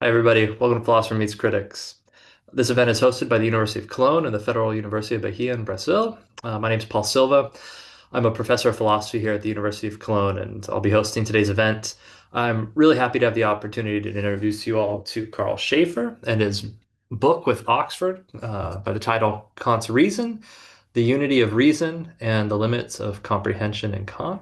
Hi, everybody. Welcome to Philosopher Meets Critics. This event is hosted by the University of Cologne and the Federal University of Bahia in Brazil. My name is Paul Silva. I'm a professor of philosophy here at the University of Cologne, and I'll be hosting today's event. I'm really happy to have the opportunity to introduce you all to Karl Schafer and his book with Oxford by the title Kant's Reason, The Unity of Reason and the Limits of Comprehension in Kant.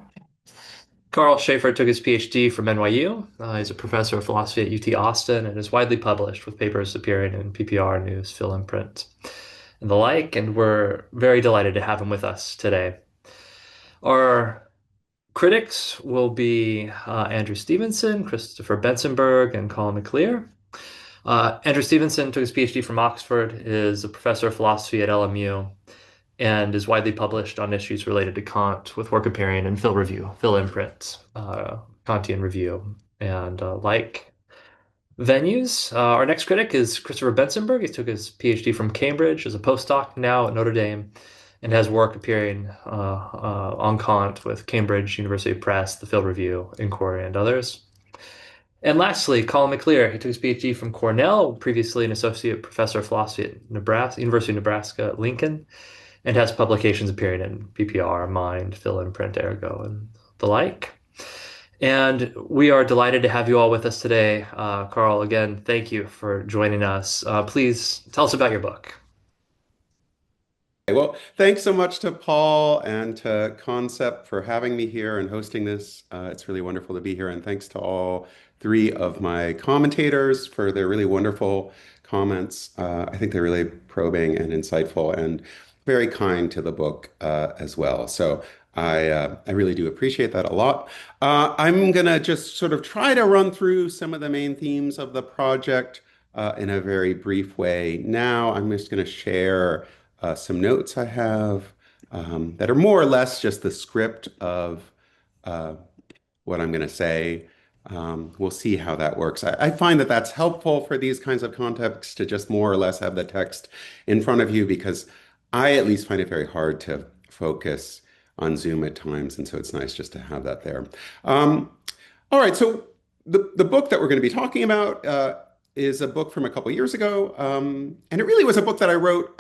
Karl Schafer took his PhD from NYU. He's a professor of philosophy at UT Austin and is widely published with papers appearing in PPR News, Phil Imprint, and the like. And we're very delighted to have him with us today. Our critics will be Andrew Stephenson, Christopher Benzenberg, and Colin McLear. Andrew Stephenson took his PhD from Oxford, is a professor of philosophy at LMU, and is widely published on issues related to Kant with work appearing in Phil Review, Phil Imprint, Kantian Review, and like venues. Our next critic is Christopher Benzenberg. He took his PhD from Cambridge as a postdoc, now at Notre Dame, and has work appearing on Kant with Cambridge University Press, the Phil Review, Inquiry, and others. And lastly, Colin McLear. He took his PhD from Cornell, previously an associate professor of philosophy at University of Nebraska at Lincoln, and has publications appearing in PPR, Mind, Phil Imprint, Ergo, and the like. And we are delighted to have you all with us today. Karl, again, thank you for joining us. Please tell us about your book. Well, thanks so much to Paul and to Concept for having me here and hosting this. It's really wonderful to be here. And thanks to all three of my commentators for their really wonderful comments. I think they're really probing and insightful and very kind to the book as well. So I really do appreciate that a lot. I'm going to just sort of try to run through some of the main themes of the project in a very brief way. Now, I'm just going to share some notes I have that are more or less just the script of uh, what I'm going to say. We'll see how that works. I find that that's helpful for these kinds of contexts to just more or less have the text in front of you because I at least find it very hard to focus on Zoom at times. And so it's nice just to have that there. All right. So the book that we're going to be talking about is a book from a couple years ago. And it really was a book that I wrote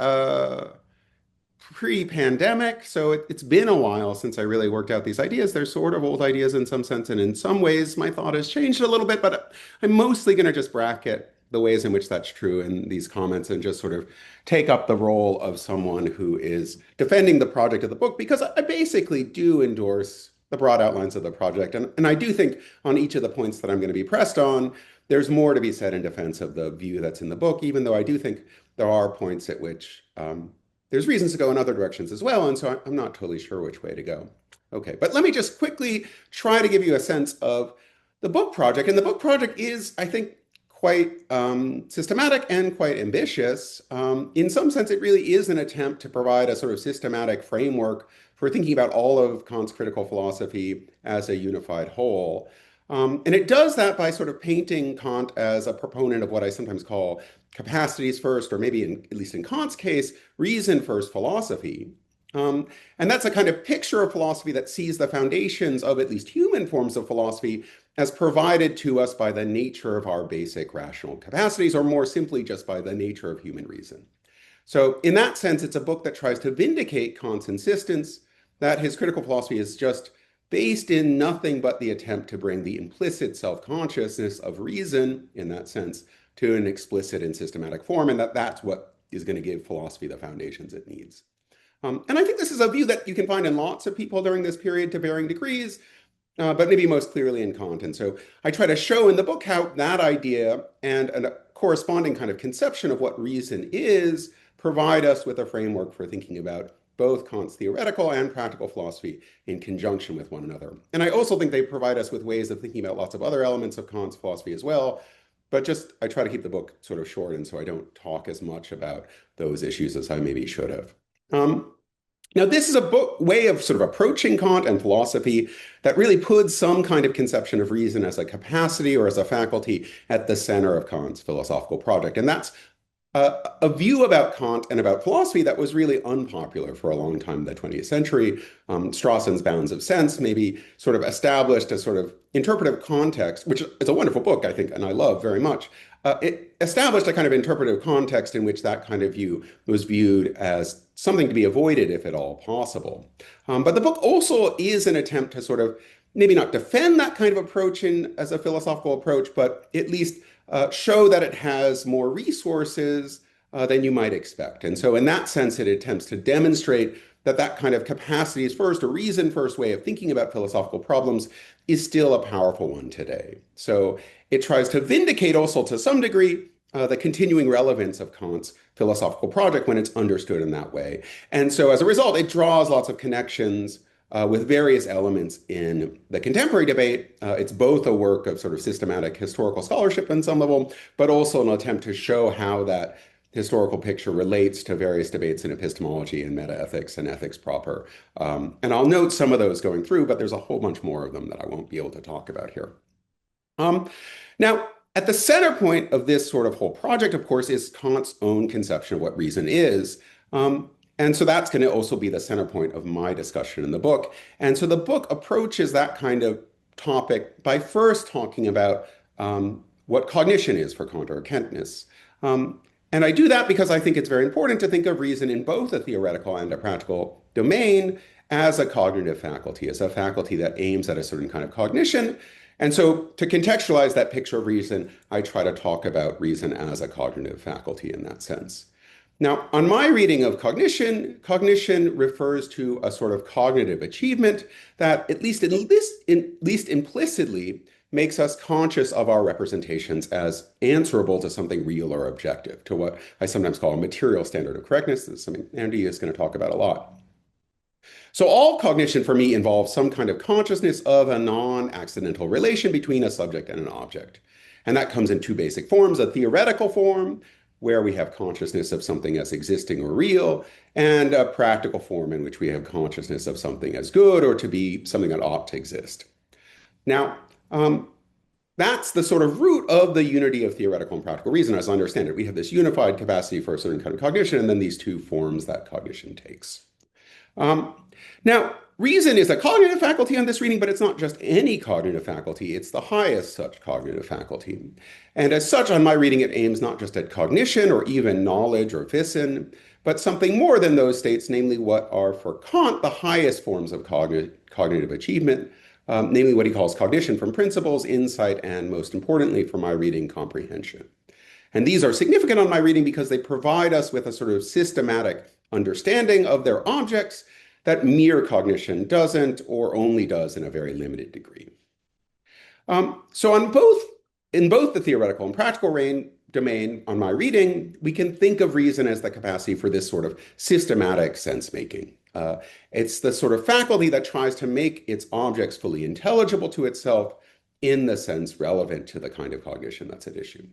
pre-pandemic. So it's been a while since I really worked out these ideas. They're sort of old ideas in some sense. And in some ways, my thought has changed a little bit, but I'm mostly going to just bracket the ways in which that's true in these comments and just sort of take up the role of someone who is defending the project of the book because I basically do endorse the broad outlines of the project. And I do think on each of the points that I'm going to be pressed on, there's more to be said in defense of the view that's in the book, even though I do think there are points at which there's reasons to go in other directions as well. And so I'm not totally sure which way to go. Okay, but let me just quickly try to give you a sense of the book project. And the book project is, I think, quite systematic and quite ambitious. In some sense, it really is an attempt to provide a sort of systematic framework for thinking about all of Kant's critical philosophy as a unified whole. And it does that by sort of painting Kant as a proponent of what I sometimes call capacities first, or maybe at least in Kant's case, reason first philosophy. And that's a kind of picture of philosophy that sees the foundations of at least human forms of philosophy as provided to us by the nature of our basic rational capacities, or more simply just by the nature of human reason. So in that sense, it's a book that tries to vindicate Kant's insistence that his critical philosophy is just based in nothing but the attempt to bring the implicit self-consciousness of reason, in that sense, to an explicit and systematic form, and that's what is going to give philosophy the foundations it needs. And I think this is a view that you can find in lots of people during this period to varying degrees, but maybe most clearly in Kant. And so I try to show in the book how that idea and a corresponding kind of conception of what reason is provide us with a framework for thinking about both Kant's theoretical and practical philosophy in conjunction with one another. And I also think they provide us with ways of thinking about lots of other elements of Kant's philosophy as well. But just, I try to keep the book sort of short, and so I don't talk as much about those issues as I maybe should have. Now, this is a book way of sort of approaching Kant and philosophy that really puts some kind of conception of reason as a capacity or as a faculty at the center of Kant's philosophical project. And that's a view about Kant and about philosophy that was really unpopular for a long time in the 20th century. Strawson's Bounds of Sense maybe sort of established a sort of interpretive context, which is a wonderful book, I think, and I love very much. It established a kind of interpretive context in which that kind of view was viewed as something to be avoided if at all possible. But the book also is an attempt to sort of maybe not defend that kind of approach as a philosophical approach, but at least show that it has more resources than you might expect. And so in that sense, it attempts to demonstrate that that kind of capacities first, or reason first way of thinking about philosophical problems is still a powerful one today. So it tries to vindicate also to some degree the continuing relevance of Kant's philosophical project when it's understood in that way. And so as a result, it draws lots of connections with various elements in the contemporary debate. It's both a work of sort of systematic historical scholarship on some level, but also an attempt to show how that historical picture relates to various debates in epistemology and metaethics and ethics proper. And I'll note some of those going through, but there's a whole bunch more of them that I won't be able to talk about here. Now, at the center point of this sort of whole project, of course, is Kant's own conception of what reason is. And so that's going to also be the center point of my discussion in the book. And so the book approaches that kind of topic by first talking about what cognition is for Kant, or Kantness. And I do that because I think it's very important to think of reason in both a theoretical and a practical domain as a cognitive faculty, as a faculty that aims at a certain kind of cognition. And so to contextualize that picture of reason, I try to talk about reason as a cognitive faculty in that sense. Now, on my reading of cognition, cognition refers to a sort of cognitive achievement that, at least implicitly, makes us conscious of our representations as answerable to something real or objective, to what I sometimes call a material standard of correctness. This is something Andy is going to talk about a lot. So all cognition for me involves some kind of consciousness of a non-accidental relation between a subject and an object. And that comes in two basic forms: a theoretical form, where we have consciousness of something as existing or real, and a practical form in which we have consciousness of something as good or to be something that ought to exist. Now, that's the sort of root of the unity of theoretical and practical reason, as I understand it. We have this unified capacity for a certain kind of cognition, and then these two forms that cognition takes. Now, reason is a cognitive faculty on this reading, but it's not just any cognitive faculty. It's the highest such cognitive faculty. And as such, on my reading, it aims not just at cognition or even knowledge or wissen, but something more than those states, namely what are for Kant the highest forms of cognitive achievement, namely what he calls cognition from principles, insight, and most importantly, for my reading, comprehension. And these are significant on my reading because they provide us with a sort of systematic understanding of their objects that mere cognition doesn't, or only does in a very limited degree. So in both the theoretical and practical domain on my reading, we can think of reason as the capacity for this sort of systematic sense-making. It's the sort of faculty that tries to make its objects fully intelligible to itself in the sense relevant to the kind of cognition that's at issue.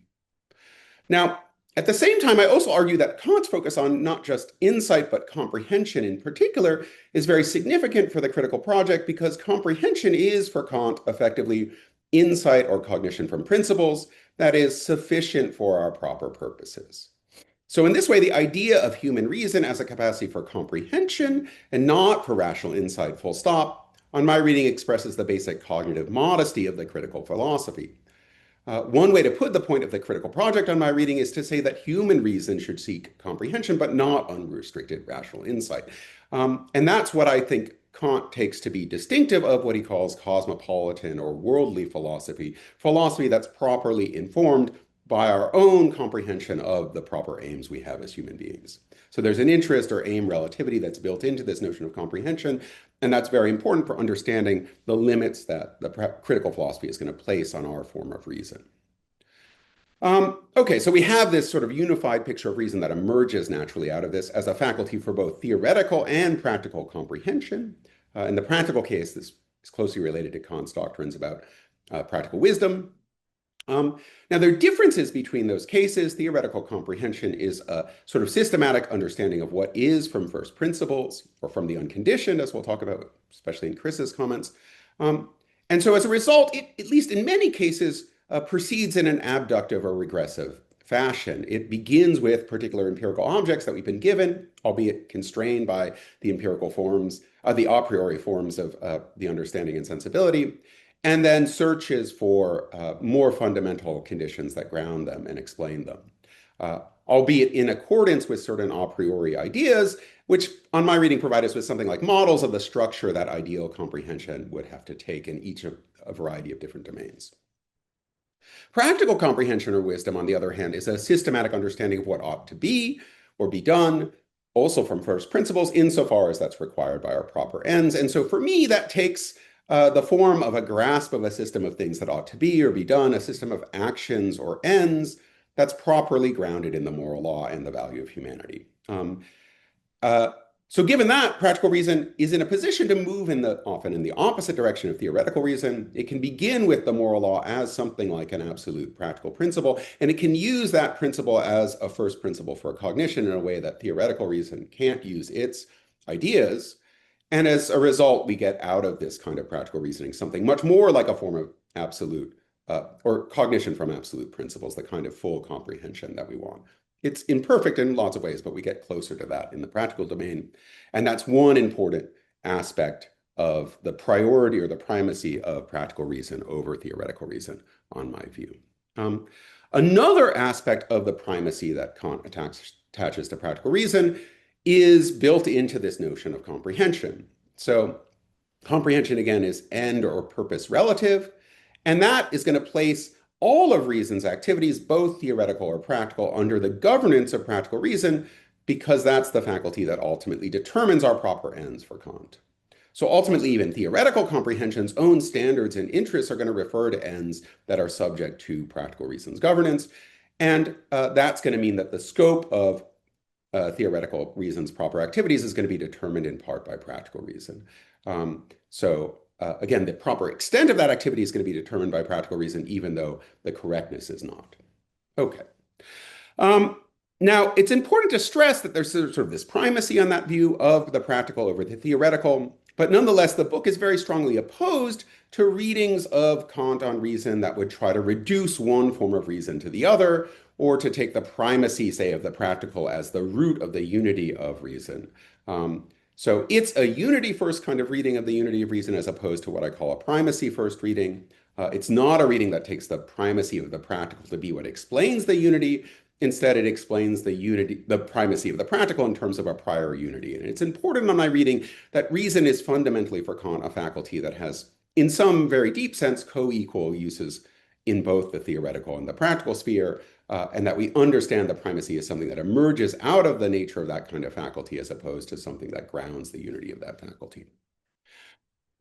Now, at the same time, I also argue that Kant's focus on not just insight, but comprehension in particular is very significant for the critical project, because comprehension is, for Kant, effectively insight or cognition from principles that is sufficient for our proper purposes. So in this way, the idea of human reason as a capacity for comprehension and not for rational insight, full stop, on my reading expresses the basic cognitive modesty of the critical philosophy. One way to put the point of the critical project on my reading is to say that human reason should seek comprehension, but not unrestricted rational insight. And that's what I think Kant takes to be distinctive of what he calls cosmopolitan or worldly philosophy, philosophy that's properly informed by our own comprehension of the proper aims we have as human beings. So there's an interest or aim relativity that's built into this notion of comprehension, and that's very important for understanding the limits that the critical philosophy is going to place on our form of reason. Okay, so we have this sort of unified picture of reason that emerges naturally out of this as a faculty for both theoretical and practical comprehension. In the practical case, this is closely related to Kant's doctrines about practical wisdom. Now, there are differences between those cases. Theoretical comprehension is a sort of systematic understanding of what is from first principles, or from the unconditioned, as we'll talk about, especially in Chris's comments. And so as a result, it, at least in many cases, proceeds in an abductive or regressive fashion. It begins with particular empirical objects that we've been given, albeit constrained by the empirical forms, the a priori forms of the understanding and sensibility, and then searches for more fundamental conditions that ground them and explain them, albeit in accordance with certain a priori ideas, which on my reading provide us with something like models of the structure that ideal comprehension would have to take in each of a variety of different domains. Practical comprehension or wisdom, on the other hand, is a systematic understanding of what ought to be or be done, also from first principles, insofar as that's required by our proper ends. And so for me, that takes the form of a grasp of a system of things that ought to be or be done, a system of actions or ends that's properly grounded in the moral law and the value of humanity. Uh, so given that, practical reason is in a position to move often in the opposite direction of theoretical reason. It can begin with the moral law as something like an absolute practical principle, and it can use that principle as a first principle for cognition in a way that theoretical reason can't use its ideas. And as a result, we get out of this kind of practical reasoning something much more like a form of absolute or cognition from absolute principles, the kind of full comprehension that we want. It's imperfect in lots of ways, but we get closer to that in the practical domain. And that's one important aspect of the priority or the primacy of practical reason over theoretical reason, on my view. Another aspect of the primacy that Kant attaches to practical reason is built into this notion of comprehension. So comprehension, again, is end or purpose relative, and that is going to place all of reason's activities, both theoretical or practical, under the governance of practical reason, because that's the faculty that ultimately determines our proper ends for Kant. So ultimately, even theoretical comprehension's own standards and interests are going to refer to ends that are subject to practical reason's governance. And that's going to mean that the scope of theoretical reason's proper activities is going to be determined in part by practical reason. Again, the proper extent of that activity is going to be determined by practical reason, even though the correctness is not. Okay. Now, it's important to stress that there's sort of this primacy on that view of the practical over the theoretical, but nonetheless, the book is very strongly opposed to readings of Kant on reason that would try to reduce one form of reason to the other, or to take the primacy, say, of the practical as the root of the unity of reason. So it's a unity first kind of reading of the unity of reason as opposed to what I call a primacy first reading. It's not a reading that takes the primacy of the practical to be what explains the unity. Instead, it explains the primacy of the practical in terms of a prior unity. And it's important on my reading that reason is fundamentally for Kant a faculty that has, in some very deep sense, co-equal uses in both the theoretical and the practical sphere, and that we understand the primacy as something that emerges out of the nature of that kind of faculty as opposed to something that grounds the unity of that faculty.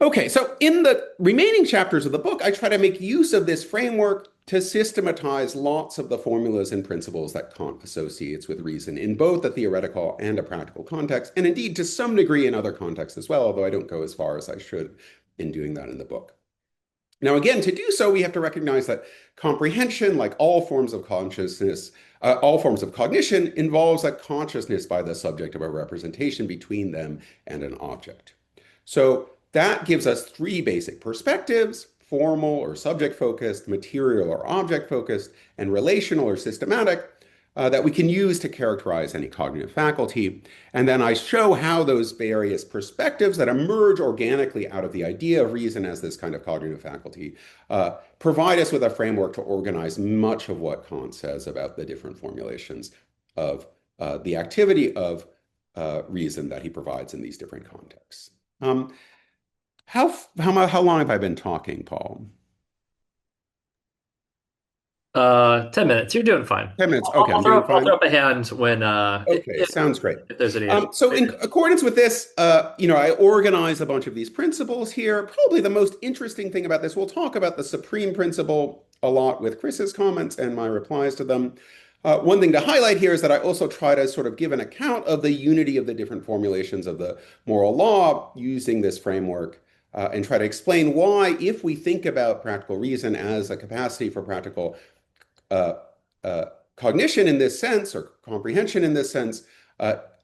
Okay, so in the remaining chapters of the book, I try to make use of this framework to systematize lots of the formulas and principles that Kant associates with reason in both a theoretical and a practical context, and indeed to some degree in other contexts as well, although I don't go as far as I should in doing that in the book. Now, again, to do so, we have to recognize that comprehension, like all forms of consciousness, all forms of cognition, involves a consciousness by the subject of a representation between them and an object. So that gives us three basic perspectives: formal or subject-focused, material or object-focused, and relational or systematic, that we can use to characterize any cognitive faculty. And then I show how those various perspectives that emerge organically out of the idea of reason as this kind of cognitive faculty provide us with a framework to organize much of what Kant says about the different formulations of the activity of reason that he provides in these different contexts. How long have I been talking, Paul? 10 minutes. You're doing fine. 10 minutes. Okay, I'm doing I'll fine. throw up a hand when Okay, sounds great. if there's any. So in accordance with this, I organize a bunch of these principles here. Probably the most interesting thing about this, we'll talk about the supreme principle a lot with Chris's comments and my replies to them. One thing to highlight here is that I also try to sort of give an account of the unity of the different formulations of the moral law using this framework, and try to explain why, if we think about practical reason as a capacity for practical uh, cognition in this sense, or comprehension in this sense,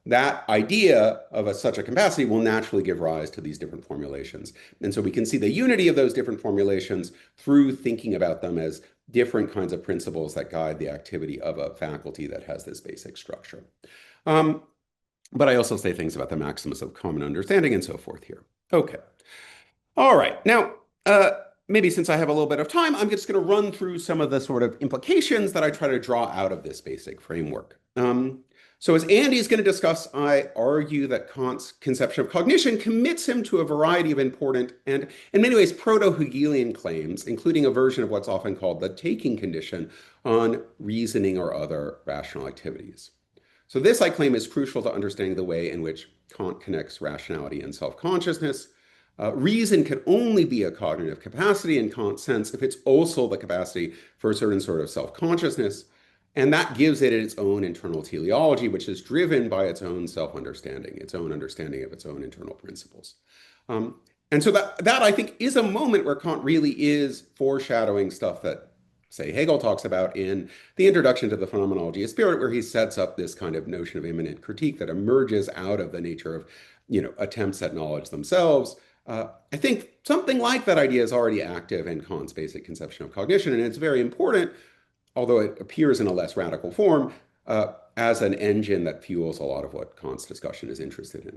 that idea of such a capacity will naturally give rise to these different formulations. And so we can see the unity of those different formulations through thinking about them as different kinds of principles that guide the activity of a faculty that has this basic structure. Um, but I also say things about the maximus of common understanding and so forth here. Okay. All right. Now, maybe since I have a little bit of time, I'm just going to run through some of the sort of implications that I try to draw out of this basic framework. So as Andy is going to discuss, I argue that Kant's conception of cognition commits him to a variety of important and, in many ways, proto-Hegelian claims, including a version of what's often called the taking condition on reasoning or other rational activities. So this, I claim, is crucial to understanding the way in which Kant connects rationality and self-consciousness. Reason can only be a cognitive capacity in Kant's sense if it's also the capacity for a certain sort of self-consciousness. And that gives it its own internal teleology, which is driven by its own self-understanding, its own understanding of its own internal principles. And so that I think is a moment where Kant really is foreshadowing stuff that, say, Hegel talks about in the introduction to the Phenomenology of Spirit, where he sets up this kind of notion of immanent critique that emerges out of the nature of, attempts at knowledge themselves. I think something like that idea is already active in Kant's basic conception of cognition, and it's very important, although it appears in a less radical form, as an engine that fuels a lot of what Kant's discussion is interested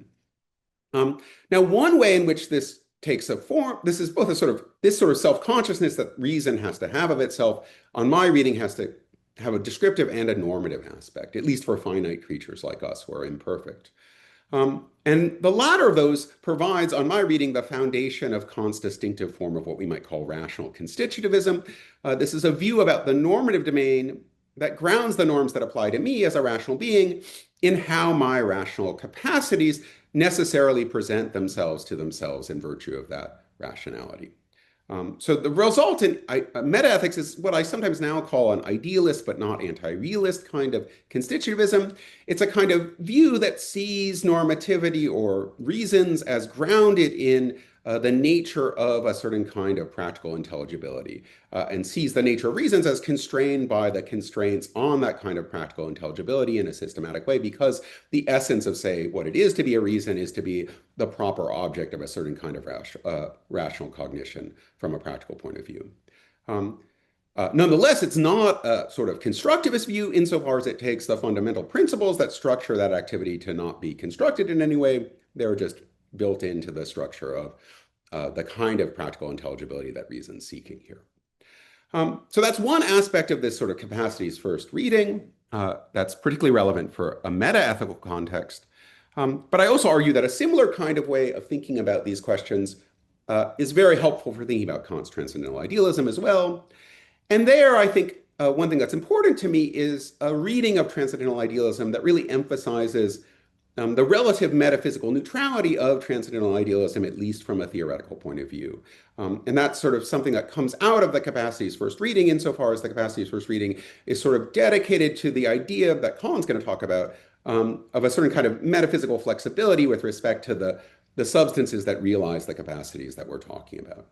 in. Now, one way in which this takes a form, this is both this sort of self-consciousness that reason has to have of itself, on my reading, has to have a descriptive and a normative aspect, at least for finite creatures like us who are imperfect. And the latter of those provides, on my reading, the foundation of Kant's distinctive form of what we might call rational constitutivism. This is a view about the normative domain that grounds the norms that apply to me as a rational being in how my rational capacities necessarily present themselves to themselves in virtue of that rationality. So the result in metaethics is what I sometimes now call an idealist but not anti-realist kind of constitutivism. It's a kind of view that sees normativity or reasons as grounded in the nature of a certain kind of practical intelligibility, and sees the nature of reasons as constrained by the constraints on that kind of practical intelligibility in a systematic way, because the essence of, say, what it is to be a reason is to be the proper object of a certain kind of rational cognition from a practical point of view. Nonetheless, it's not a sort of constructivist view insofar as it takes the fundamental principles that structure that activity to not be constructed in any way. They're just built into the structure of the kind of practical intelligibility that reason's seeking here. So that's one aspect of this sort of capacities first reading that's particularly relevant for a meta-ethical context. But I also argue that a similar kind of way of thinking about these questions is very helpful for thinking about Kant's transcendental idealism as well. And there, I think one thing that's important to me is a reading of transcendental idealism that really emphasizes the relative metaphysical neutrality of transcendental idealism, at least from a theoretical point of view. And that's sort of something that comes out of the capacities first reading, insofar as the capacities first reading is sort of dedicated to the idea that Colin's going to talk about of a certain kind of metaphysical flexibility with respect to the substances that realize the capacities that we're talking about.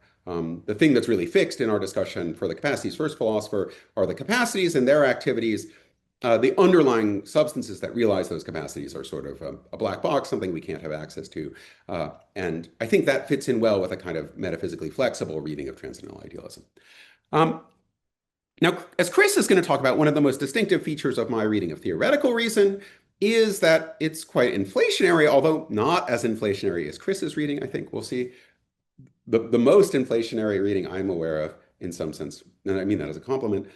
The thing that's really fixed in our discussion for the capacities first philosopher are the capacities and their activities. The underlying substances that realize those capacities are sort of a black box, something we can't have access to. And I think that fits in well with a kind of metaphysically flexible reading of transcendental idealism. Now, as Chris is going to talk about, one of the most distinctive features of my reading of theoretical reason is that it's quite inflationary, although not as inflationary as Chris's reading, I think we'll see. The most inflationary reading I'm aware of, in some sense, and I mean that as a compliment.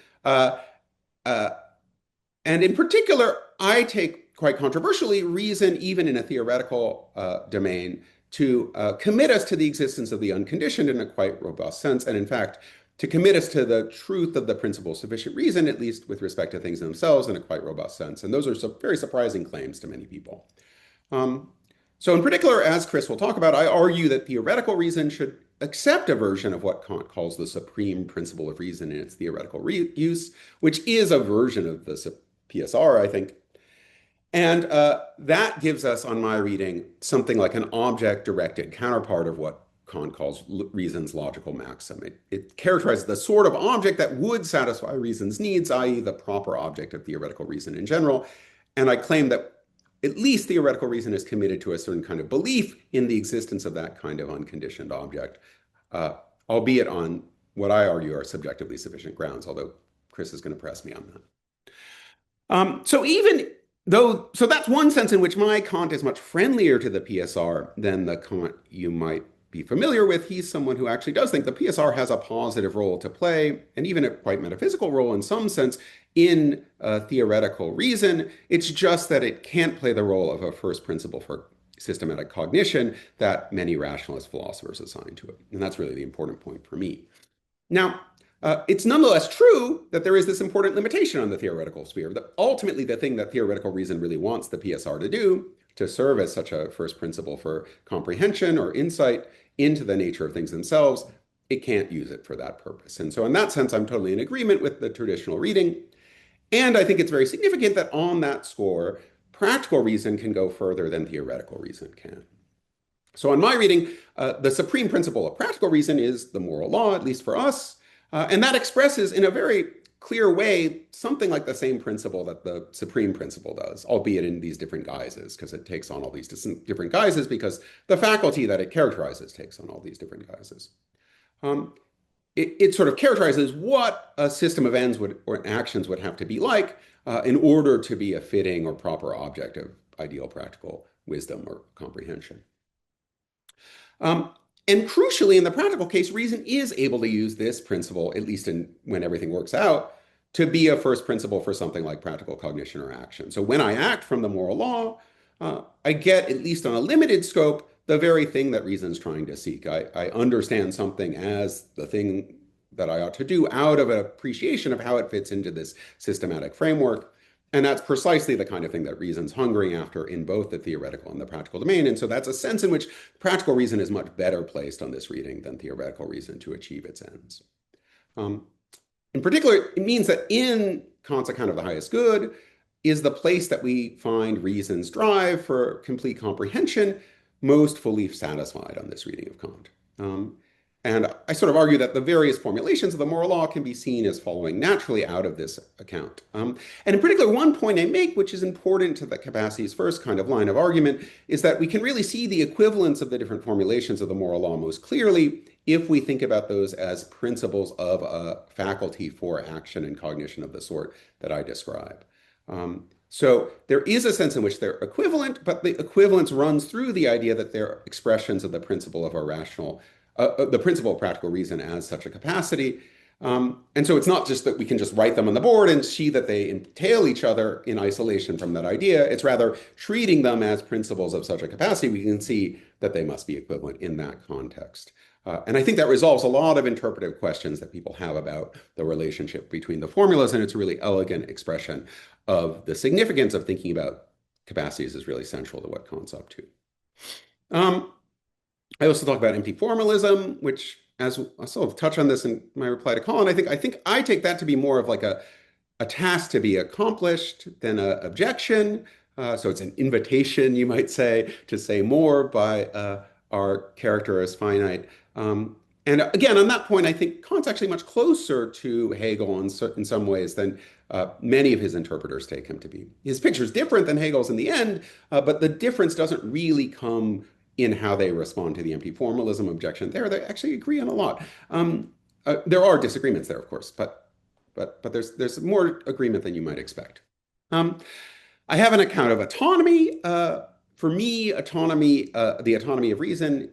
And in particular, I take quite controversially reason, even in a theoretical domain, to commit us to the existence of the unconditioned in a quite robust sense. And in fact, to commit us to the truth of the principle of sufficient reason, at least with respect to things themselves in a quite robust sense. And those are some very surprising claims to many people. So in particular, as Chris will talk about, I argue that theoretical reason should accept a version of what Kant calls the supreme principle of reason in its theoretical use, which is a version of the PSR, I think. And that gives us, on my reading, something like an object-directed counterpart of what Kant calls reason's logical maxim. It characterizes the sort of object that would satisfy reason's needs, i.e. the proper object of theoretical reason in general. And I claim that at least theoretical reason is committed to a certain kind of belief in the existence of that kind of unconditioned object, uh, albeit on what I argue are subjectively sufficient grounds, although Chris is going to press me on that. So even though, so that's one sense in which my Kant is much friendlier to the PSR than the Kant you might be familiar with. He's someone who actually does think the PSR has a positive role to play, and even a quite metaphysical role in some sense, in theoretical reason. It's just that it can't play the role of a first principle for systematic cognition that many rationalist philosophers assign to it. And that's really the important point for me. Now, it's nonetheless true that there is this important limitation on the theoretical sphere. That ultimately, the thing that theoretical reason really wants the PSR to do, to serve as such a first principle for comprehension or insight into the nature of things themselves, it can't use it for that purpose. And so in that sense, I'm totally in agreement with the traditional reading. And I think it's very significant that on that score, practical reason can go further than theoretical reason can. So in my reading, the supreme principle of practical reason is the moral law, at least for us. And that expresses in a very clear way something like the same principle that the supreme principle does, albeit in these different guises, because it takes on all these different guises because the faculty that it characterizes takes on all these different guises. It sort of characterizes what a system of ends would or actions would have to be like in order to be a fitting or proper object of ideal practical wisdom or comprehension. And crucially, in the practical case, reason is able to use this principle, at least when everything works out, to be a first principle for something like practical cognition or action. So when I act from the moral law, I get, at least on a limited scope, the very thing that reason's trying to seek. I understand something as the thing that I ought to do out of an appreciation of how it fits into this systematic framework. And that's precisely the kind of thing that reason's hungering after in both the theoretical and the practical domain. And so that's a sense in which practical reason is much better placed on this reading than theoretical reason to achieve its ends. In particular, it means that in Kant's account of the highest good is the place that we find reason's drive for complete comprehension most fully satisfied on this reading of Kant. And I sort of argue that the various formulations of the moral law can be seen as following naturally out of this account. And in particular, one point I make, which is important to the capacity's first kind of line of argument, is that we can really see the equivalence of the different formulations of the moral law most clearly if we think about those as principles of a faculty for action and cognition of the sort that I describe. So there is a sense in which they're equivalent, but the equivalence runs through the idea that they're expressions of the principle of a rational the principle of practical reason as such a capacity. And so it's not just that we can just write them on the board and see that they entail each other in isolation from that idea. It's rather treating them as principles of such a capacity, we can see that they must be equivalent in that context. And I think that resolves a lot of interpretive questions that people have about the relationship between the formulas, and it's a really elegant expression of the significance of thinking about capacities is really central to what Kant's up to. I also talk about empty formalism, which, as I sort of touch on this in my reply to Colin, I think I take that to be more of like a task to be accomplished than an objection. So it's an invitation, you might say, to say more by our character as finite. And again, on that point, I think Kant's actually much closer to Hegel in some ways than many of his interpreters take him to be. His picture is different than Hegel's in the end, but the difference doesn't really come in how they respond to the empty formalism objection. There, they actually agree on a lot. There are disagreements there, of course, but there's more agreement than you might expect. I have an account of autonomy. For me, autonomy, the autonomy of reason,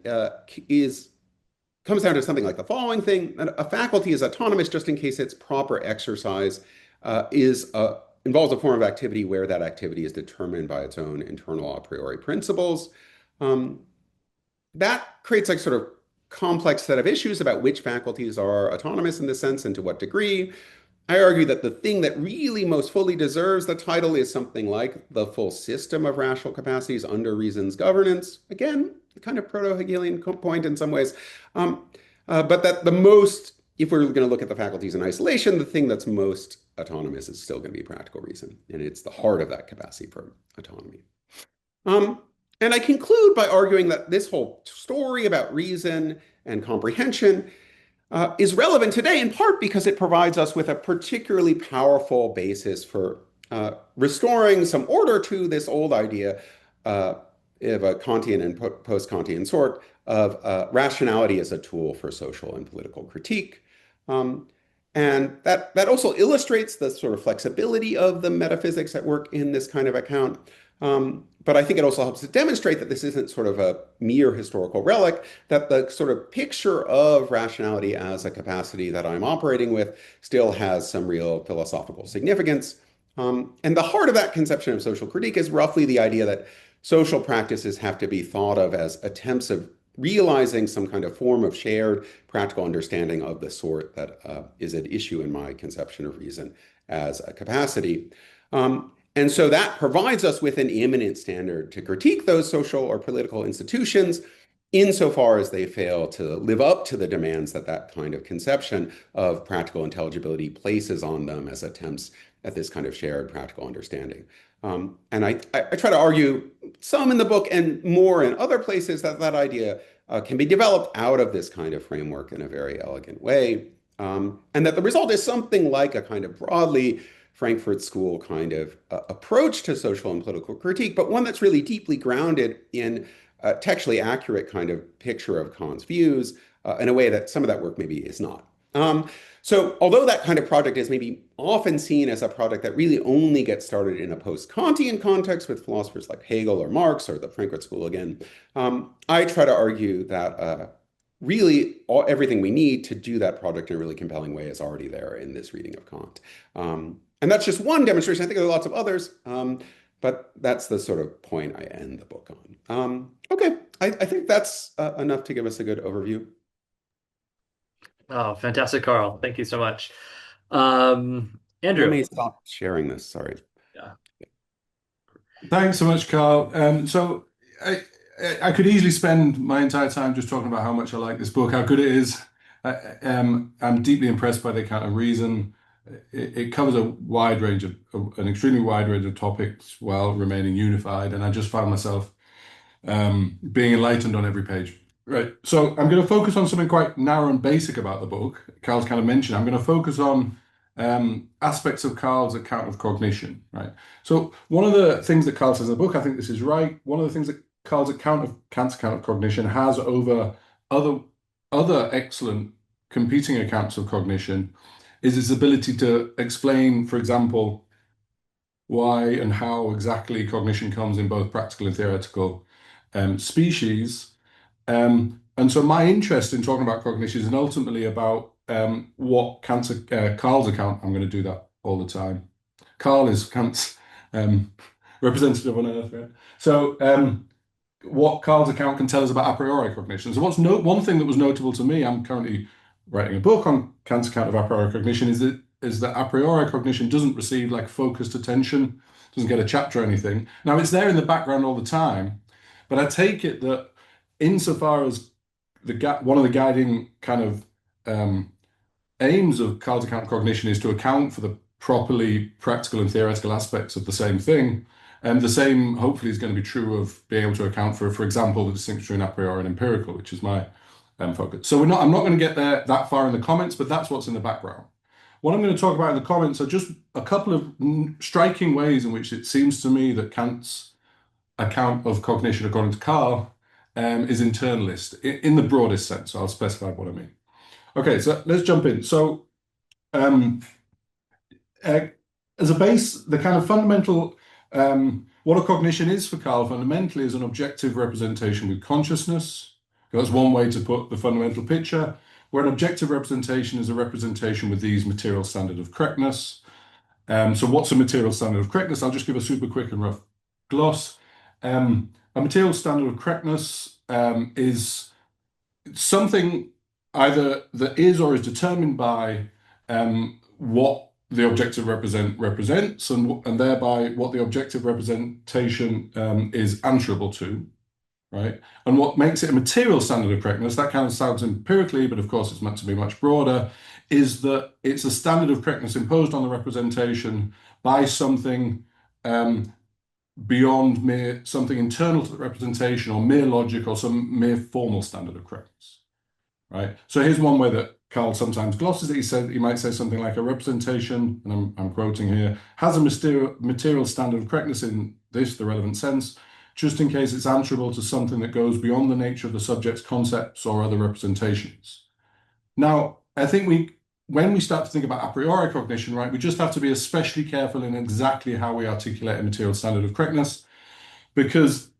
comes down to something like the following thing: a faculty is autonomous just in case its proper exercise involves a form of activity where that activity is determined by its own internal a priori principles. That creates like sort of complex set of issues about which faculties are autonomous in this sense and to what degree. I argue that the thing that really most fully deserves the title is something like the full system of rational capacities under reason's governance. Again, a kind of proto-Hegelian point in some ways. But that the most, if we're going to look at the faculties in isolation, the thing that's most autonomous is still going to be practical reason. And it's the heart of that capacity for autonomy. And I conclude by arguing that this whole story about reason and comprehension is relevant today in part because it provides us with a particularly powerful basis for restoring some order to this old idea uh, of a Kantian and post-Kantian sort of rationality as a tool for social and political critique. Um, and that also illustrates the sort of flexibility of the metaphysics at work in this kind of account. But I think it also helps to demonstrate that this isn't sort of a mere historical relic, that the sort of picture of rationality as a capacity that I'm operating with still has some real philosophical significance. And the heart of that conception of social critique is roughly the idea that social practices have to be thought of as attempts of realizing some kind of form of shared practical understanding of the sort that is at issue in my conception of reason as a capacity. And so that provides us with an immanent standard to critique those social or political institutions insofar as they fail to live up to the demands that that kind of conception of practical intelligibility places on them as attempts at this kind of shared practical understanding. And I try to argue some in the book and more in other places that that idea can be developed out of this kind of framework in a very elegant way. And that the result is something like a kind of broadly Frankfurt School kind of approach to social and political critique, but one that's really deeply grounded in a textually accurate kind of picture of Kant's views in a way that some of that work maybe is not. So although that kind of project is maybe often seen as a project that really only gets started in a post-Kantian context with philosophers like Hegel or Marx or the Frankfurt School again, I try to argue that really everything we need to do that project in a really compelling way is already there in this reading of Kant. And that's just one demonstration. I think there are lots of others, but that's the sort of point I end the book on. Okay, I think that's enough to give us a good overview. Oh, fantastic, Karl. Thank you so much. Let Andrew. me stop sharing this. Sorry. Yeah. Thanks so much, Karl. I, I could easily spend my entire time just talking about how much I like this book, how good it is. I'm deeply impressed by the account of reason. It covers a wide range of an extremely wide range of topics while remaining unified, and I just found myself being enlightened on every page. Right. So I'm going to focus on something quite narrow and basic about the book. Karl's kind of mentioned. I'm going to focus on aspects of Karl's account of cognition. Right. So one of the things that Karl says in the book, I think this is right. One of the things that Kant's account of cognition has over other excellent competing accounts of cognition is his ability to explain, for example, why and how exactly cognition comes in both practical and theoretical species. And so my interest in talking about cognition is ultimately about what Karl's account, I'm going to do that all the time. Karl is Kant's representative on Earth, right? So what Karl's account can tell us about a priori cognition. So one thing that was notable to me, I'm currently writing a book on Kant's account of a priori cognition, is that a priori cognition doesn't receive like focused attention, doesn't get a chapter or anything. Now it's there in the background all the time, but I take it that insofar as one of the guiding kind of aims of Karl's account of cognition is to account for the properly practical and theoretical aspects of the same thing. And the same, hopefully, is going to be true of being able to account for example, the distinction between a priori and empirical, which is my focus. So I'm not going to get there that far in the comments, but that's what's in the background. What I'm going to talk about in the comments are just a couple of striking ways in which it seems to me that Kant's account of cognition, according to Karl, is internalist in the broadest sense. So I'll specify what I mean. Okay, so let's jump in. So as a base, the kind of fundamental, what a cognition is for Karl fundamentally is an objective representation with consciousness. That's one way to put the fundamental picture, where an objective representation is a representation with these material standard of correctness. So what's a material standard of correctness? I'll just give a super quick and rough gloss. A material standard of correctness is something either that is or is determined by what the objective represents, and thereby what the objective representation is answerable to, right? And what makes it a material standard of correctness, that kind of sounds empirically, but of course it's meant to be much broader, is that it's a standard of correctness imposed on the representation by something beyond mere something internal to the representation or mere logic or some mere formal standard of correctness, right? So here's one way that Karl sometimes glosses it. He might say something like a representation, and I'm quoting here, has a material standard of correctness in this, the relevant sense, just in case it's answerable to something that goes beyond the nature of the subject's concepts or other representations. Now, I think when we start to think about a priori cognition, right, we just have to be especially careful in exactly how we articulate a material standard of correctness, because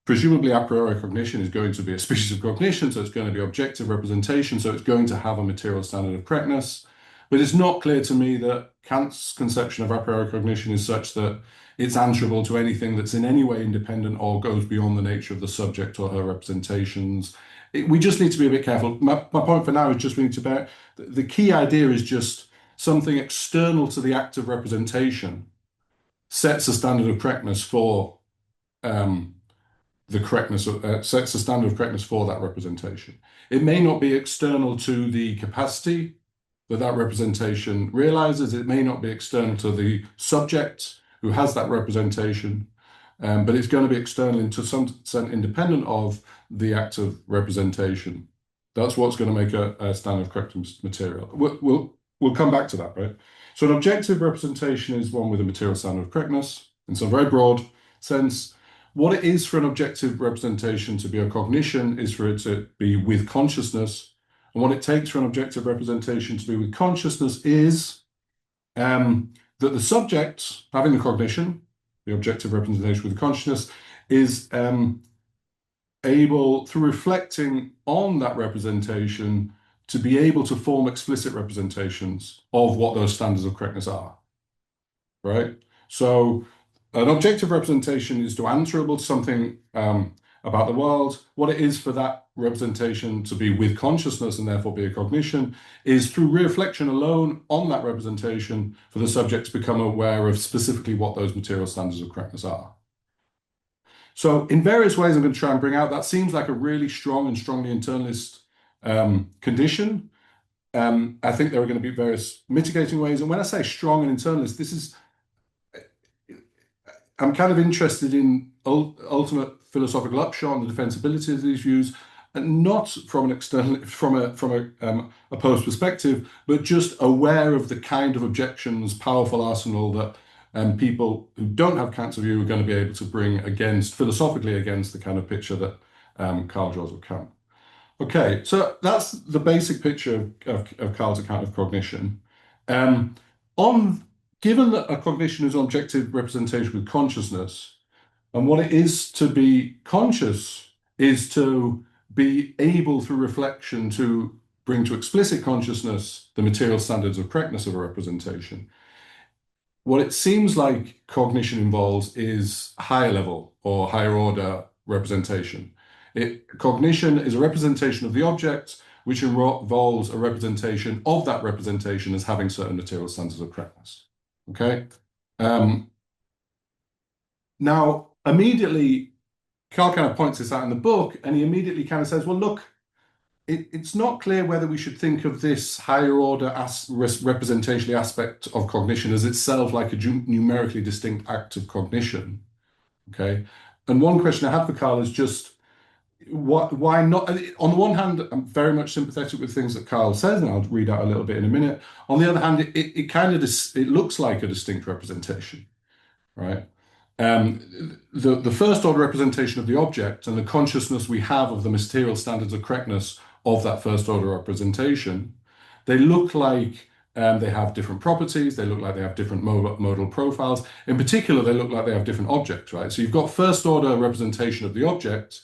presumably a priori cognition is going to be a species of cognition, so it's going to be objective representation, so it's going to have a material standard of correctness. But it's not clear to me that Kant's conception of a priori cognition is such that it's answerable to anything that's in any way independent or goes beyond the nature of the subject or her representations. We just need to be a bit careful. My point for now is just we need to bear, the key idea is just something external to the act of representation sets a standard of correctness for the correctness sets a standard of correctness for that representation. It may not be external to the capacity that representation realizes. It may not be external to the subject who has that representation, but it's going to be external and to some extent independent of the act of representation. That's what's going to make a standard of correctness material. We'll come back to that, right? So an objective representation is one with a material standard of correctness in some very broad sense. What it is for an objective representation to be a cognition is for it to be with consciousness. And what it takes for an objective representation to be with consciousness is that the subject having the cognition, the objective representation with consciousness, is able, through reflecting on that representation, to be able to form explicit representations of what those standards of correctness are, right? So an objective representation is to answerable to something about the world. What it is for that representation to be with consciousness and therefore be a cognition is through reflection alone on that representation for the subject to become aware of specifically what those material standards of correctness are. So in various ways I'm going to try and bring out, that seems like a really strong and strongly internalist condition. I think there are going to be various mitigating ways. And when I say strong and internalist, I'm kind of interested in ultimate philosophical upshot and the defensibility of these views, and not from an external, from a post perspective, but just aware of the kind of objections, powerful arsenal that people who don't have Kant's view are going to be able to bring philosophically against the kind of picture that Karl draws of Kant. Okay, so that's the basic picture of Karl's account of cognition. Given that a cognition is an objective representation with consciousness, and what it is to be conscious is to be able through reflection to bring to explicit consciousness the material standards of correctness of a representation. What it seems like cognition involves is higher level or higher order representation. Cognition is a representation of the object, which involves a representation of that representation as having certain material standards of correctness. Okay. Now, immediately, Karl kind of points this out in the book, and he immediately kind of says, well, look, it's not clear whether we should think of this higher order representational aspect of cognition as itself like a numerically distinct act of cognition. Okay. And one question I have for Karl is just, why not? On the one hand, I'm very much sympathetic with things that Karl says, and I'll read out a little bit in a minute. On the other hand, it looks like a distinct representation, right? The first order representation of the object and the consciousness we have of the material standards of correctness of that first order representation, they look like they have different properties. They look like they have different modal profiles. In particular, they look like they have different objects, right? So you've got first order representation of the object,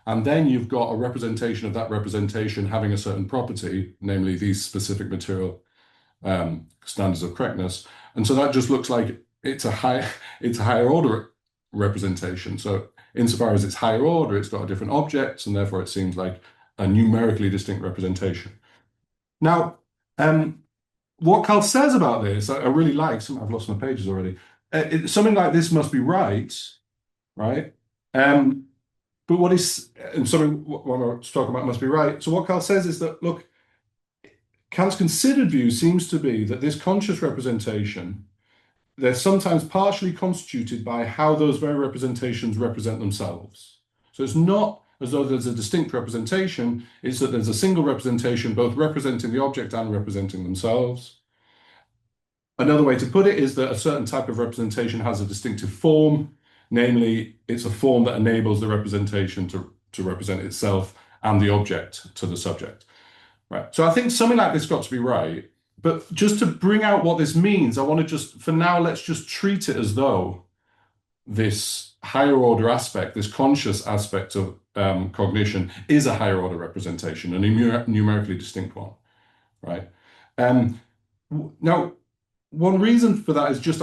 and then you've got a representation of that representation having a certain property, namely these specific material standards of correctness. And so that just looks like it's a higher order representation. So insofar as it's higher order, it's got a different object, and therefore it seems like a numerically distinct representation. Now, what Karl says about this, I really like. I've lost my pages already. Something like this must be right? But what we're talking about must be right. So what Karl says is that, look, Kant's considered view seems to be that this conscious representation, they're sometimes partially constituted by how those very representations represent themselves. So it's not as though there's a distinct representation, it's that there's a single representation both representing the object and representing themselves. Another way to put it is that a certain type of representation has a distinctive form, namely, it's a form that enables the representation to represent itself and the object to the subject. Right. So I think something like this got to be right. But just to bring out what this means, I want to just, for now, let's just treat it as though this higher order aspect, this conscious aspect of cognition is a higher order representation, a numerically distinct one, right? Now, one reason for that is just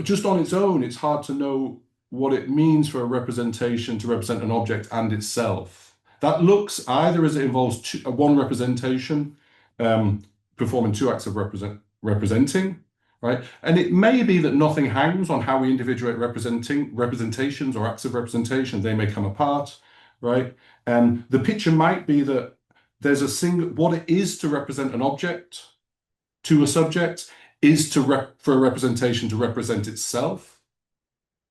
just on its own, it's hard to know what it means for a representation to represent an object and itself. That looks either as it involves one representation performing two acts of representing, right? And it may be that nothing hangs on how we individuate representations or acts of representation. They may come apart, right? The picture might be that there's a single, what it is to represent an object to a subject is for a representation to represent itself,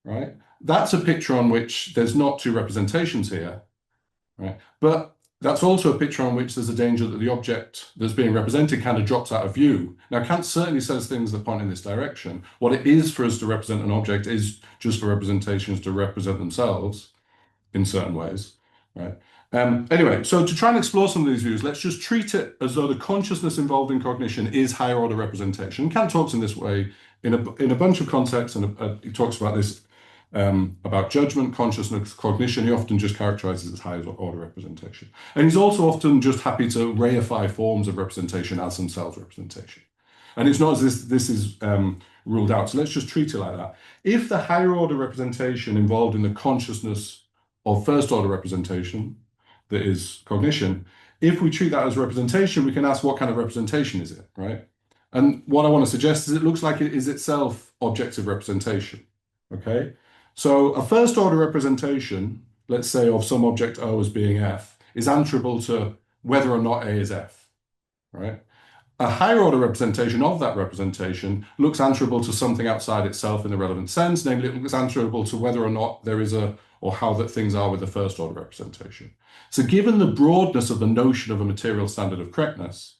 right? That's a picture on which there's not two representations here, right? But that's also a picture on which there's a danger that the object that's being represented kind of drops out of view. Now, Kant certainly says things that point in this direction. What it is for us to represent an object is just for representations to represent themselves in certain ways, right? Anyway, so to try and explore some of these views, let's just treat it as though the consciousness involved in cognition is higher order representation. Kant talks in this way in a bunch of contexts, and he talks about this about judgment, consciousness, cognition. He often just characterizes it as higher order representation. And he's also often just happy to reify forms of representation as themselves representation. And it's not as this is ruled out. So let's just treat it like that. If the higher order representation involved in the consciousness of first order representation, that is cognition, if we treat that as representation, we can ask what kind of representation is it, right? And what I want to suggest is it looks like it is itself objective representation, okay? So a first order representation, let's say of some object O as being F, is answerable to whether or not A is F, right? A higher order representation of that representation looks answerable to something outside itself in the relevant sense, namely it looks answerable to whether or not there is or how that things are with the first order representation. So given the broadness of the notion of a material standard of correctness,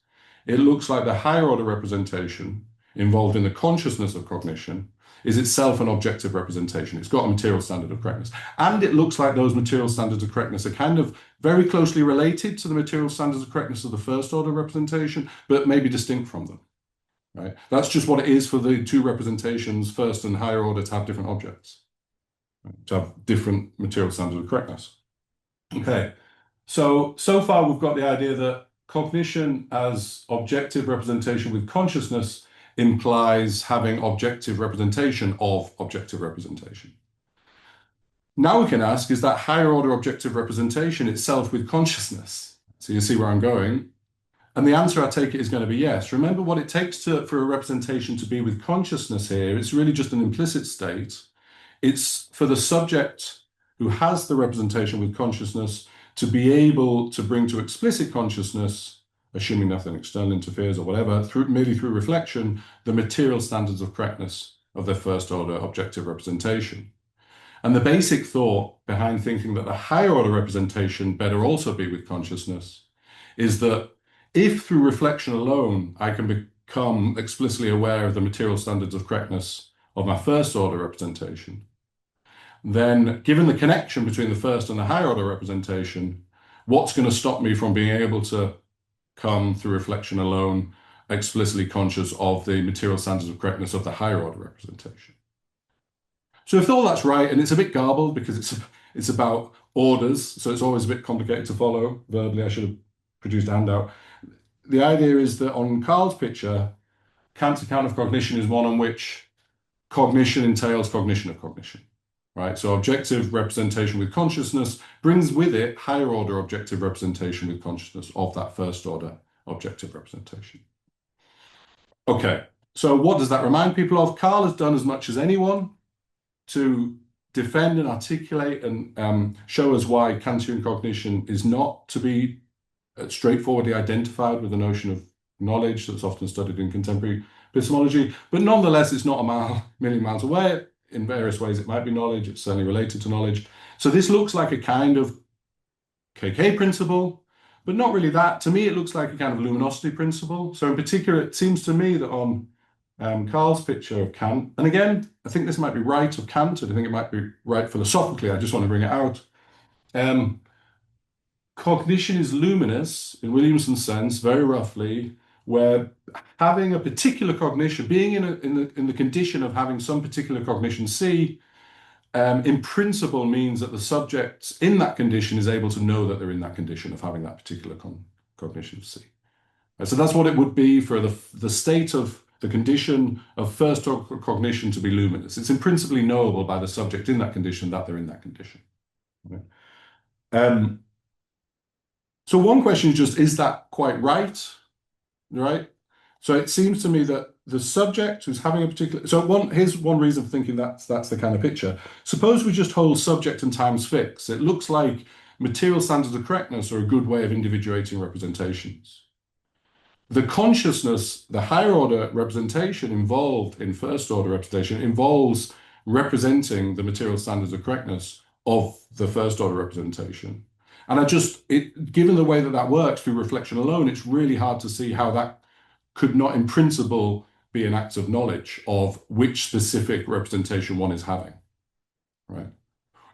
it looks like the higher order representation involved in the consciousness of cognition is itself an objective representation. It's got a material standard of correctness. And it looks like those material standards of correctness are kind of very closely related to the material standards of correctness of the first order representation, but maybe distinct from them, right? That's just what it is for the two representations, first and higher order, to have different objects, right? To have different material standards of correctness. Okay, so far we've got the idea that cognition as objective representation with consciousness implies having objective representation of objective representation. Now we can ask, is that higher order objective representation itself with consciousness? So you see where I'm going. And the answer, I take it, is going to be yes. Remember, what it takes for a representation to be with consciousness here, it's really just an implicit state. It's for the subject who has the representation with consciousness to be able to bring to explicit consciousness, assuming nothing external interferes or whatever, merely through reflection, the material standards of correctness of their first order objective representation. And the basic thought behind thinking that the higher order representation better also be with consciousness is that if through reflection alone I can become explicitly aware of the material standards of correctness of my first order representation, then given the connection between the first and the higher order representation, what's going to stop me from being able to come through reflection alone explicitly conscious of the material standards of correctness of the higher order representation? So if all that's right, and it's a bit garbled because it's about orders, so it's always a bit complicated to follow verbally. I should have produced a handout. The idea is that on Karl's picture, Kant's account of cognition is one on which cognition entails cognition of cognition, right? So objective representation with consciousness brings with it higher order objective representation with consciousness of that first order objective representation. Okay, so what does that remind people of? Karl has done as much as anyone to defend and articulate and show us why Kantian cognition is not to be straightforwardly identified with the notion of knowledge that's often studied in contemporary epistemology, but nonetheless, it's not a million miles away. in various ways it might be knowledge, it's certainly related to knowledge. So this looks like a kind of KK principle, but not really that. To me, it looks like a kind of luminosity principle. So in particular, it seems to me that on Karl's picture of Kant, and again, I think this might be right of Kant, and I think it might be right philosophically, I just want to bring it out. Cognition is luminous, in Williamson's sense, very roughly, where having a particular cognition, being in the condition of having some particular cognition C, in principle means that the subject in that condition is able to know that they're in that condition of having that particular cognition of C. So that's what it would be for the state of the condition of first order cognition to be luminous. It's in principle knowable by the subject in that condition that they're in that condition. Okay. So one question is just, is that quite right? Right? So it seems to me that the subject who's having a particular, here's one reason for thinking that's the kind of picture. Suppose we just hold subject and times fixed. It looks like material standards of correctness are a good way of individuating representations. The consciousness, the higher order representation involved in first order representation involves representing the material standards of correctness of the first order representation. And given the way that works through reflection alone, it's really hard to see how that could not in principle be an act of knowledge of which specific representation one is having, right?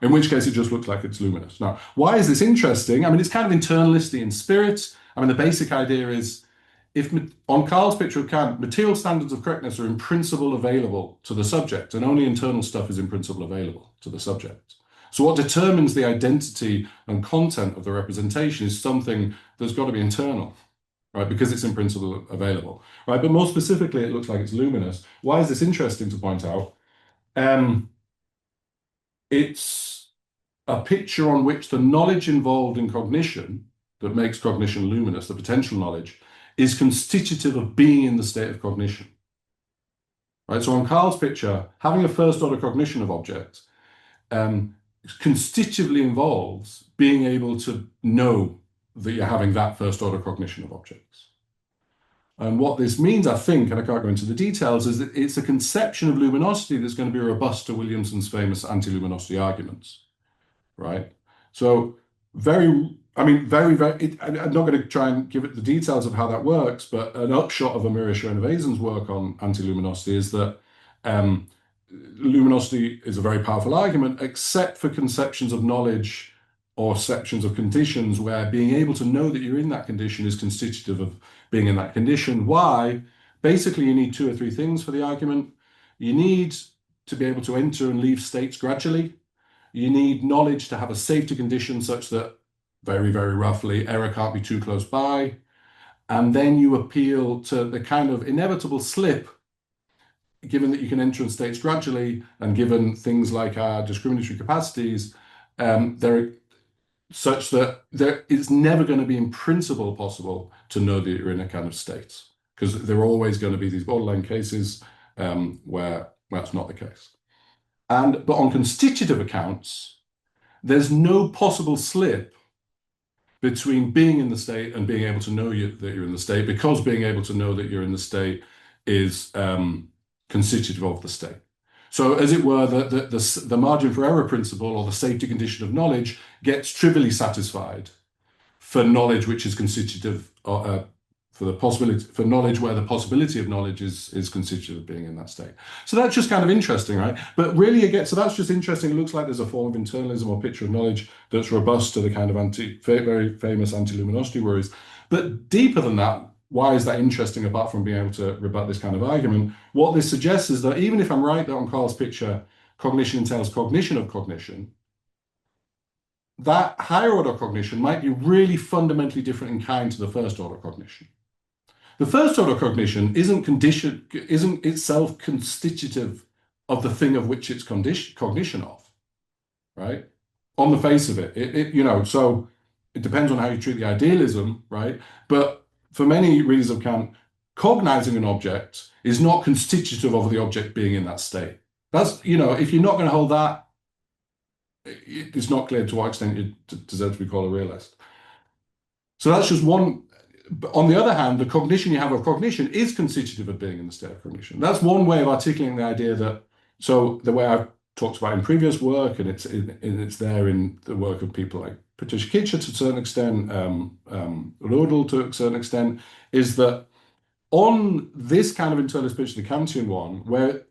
In which case it just looks like it's luminous. Now, why is this interesting? I mean, it's kind of internalistic in spirit. I mean, the basic idea is, if on Karl's picture of Kant, material standards of correctness are in principle available to the subject, and only internal stuff is in principle available to the subject. So what determines the identity and content of the representation is something that's got to be internal, right? Because it's in principle available, right? But more specifically, it looks like it's luminous. Why is this interesting to point out? It's a picture on which the knowledge involved in cognition that makes cognition luminous, the potential knowledge, is constitutive of being in the state of cognition, right? So on Karl's picture, having a first order cognition of objects constitutively involves being able to know that you're having that first order cognition of objects. And what this means, I think, and I can't go into the details, is that it's a conception of luminosity that's going to be robust to Williamson's famous anti-luminosity arguments, right? So very, I'm not going to try and give it the details of how that works, but an upshot of Amira Schoenwesen's work on anti-luminosity is that luminosity is a very powerful argument, except for conceptions of knowledge or conceptions of conditions where being able to know that you're in that condition is constitutive of being in that condition. Why? Basically, you need two or three things for the argument. You need to be able to enter and leave states gradually. You need knowledge to have a safety condition such that, very, very roughly, error can't be too close by. And then you appeal to the kind of inevitable slip, given that you can enter in states gradually, and given things like our discriminatory capacities, they're such that it's never going to be in principle possible to know that you're in a kind of state, because there are always going to be these borderline cases where that's not the case. But on constitutive accounts, there's no possible slip between being in the state and being able to know that you're in the state, because being able to know that you're in the state is constitutive of the state. So as it were, the margin for error principle, or the safety condition of knowledge, gets trivially satisfied for knowledge which is constitutive, for knowledge where the possibility of knowledge is constitutive of being in that state. So that's just kind of interesting, right? But really, again, so that's just interesting. It looks like there's a form of internalism or picture of knowledge that's robust to the kind of very famous anti-luminosity worries. But deeper than that, why is that interesting, apart from being able to rebut this kind of argument? What this suggests is that even if I'm right that on Karl's picture, cognition entails cognition of cognition, that higher order cognition might be really fundamentally different in kind to the first order cognition. The first order cognition isn't itself constitutive of the thing of which it's cognition of, right? On the face of it, so it depends on how you treat the idealism, right? But for many readers of Kant, cognizing an object is not constitutive of the object being in that state. That's, if you're not going to hold that, it's not clear to what extent you deserve to be called a realist. So that's just one. On the other hand, the cognition you have of cognition is constitutive of being in the state of cognition. That's one way of articulating the idea that So the way I've talked about in previous work, and it's there in the work of people like Patricia Kitcher to a certain extent, Rödel to a certain extent, is that on this kind of internal speech, the Kantian one, where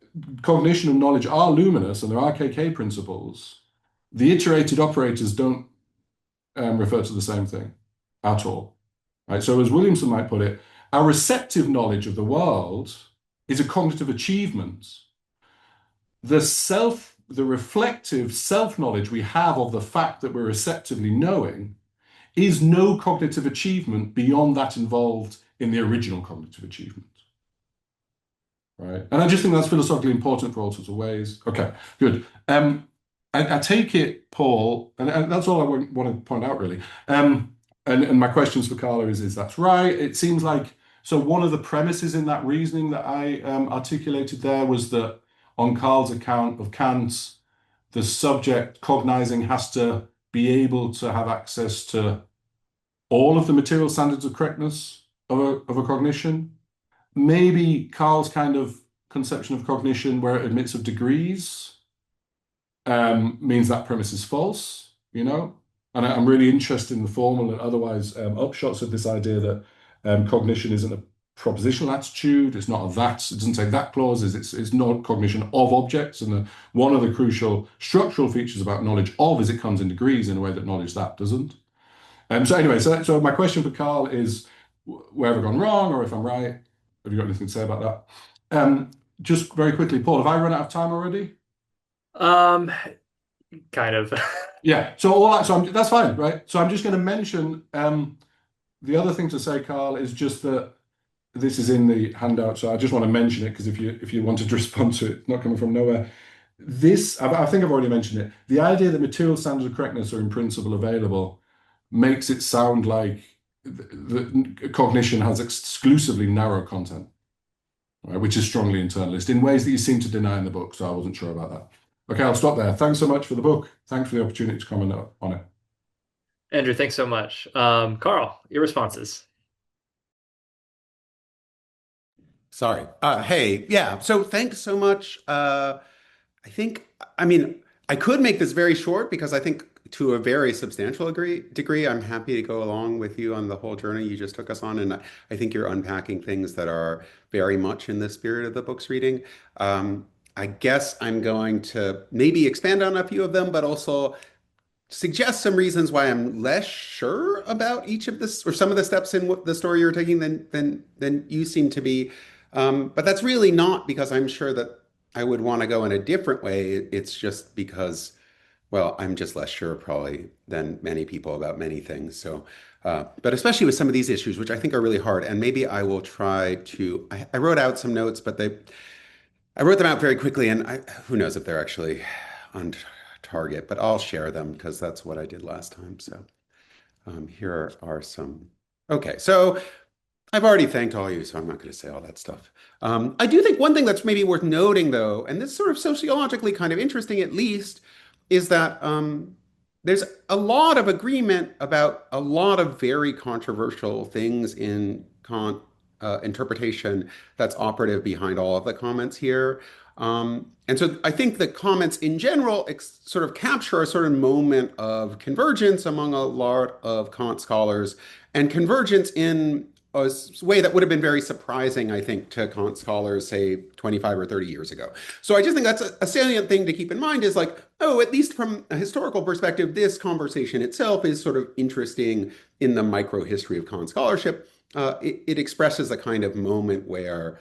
cognition and knowledge are luminous and there are KK principles, the iterated operators don't refer to the same thing at all. Right? So as Williamson might put it, our receptive knowledge of the world is a cognitive achievement. The reflective self-knowledge we have of the fact that we're receptively knowing is no cognitive achievement beyond that involved in the original cognitive achievement. Right? And I just think that's philosophically important for all sorts of ways. Okay, good. I take it, Paul, and that's all I want to point out really. And my questions for Carla is that's right. It seems like, so one of the premises in that reasoning that I articulated there was that on Karl's account of Kant, the subject cognizing has to be able to have access to all of the material standards of correctness of a cognition. Maybe Karl's kind of conception of cognition where it admits of degrees means that premise is false, you know? And I'm really interested in the formal and otherwise upshots of this idea that cognition isn't a propositional attitude, it's not a that, it doesn't say that clauses, it's not cognition of objects. And one of the crucial structural features about knowledge of is it comes in degrees in a way that knowledge that doesn't. So anyway, so my question for Karl is, where have I gone wrong, or if I'm right, have you got anything to say about that? Just very quickly, Paul, have I run out of time already? Um, kind of. Yeah. So all that, that's fine, right? So I'm just going to mention the other thing to say, Karl, is just that this is in the handout, so I just want to mention it because if you wanted to respond to it, not coming from nowhere. This, I think I've already mentioned it. The idea that material standards of correctness are in principle available makes it sound like the cognition has exclusively narrow content, right, which is strongly internalist in ways that you seem to deny in the book. So I wasn't sure about that. Okay, I'll stop there. Thanks so much for the book. Thanks for the opportunity to comment on it. Andrew, thanks so much. Karl, your responses. Sorry. Hey, yeah. So thanks so much. I think, I mean, I could make this very short because I think to a very substantial degree, I'm happy to go along with you on the whole journey you just took us on. And I think you're unpacking things that are very much in the spirit of the book's reading. I guess I'm going to maybe expand on a few of them, but also suggest some reasons why I'm less sure about each of this or some of the steps in what the story you're taking than you seem to be. But that's really not because I'm sure that I would want to go in a different way. It's just because, well, I'm just less sure probably than many people about many things. So, but especially with some of these issues, which I think are really hard, and maybe I will try to. I wrote out some notes, but I wrote them out very quickly, and who knows if they're actually on target, but I'll share them because that's what I did last time. So here are some. Okay, so I've already thanked all of you, so I'm not going to say all that stuff. I do think one thing that's maybe worth noting, though, and this is sort of sociologically kind of interesting at least, is that there's a lot of agreement about a lot of very controversial things in Kant interpretation that's operative behind all of the comments here. And so I think the comments in general sort of capture a certain moment of convergence among a lot of Kant scholars and convergence in a way that would have been very surprising, I think, to Kant scholars, say, 25 or 30 years ago. So I just think that's a salient thing to keep in mind is like, oh, at least from a historical perspective, this conversation itself is sort of interesting in the micro history of Kant scholarship. It expresses a kind of moment where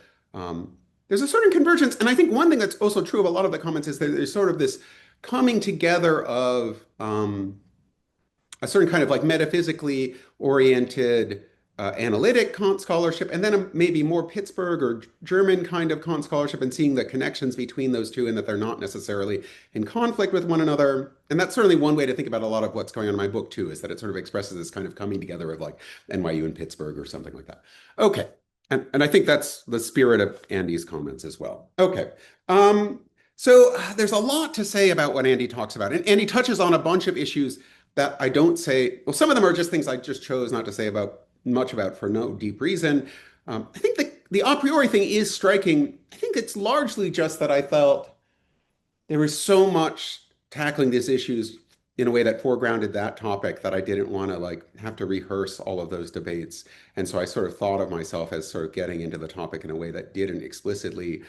there's a certain convergence. And I think one thing that's also true of a lot of the comments is that there's sort of this coming together of a certain kind of like metaphysically oriented analytic Kant scholarship, and then maybe more Pittsburgh or German kind of Kant scholarship, and seeing the connections between those two and that they're not necessarily in conflict with one another. And that's certainly one way to think about a lot of what's going on in my book too, is that it sort of expresses this kind of coming together of like NYU and Pittsburgh or something like that. Okay. And I think that's the spirit of Andy's comments as well. Okay. So there's a lot to say about what Andy talks about. And Andy touches on a bunch of issues that I don't say, well, some of them are just things I just chose not to say much about for no deep reason. I think the a priori thing is striking. I think it's largely just that I felt there was so much tackling these issues in a way that foregrounded that topic that I didn't want to like have to rehearse all of those debates. And so I sort of thought of myself as sort of getting into the topic in a way that didn't explicitly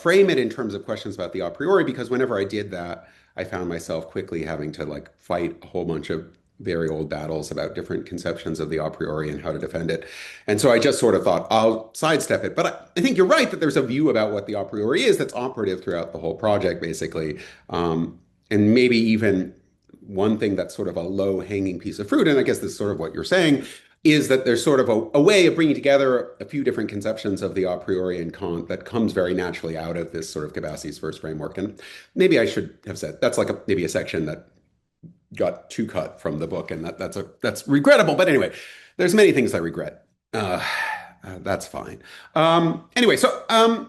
frame it in terms of questions about the a priori, because whenever I did that, I found myself quickly having to like fight a whole bunch of very old battles about different conceptions of the a priori and how to defend it. And so I just sort of thought I'll sidestep it. But I think you're right that there's a view about what the a priori is that's operative throughout the whole project, basically. And maybe even one thing that's sort of a low hanging piece of fruit, and I guess this is sort of what you're saying, is that there's sort of a way of bringing together a few different conceptions of the a priori and Kant that comes very naturally out of this sort of capacities first framework. And maybe I should have said that's like maybe a section that got too cut from the book, and that's regrettable. But anyway, there's many things I regret. That's fine. Anyway, so I'm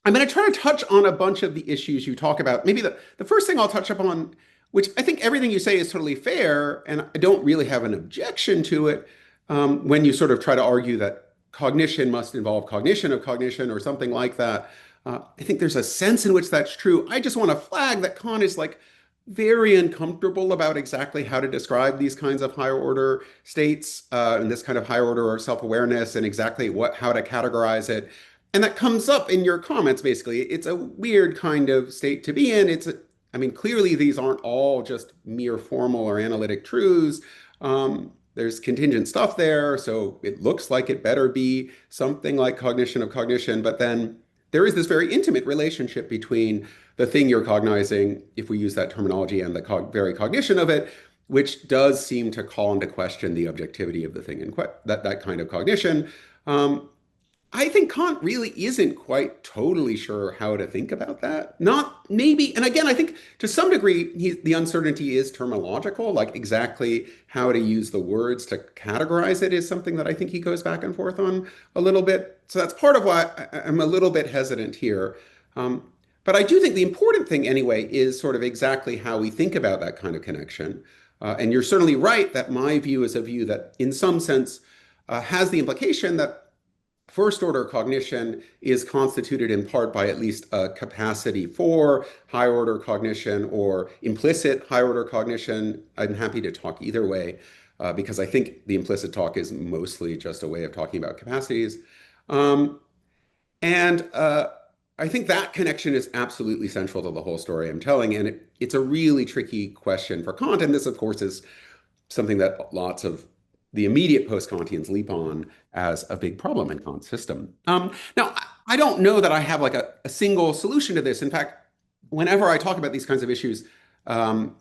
going to try to touch on a bunch of the issues you talk about. Maybe the first thing I'll touch upon, which I think everything you say is totally fair, and I don't really have an objection to it, when you sort of try to argue that cognition must involve cognition of cognition or something like that. I think there's a sense in which that's true. I just want to flag that Kant is like very uncomfortable about exactly how to describe these kinds of higher order states and this kind of higher order self-awareness and exactly how to categorize it. And that comes up in your comments, basically. It's a weird kind of state to be in. I mean, clearly these aren't all just mere formal or analytic truths. There's contingent stuff there, so it looks like it better be something like cognition of cognition, but then there is this very intimate relationship between the thing you're cognizing, if we use that terminology, and the very cognition of it, which does seem to call into question the objectivity of the thing and that kind of cognition. I think Kant really isn't quite totally sure how to think about that. Not maybe, and again, I think to some degree, the uncertainty is terminological, like exactly how to use the words to categorize it is something that I think he goes back and forth on a little bit. So that's part of why I'm a little bit hesitant here. But I do think the important thing anyway is sort of exactly how we think about that kind of connection. And you're certainly right that my view is a view that in some sense has the implication that first order cognition is constituted in part by at least a capacity for higher order cognition or implicit higher order cognition. I'm happy to talk either way because I think the implicit talk is mostly just a way of talking about capacities. And I think that connection is absolutely central to the whole story I'm telling. And it's a really tricky question for Kant. And this, of course, is something that lots of the immediate post-Kantians leap on as a big problem in Kant's system. Now, I don't know that I have like a single solution to this. In fact, whenever I talk about these kinds of issues, and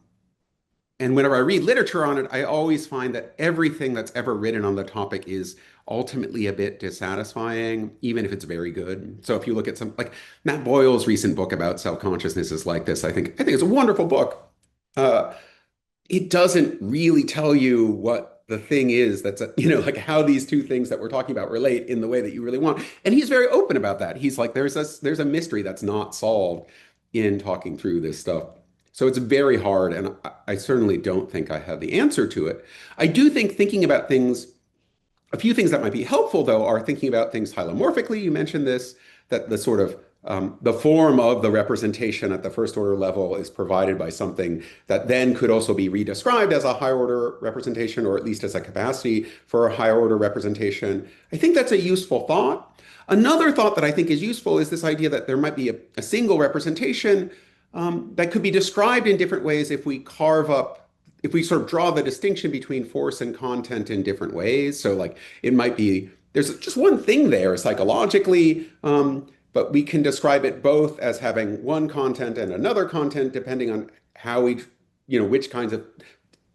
whenever I read literature on it, I always find that everything that's ever written on the topic is ultimately a bit dissatisfying, even if it's very good. So if you look at some like Matt Boyle's recent book about self-consciousness is like this. I think it's a wonderful book. It doesn't really tell you what the thing is that's like how these two things that we're talking about relate in the way that you really want. And he's very open about that. He's like, there's a mystery that's not solved in talking through this stuff. So it's very hard, and I certainly don't think I have the answer to it. I do think thinking about things, a few things that might be helpful, though, are thinking about things hylomorphically. You mentioned this, that the sort of the form of the representation at the first order level is provided by something that then could also be redescribed as a higher order representation, or at least as a capacity for a higher order representation. I think that's a useful thought. Another thought that I think is useful is this idea that there might be a single representation that could be described in different ways if we if we sort of draw the distinction between force and content in different ways. So like it might be, there's just one thing there psychologically, but we can describe it both as having one content and another content, depending on how which kinds of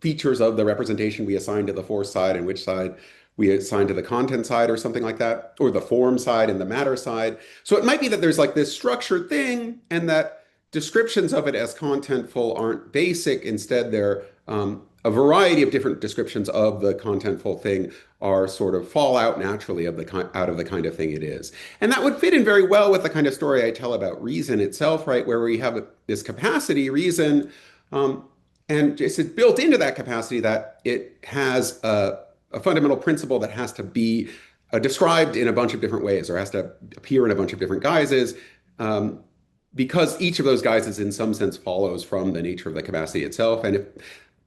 features of the representation we assign to the force side and which side we assign to the content side or something like that, or the form side and the matter side. So it might be that there's like this structured thing and that descriptions of it as contentful aren't basic. Instead, they're a variety of different descriptions of the contentful thing are sort of fall out naturally out of the kind of thing it is. And that would fit in very well with the kind of story I tell about reason itself, right? Where we have this capacity, reason, and it's built into that capacity that it has a fundamental principle that has to be described in a bunch of different ways or has to appear in a bunch of different guises. because each of those guys is in some sense follows from the nature of the capacity itself. And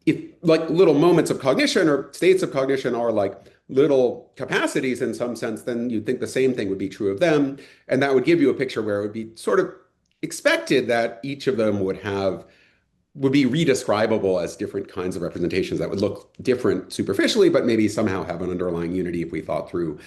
if like little moments of cognition or states of cognition are like little capacities in some sense, then you'd think the same thing would be true of them. And that would give you a picture where it would be sort of expected that each of them would be redescribable as different kinds of representations that would look different superficially, but maybe somehow have an underlying unity if we thought through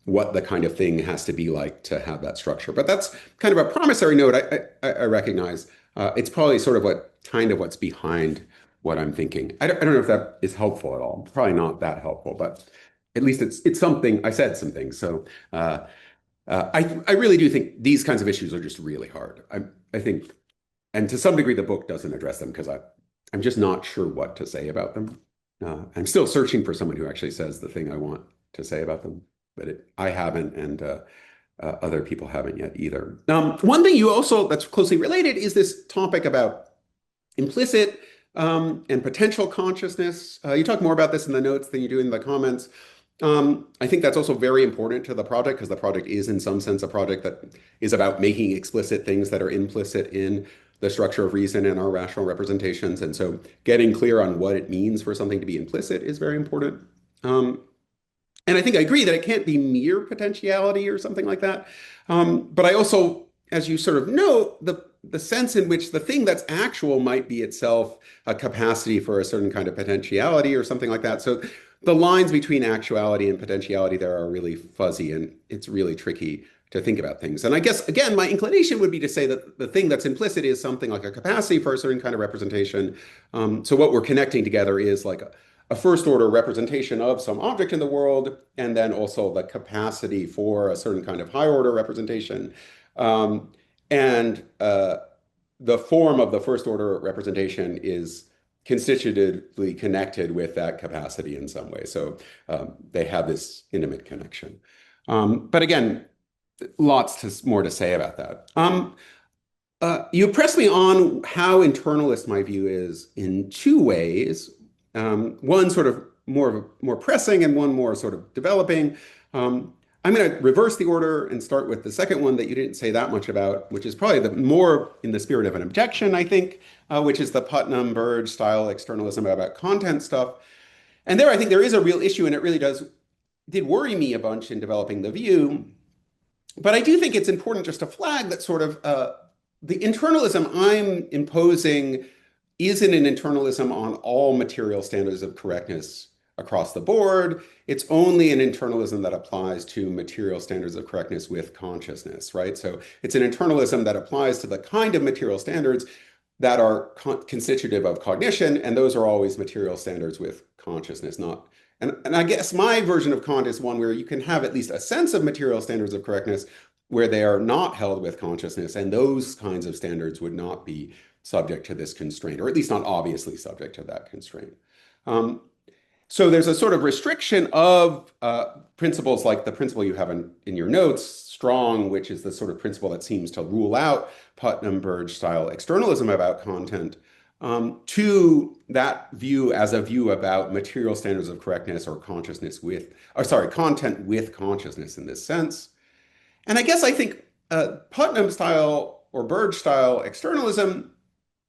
what the kind of thing has to be like to have that structure. But that's kind of a promissory note. I recognize it's probably sort of what's behind what I'm thinking. I don't know if that is helpful at all. Probably not that helpful, but at least it's something. I said some things. So I really do think these kinds of issues are just really hard. I think, and to some degree, the book doesn't address them because I'm just not sure what to say about them. I'm still searching for someone who actually says the thing I want to say about them, but I haven't, and other people haven't yet either. One thing you also that's closely related is this topic about implicit and potential consciousness. You talk more about this in the notes than you do in the comments. I think that's also very important to the project because the project is in some sense a project that is about making explicit things that are implicit in the structure of reason and our rational representations. And so getting clear on what it means for something to be implicit is very important. And I think I agree that it can't be mere potentiality or something like that. But I also, as you sort of note, the sense in which the thing that's actual might be itself a capacity for a certain kind of potentiality or something like that. So the lines between actuality and potentiality there are really fuzzy, and it's really tricky to think about things. And I guess, again, my inclination would be to say that the thing that's implicit is something like a capacity for a certain kind of representation. So what we're connecting together is like a first order representation of some object in the world, and then also the capacity for a certain kind of higher order representation. And the form of the first order representation is constitutively connected with that capacity in some way. So they have this intimate connection. But again, lots more to say about that. You pressed me on how internalist my view is in two ways. One sort of more pressing and one more sort of developing. I'm going to reverse the order and start with the second one that you didn't say that much about, which is probably the more in the spirit of an objection, I think, which is the Putnam-Burge style externalism about content stuff. And there, I think there is a real issue, and it really did worry me a bunch in developing the view. But I do think it's important just to flag that sort of the internalism I'm imposing isn't an internalism on all material standards of correctness across the board. It's only an internalism that applies to material standards of correctness with consciousness, right? So it's an internalism that applies to the kind of material standards that are constitutive of cognition, and those are always material standards with consciousness, not. And I guess my version of Kant is one where you can have at least a sense of material standards of correctness where they are not held with consciousness, and those kinds of standards would not be subject to this constraint, or at least not obviously subject to that constraint. So there's a sort of restriction of principles like the principle you have in your notes, strong, which is the sort of principle that seems to rule out Putnam-Burge style externalism about content, to that view as a view about material standards of correctness or content with consciousness in this sense. And I guess I think Putnam style or Burge style externalism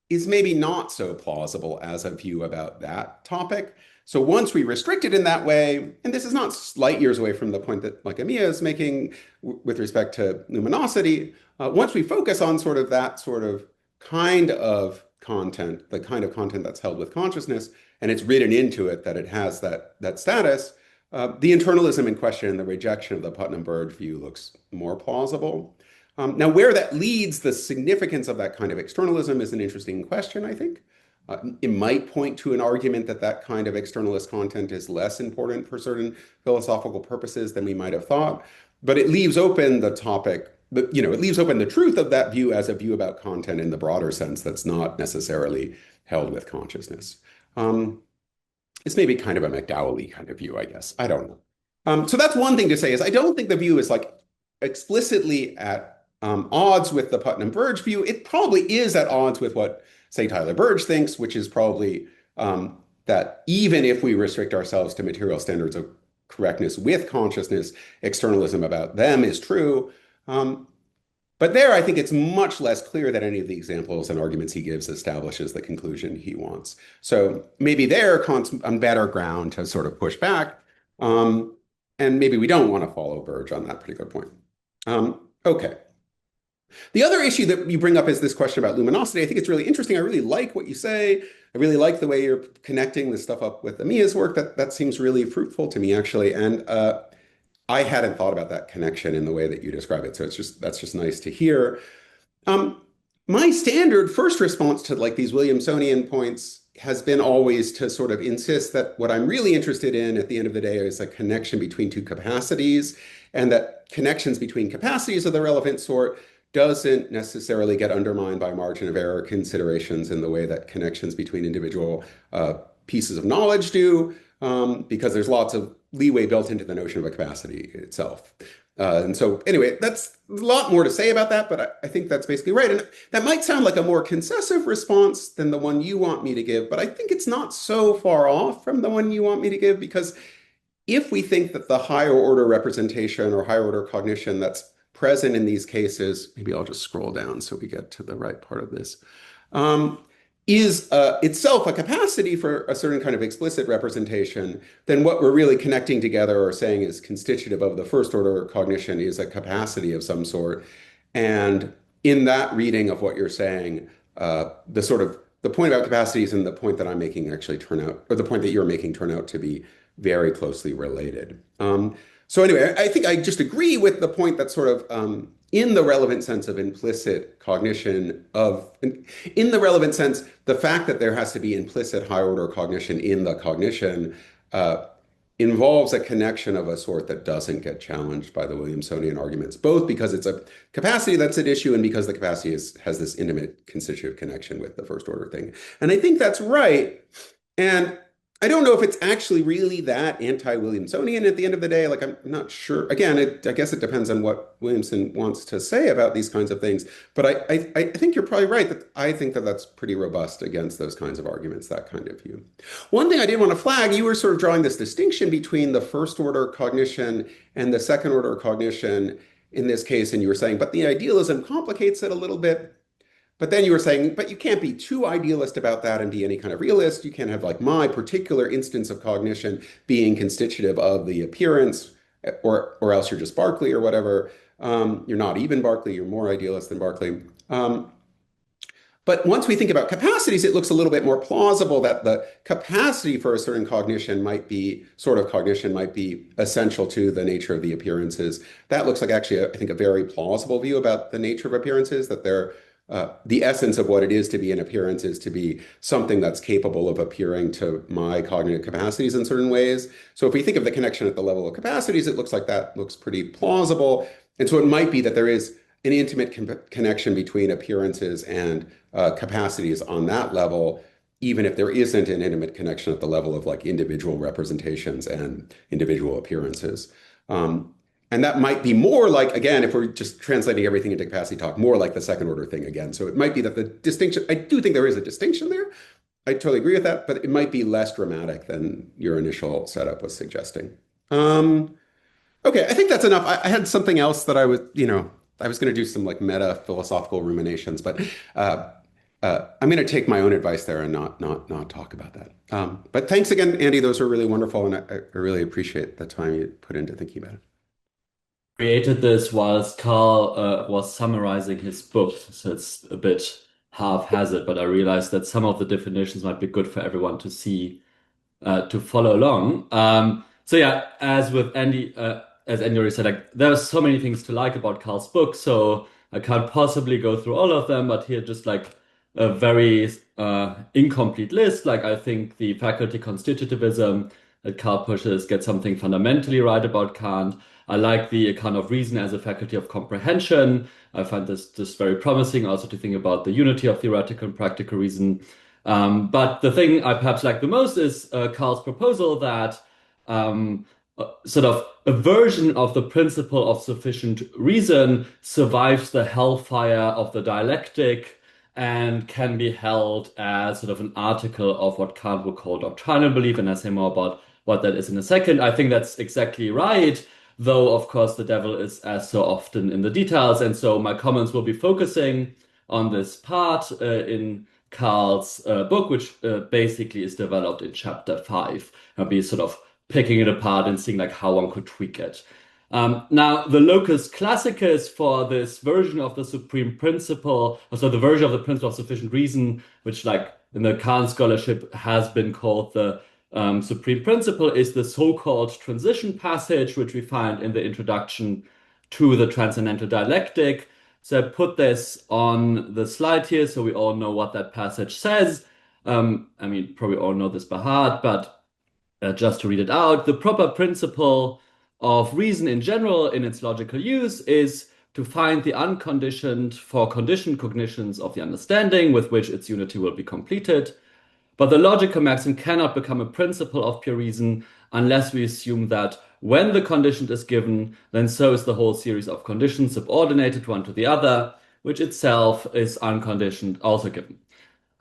is maybe not so plausible as a view about that topic. So once we restrict it in that way, and this is not light years away from the point that like Amia is making with respect to luminosity, once we focus on sort of that sort of kind of content, the kind of content that's held with consciousness, and it's written into it that it has that status, the internalism in question and the rejection of the Putnam-Burge view looks more plausible. Now, where that leads, the significance of that kind of externalism is an interesting question, I think. It might point to an argument that that kind of externalist content is less important for certain philosophical purposes than we might have thought. But it leaves open the topic, it leaves open the truth of that view as a view about content in the broader sense that's not necessarily held with consciousness. It's maybe kind of a McDowell-y kind of view, I guess. I don't know. So that's one thing to say is I don't think the view is like explicitly at odds with the Putnam-Burge view. It probably is at odds with what, say, Tyler Burge thinks, which is probably that even if we restrict ourselves to material standards of correctness with consciousness, externalism about them is true. But there, I think it's much less clear that any of the examples and arguments he gives establishes the conclusion he wants. So maybe there, Kant's on better ground to sort of push back. Um, and maybe we don't want to follow Burge on that particular point. Okay. The other issue that you bring up is this question about luminosity. I think it's really interesting. I really like what you say. I really like the way you're connecting this stuff up with Amiya's work. That seems really fruitful to me, actually. And I hadn't thought about that connection in the way that you describe it. So that's just nice to hear. Um, my standard first response to like these Williamsonian points has been always to sort of insist that what I'm really interested in at the end of the day is a connection between two capacities, and that connections between capacities of the relevant sort doesn't necessarily get undermined by margin of error considerations in the way that connections between individual pieces of knowledge do, because there's lots of leeway built into the notion of a capacity itself. And so anyway, that's a lot more to say about that, but I think that's basically right. And that might sound like a more concessive response than the one you want me to give, but I think it's not so far off from the one you want me to give, because if we think that the higher order representation or higher order cognition that's present in these cases, maybe I'll just scroll down so we get to the right part of this, is itself a capacity for a certain kind of explicit representation, then what we're really connecting together or saying is constitutive of the first order cognition is a capacity of some sort. And in that reading of what you're saying, the point about capacities and the point that I'm making actually turn out, or the point that you're making turn out to be very closely related. So anyway, I think I just agree with the point that sort of in the relevant sense of implicit cognition in the relevant sense, the fact that there has to be implicit higher order cognition in the cognition involves a connection of a sort that doesn't get challenged by the Williamsonian arguments, both because it's a capacity that's at issue and because the capacity has this intimate constitutive connection with the first order thing. And I think that's right. And I don't know if it's actually really that anti-Williamsonian at the end of the day. Like, I'm not sure. Again, I guess it depends on what Williamson wants to say about these kinds of things. But I think you're probably right that I think that that's pretty robust against those kinds of arguments, that kind of view. One thing I did want to flag, you were sort of drawing this distinction between the first order cognition and the second order cognition in this case. And you were saying, but the idealism complicates it a little bit. But then you were saying, but you can't be too idealist about that and be any kind of realist. You can't have like my particular instance of cognition being constitutive of the appearance, or else you're just Berkeley or whatever. You're not even Berkeley, you're more idealist than Berkeley. But once we think about capacities, it looks a little bit more plausible that the capacity for a certain cognition might be essential to the nature of the appearances. That looks like actually, I think, a very plausible view about the nature of appearances, that the essence of what it is to be an appearance is to be something that's capable of appearing to my cognitive capacities in certain ways. So if we think of the connection at the level of capacities, it looks like that looks pretty plausible. And so it might be that there is an intimate connection between appearances and capacities on that level, even if there isn't an intimate connection at the level of like individual representations and individual appearances. And that might be more like, again, if we're just translating everything into capacity talk, more like the second order thing again. So it might be that the distinction, I do think there is a distinction there. I totally agree with that, but it might be less dramatic than your initial setup was suggesting. Okay, I think that's enough. I had something else that I was going to do some like meta philosophical ruminations, but I'm going to take my own advice there and not talk about that. But thanks again, Andy. Those were really wonderful, and I really appreciate the time you put into thinking about it. Created this whilst Karl was summarizing his book, so it's a bit haphazard, but I realized that some of the definitions might be good for everyone to see, to follow along. So yeah, as Andy already said, like there are so many things to like about Karl's book, so I can't possibly go through all of them, but here just like a very incomplete list. Like I think the faculty constitutivism that Karl pushes gets something fundamentally right about Kant. I like the account of reason as a faculty of comprehension. I find this just very promising also to think about the unity of theoretical and practical reason. But the thing I perhaps like the most is Karl's proposal that sort of a version of the principle of sufficient reason survives the hellfire of the dialectic and can be held as sort of an article of what Kant would call doctrinal belief, and I'll say more about what that is in a second. I think that's exactly right, though of course the devil is as so often in the details. And so my comments will be focusing on this part in Karl's book, which basically is developed in chapter 5. I'll be sort of picking it apart and seeing like how one could tweak it. Now, the locus classicus for this version of the supreme principle, so the version of the principle of sufficient reason, which like in the Kant scholarship has been called the supreme principle, is the so-called transition passage, which we find in the introduction to the transcendental dialectic. So I put this on the slide here so we all know what that passage says. I mean, probably all know this by heart, but just to read it out, the proper principle of reason in general in its logical use is to find the unconditioned for conditioned cognitions of the understanding with which its unity will be completed. But the logical maxim cannot become a principle of pure reason unless we assume that when the conditioned is given, then so is the whole series of conditions subordinated one to the other, which itself is unconditioned, also given.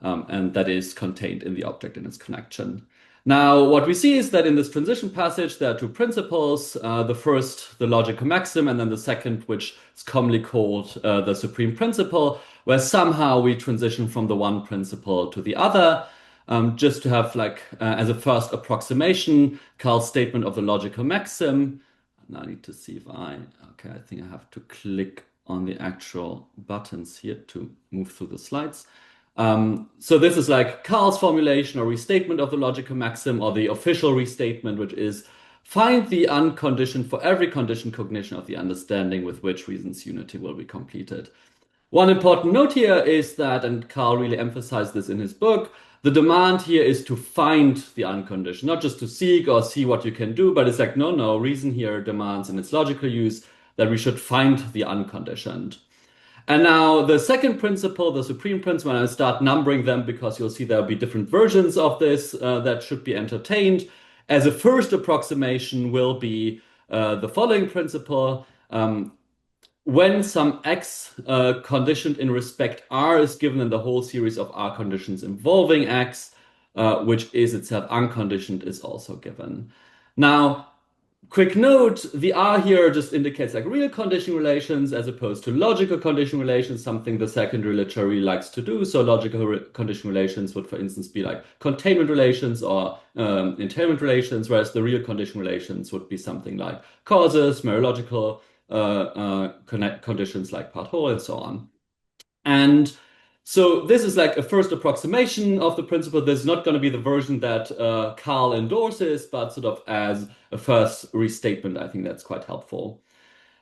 And that is contained in the object and its connection. Now, what we see is that in this transition passage, there are two principles. The first, the logical maxim, and then the second, which is commonly called the supreme principle, where somehow we transition from the one principle to the other. Just to have like, as a first approximation, Karl's statement of the logical maxim. Now I need to see if okay, I think I have to click on the actual buttons here to move through the slides. So this is like Karl's formulation or restatement of the logical maxim, or the official restatement, which is find the unconditioned for every conditioned cognition of the understanding with which reason's unity will be completed. One important note here is that, and Karl really emphasized this in his book, the demand here is to find the unconditioned, not just to seek or see what you can do, but it's like, no, reason here demands in its logical use that we should find the unconditioned. And now the second principle, the supreme principle, and I'll start numbering them because you'll see there'll be different versions of this that should be entertained. As a first approximation will be the following principle. When some x conditioned in respect R is given in the whole series of R conditions involving x, which is itself unconditioned, is also given. Now, quick note, the R here just indicates like real condition relations as opposed to logical condition relations, something the secondary literature really likes to do. So logical condition relations would, for instance, be like containment relations or entailment relations, whereas the real condition relations would be something like causes, mereological conditions like part whole and so on. And so this is like a first approximation of the principle. This is not going to be the version that Karl endorses, but sort of as a first restatement, I think that's quite helpful.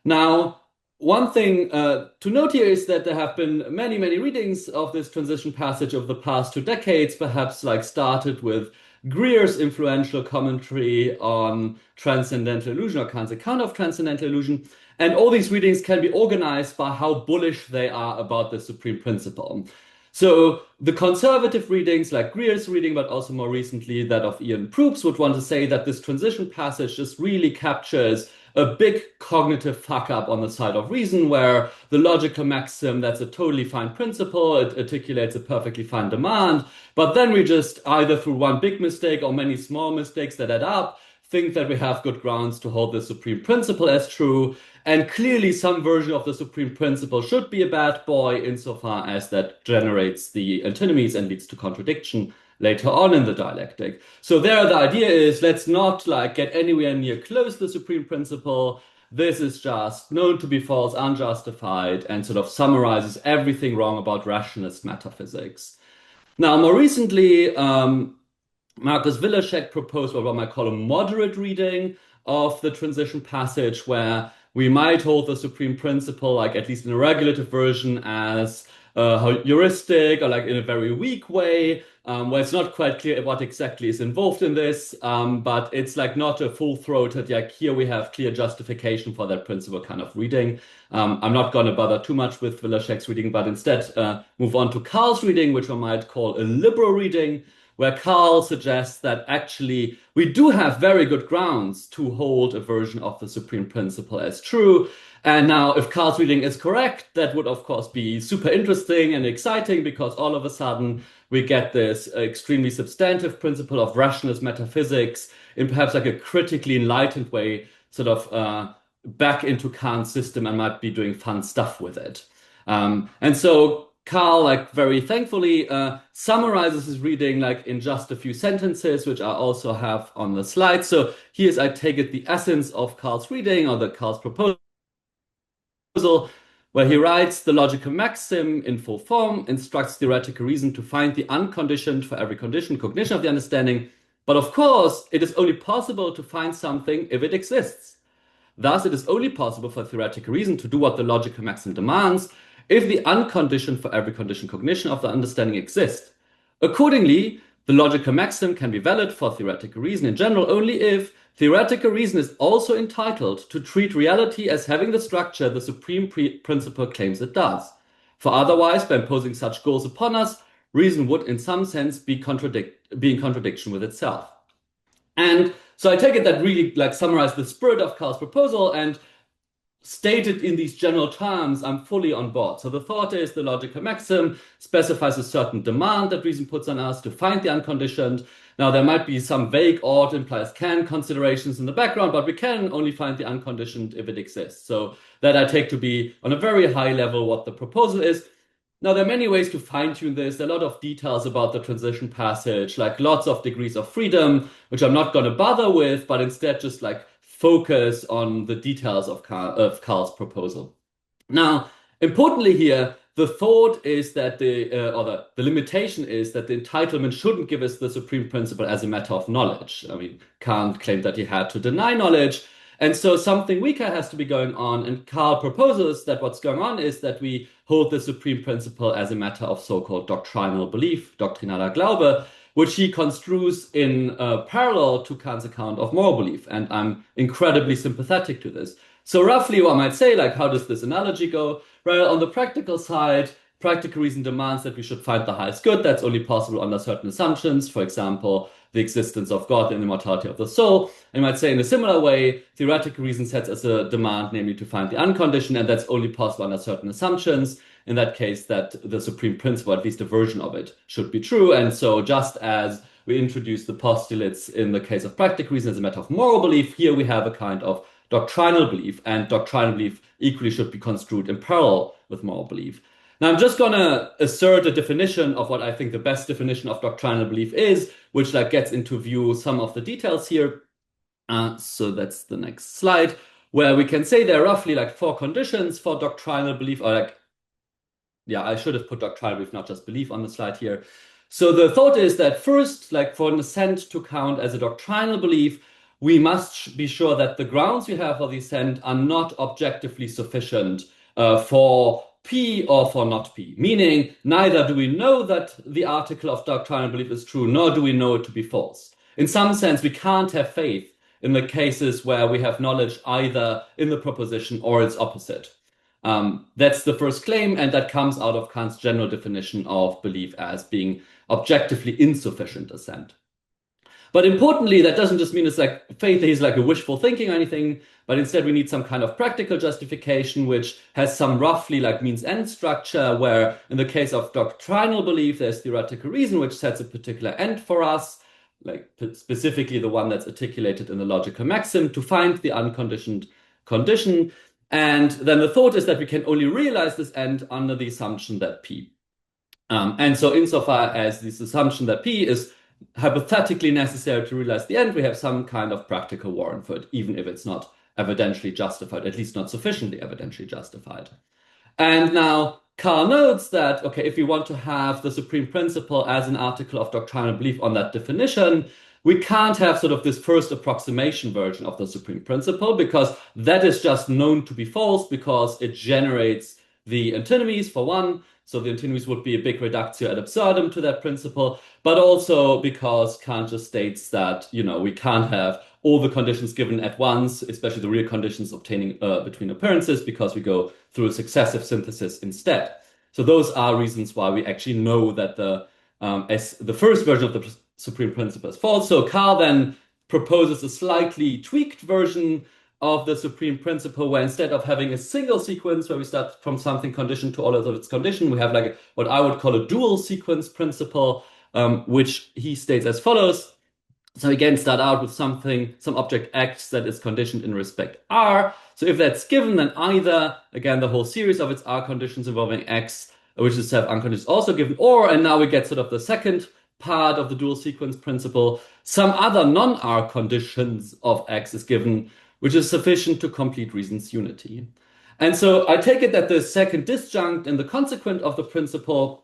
Now, one thing to note here is that there have been many readings of this transition passage over the past 2 decades, perhaps like started with Greer's influential commentary on transcendental illusion, or Kant's account of transcendental illusion. And all these readings can be organized by how bullish they are about the supreme principle. So the conservative readings, like Greer's reading, but also more recently that of Ian Proops, would want to say that this transition passage just really captures a big cognitive fuck up on the side of reason, where the logical maxim, that's a totally fine principle, it articulates a perfectly fine demand, but then we just, either through one big mistake or many small mistakes that add up, think that we have good grounds to hold the supreme principle as true. And clearly some version of the supreme principle should be a bad boy insofar as that generates the antinomies and leads to contradiction later on in the dialectic. So there the idea is, let's not like get anywhere near close to the supreme principle. This is just known to be false, unjustified, and sort of summarizes everything wrong about rationalist metaphysics. Now, more recently, Markus Wilczek proposed what one might call a moderate reading of the transition passage, where we might hold the supreme principle, like at least in a regulative version, as heuristic or like in a very weak way, where it's not quite clear what exactly is involved in this, but it's like not a full-throated, like here we have clear justification for that principle kind of reading. I'm not going to bother too much with Wilczek's reading, but instead move on to Karl's reading, which one might call a liberal reading, where Karl suggests that actually we do have very good grounds to hold a version of the supreme principle as true. And now, if Karl's reading is correct, that would of course be super interesting and exciting, because all of a sudden we get this extremely substantive principle of rationalist metaphysics in perhaps like a critically enlightened way, sort of back into Kant's system and might be doing fun stuff with it. And so Karl, like very thankfully, summarizes his reading like in just a few sentences, which I also have on the slide. So here's, I take it, the essence of Karl's reading or the Karl's proposal, where he writes the logical maxim in full form instructs theoretical reason to find the unconditioned for every condition cognition of the understanding. But of course, it is only possible to find something if it exists. Thus, it is only possible for theoretical reason to do what the logical maxim demands if the unconditioned for every condition cognition of the understanding exists. Accordingly, the logical maxim can be valid for theoretical reason in general only if theoretical reason is also entitled to treat reality as having the structure the supreme principle claims it does. For otherwise, by imposing such goals upon us, reason would in some sense be in contradiction with itself. And so I take it that really like summarize the spirit of Karl's proposal, and stated in these general terms, I'm fully on board. So the thought is the logical maxim specifies a certain demand that reason puts on us to find the unconditioned. Now, there might be some vague ought implies can considerations in the background, but we can only find the unconditioned if it exists. So that I take to be on a very high level what the proposal is. Now, there are many ways to fine-tune this. There are a lot of details about the transition passage, like lots of degrees of freedom, which I'm not going to bother with, but instead just like focus on the details of Karl's proposal. Now, importantly here, the thought is that the limitation is that the entitlement shouldn't give us the supreme principle as a matter of knowledge. I mean, Kant claimed that he had to deny knowledge, and so something weaker has to be going on, and Karl proposes that what's going on is that we hold the supreme principle as a matter of so-called doctrinal belief, doctrinaler Glaube, which he construes in parallel to Kant's account of moral belief. And I'm incredibly sympathetic to this. So roughly one might say, like, how does this analogy go? Well, on the practical side, practical reason demands that we should find the highest good. That's only possible under certain assumptions. For example, the existence of God and immortality of the soul. And you might say in a similar way, theoretical reason sets as a demand, namely to find the unconditioned, and that's only possible under certain assumptions. In that case, that the supreme principle, at least a version of it, should be true. And so just as we introduce the postulates in the case of practical reason as a matter of moral belief, here we have a kind of doctrinal belief, and doctrinal belief equally should be construed in parallel with moral belief. Now, I'm just going to assert a definition of what I think the best definition of doctrinal belief is, which like gets into view some of the details here. So that's the next slide, where we can say there are roughly like 4 conditions for doctrinal belief, or like, yeah, I should have put doctrinal belief, not just belief on the slide here. So the thought is that first, like for an assent to count as a doctrinal belief, we must be sure that the grounds we have for the assent are not objectively sufficient for P or for not P, meaning neither do we know that the article of doctrinal belief is true, nor do we know it to be false. In some sense, we can't have faith in the cases where we have knowledge either in the proposition or its opposite. That's the first claim, and that comes out of Kant's general definition of belief as being objectively insufficient assent. But importantly, that doesn't just mean it's like faith is like a wishful thinking or anything, but instead we need some kind of practical justification, which has some roughly like means-end structure, where in the case of doctrinal belief, there's theoretical reason, which sets a particular end for us, like specifically the one that's articulated in the logical maxim, to find the unconditioned condition. And then the thought is that we can only realize this end under the assumption that P. And so insofar as this assumption that P is hypothetically necessary to realize the end, we have some kind of practical warrant for it, even if it's not evidentially justified, at least not sufficiently evidentially justified. And now Karl notes that, okay, if we want to have the supreme principle as an article of doctrinal belief on that definition, we can't have sort of this first approximation version of the supreme principle, because that is just known to be false because it generates the antinomies, for one. So the antinomies would be a big reductio ad absurdum to that principle, but also because Kant just states that, you know, we can't have all the conditions given at once, especially the real conditions obtaining between appearances, because we go through a successive synthesis instead. So those are reasons why we actually know that the first version of the supreme principle is false. So Karl then proposes a slightly tweaked version of the supreme principle, where instead of having a single sequence where we start from something conditioned to all of its condition, we have like what I would call a dual sequence principle, which he states as follows. So again, start out with something, some object X that is conditioned in respect R. So if that's given, then either, again, the whole series of its R conditions involving X, which is have unconditioned, is also given, or, and now we get sort of the second part of the dual sequence principle, some other non-R conditions of X is given, which is sufficient to complete reason's unity. And so I take it that the second disjunct and the consequent of the principle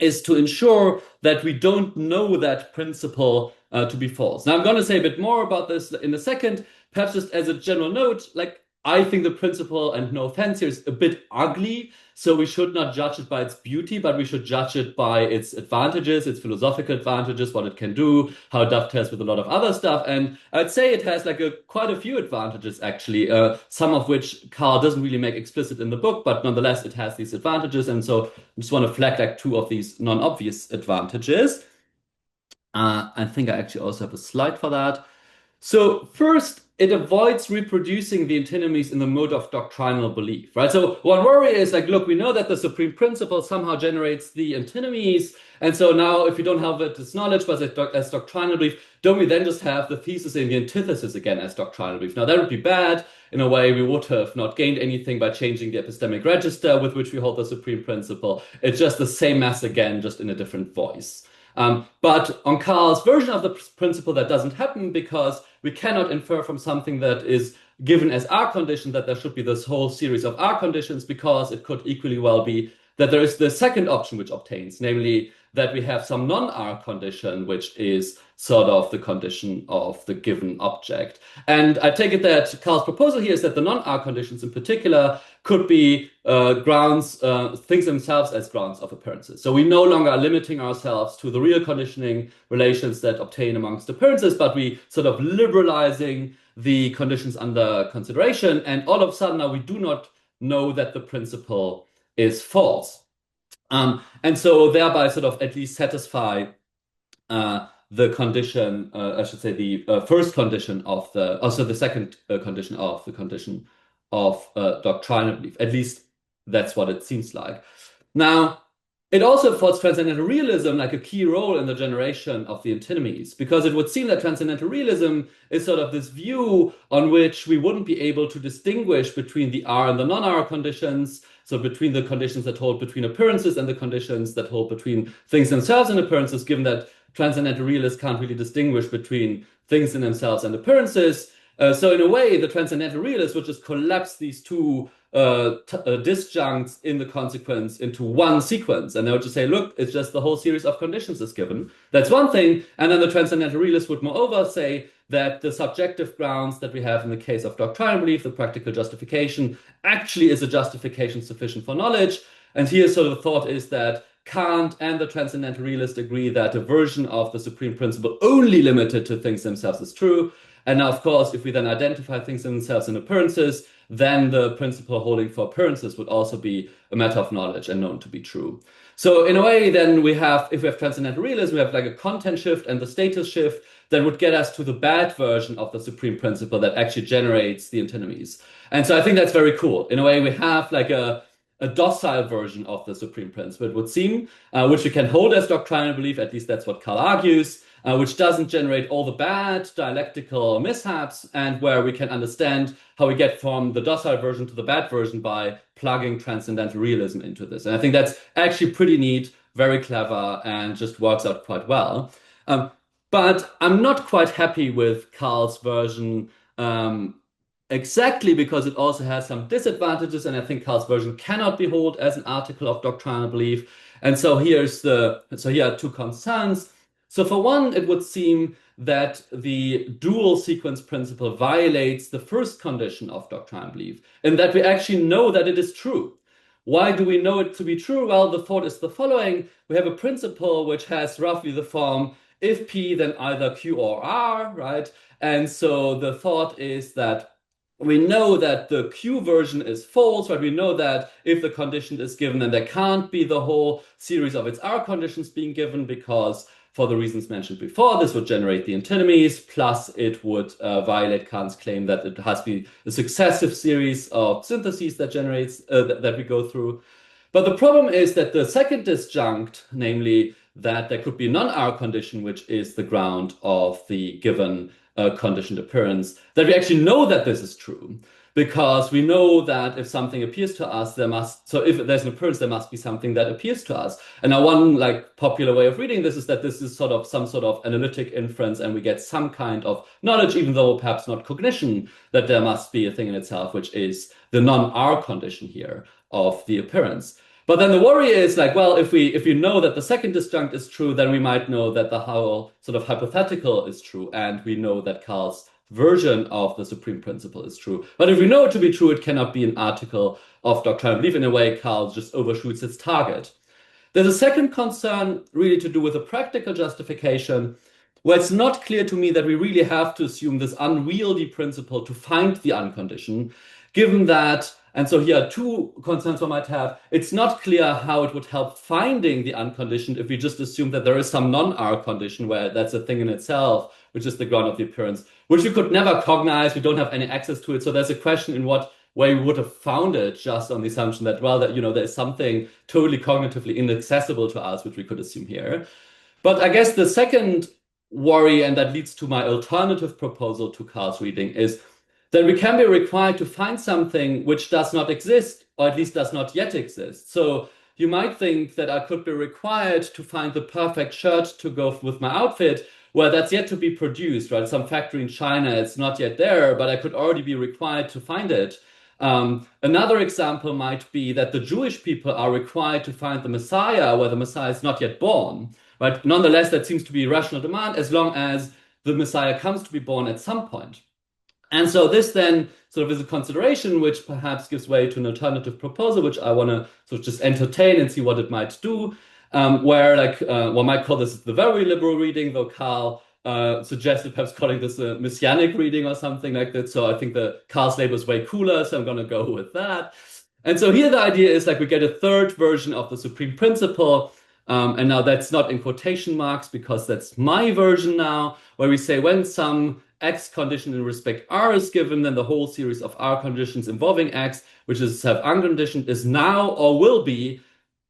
is to ensure that we don't know that principle to be false. Now, I'm going to say a bit more about this in a second. Perhaps just as a general note, like I think the principle, and no offense here, is a bit ugly. So we should not judge it by its beauty, but we should judge it by its advantages, its philosophical advantages, what it can do, how it dovetails with a lot of other stuff. And I'd say it has like quite a few advantages, actually, some of which Karl doesn't really make explicit in the book, but nonetheless, it has these advantages. And so I just want to flag like two of these non-obvious advantages. I think I actually also have a slide for that. So first, it avoids reproducing the antinomies in the mode of doctrinal belief, right? So one worry is like, look, we know that the supreme principle somehow generates the antinomies. And so now if we don't have it as knowledge, but as doctrinal belief, don't we then just have the thesis and the antithesis again as doctrinal belief? Now that would be bad. In a way, we would have not gained anything by changing the epistemic register with which we hold the supreme principle. It's just the same mass again, just in a different voice. But on Karl's version of the principle, that doesn't happen because we cannot infer from something that is given as R condition that there should be this whole series of R conditions, because it could equally well be that there is the second option which obtains, namely that we have some non-R condition, which is sort of the condition of the given object. And I take it that Karl's proposal here is that the non-R conditions in particular could be grounds, things themselves as grounds of appearances. So we no longer are limiting ourselves to the real conditioning relations that obtain amongst appearances, but we sort of liberalizing the conditions under consideration. And all of a sudden now we do not know that the principle is false. And so thereby sort of at least satisfy the condition, I should say the first condition of also the second condition of the condition of doctrinal belief. At least that's what it seems like. Now, it also affords transcendental realism like a key role in the generation of the antinomies, because it would seem that transcendental realism is sort of this view on which we wouldn't be able to distinguish between the R and the non-R conditions, so between the conditions that hold between appearances and the conditions that hold between things themselves and appearances, given that transcendental realists can't really distinguish between things in themselves and appearances. So in a way, the transcendental realists would just collapse these two disjuncts in the consequence into one sequence. And they would just say, look, it's just the whole series of conditions is given. That's one thing. And then the transcendental realists would moreover say that the subjective grounds that we have in the case of doctrinal belief, the practical justification, actually is a justification sufficient for knowledge. And here sort of the thought is that Kant and the transcendental realist agree that a version of the supreme principle only limited to things themselves is true. And now, of course, if we then identify things in themselves in appearances, then the principle holding for appearances would also be a matter of knowledge and known to be true. So in a way, then we have, if we have transcendental realism, we have like a content shift and the status shift that would get us to the bad version of the supreme principle that actually generates the antinomies. And so I think that's very cool. In a way, we have like a docile version of the supreme principle, it would seem, which we can hold as doctrinal belief, at least that's what Karl argues, which doesn't generate all the bad dialectical mishaps, and where we can understand how we get from the docile version to the bad version by plugging transcendental realism into this. And I think that's actually pretty neat, very clever, and just works out quite well. But I'm not quite happy with Karl's version, exactly because it also has some disadvantages, and I think Karl's version cannot be held as an article of doctrinal belief. And so here are two concerns. So for one, it would seem that the dual sequence principle violates the first condition of doctrinal belief, in that we actually know that it is true. Why do we know it to be true? Well, the thought is the following. We have a principle which has roughly the form, if P, then either Q or R, right? And so the thought is that we know that the Q version is false, but we know that if the condition is given, then there can't be the whole series of its R conditions being given, because for the reasons mentioned before, this would generate the antinomies, plus it would violate Kant's claim that it has to be a successive series of syntheses that generates that we go through. But the problem is that the second disjunct, namely that there could be a non-R condition, which is the ground of the given conditioned appearance, that we actually know that this is true. Because we know that if something appears to us, so if there's an appearance, there must be something that appears to us. And now one like popular way of reading this is that this is sort of some sort of analytic inference, and we get some kind of knowledge, even though perhaps not cognition, that there must be a thing in itself, which is the non-R condition here of the appearance. But then the worry is like, well, if you know that the second disjunct is true, then we might know that the whole sort of hypothetical is true, and we know that Karl's version of the supreme principle is true. But if we know it to be true, it cannot be an article of doctrinal belief. In a way, Karl just overshoots its target. There's a second concern really to do with a practical justification, where it's not clear to me that we really have to assume this unwieldy principle to find the unconditioned, given that, and so here are two concerns one might have. It's not clear how it would help finding the unconditioned if we just assume that there is some non-R condition where that's a thing in itself, which is the ground of the appearance, which we could never cognize. We don't have any access to it. So there's a question in what way we would have found it just on the assumption that, well, that, there's something totally cognitively inaccessible to us, which we could assume here. But I guess the second worry, and that leads to my alternative proposal to Karl's reading, is that we can be required to find something which does not exist, or at least does not yet exist. So you might think that I could be required to find the perfect shirt to go with my outfit, well, that's yet to be produced, right? Some factory in China, it's not yet there, but I could already be required to find it. Another example might be that the Jewish people are required to find the Messiah where the Messiah is not yet born, right? Nonetheless, that seems to be a rational demand as long as the Messiah comes to be born at some point. And so this then sort of is a consideration which perhaps gives way to an alternative proposal, which I want to sort of just entertain and see what it might do. Where like one might call this the very liberal reading, though Karl suggested perhaps calling this a messianic reading or something like that. So I think the Karl's label is way cooler, so I'm going to go with that. And so here the idea is like we get a third version of the supreme principle. And now that's not in quotation marks because that's my version now, where we say when some X condition in respect R is given, then the whole series of R conditions involving X, which is self-unconditioned, is now or will be.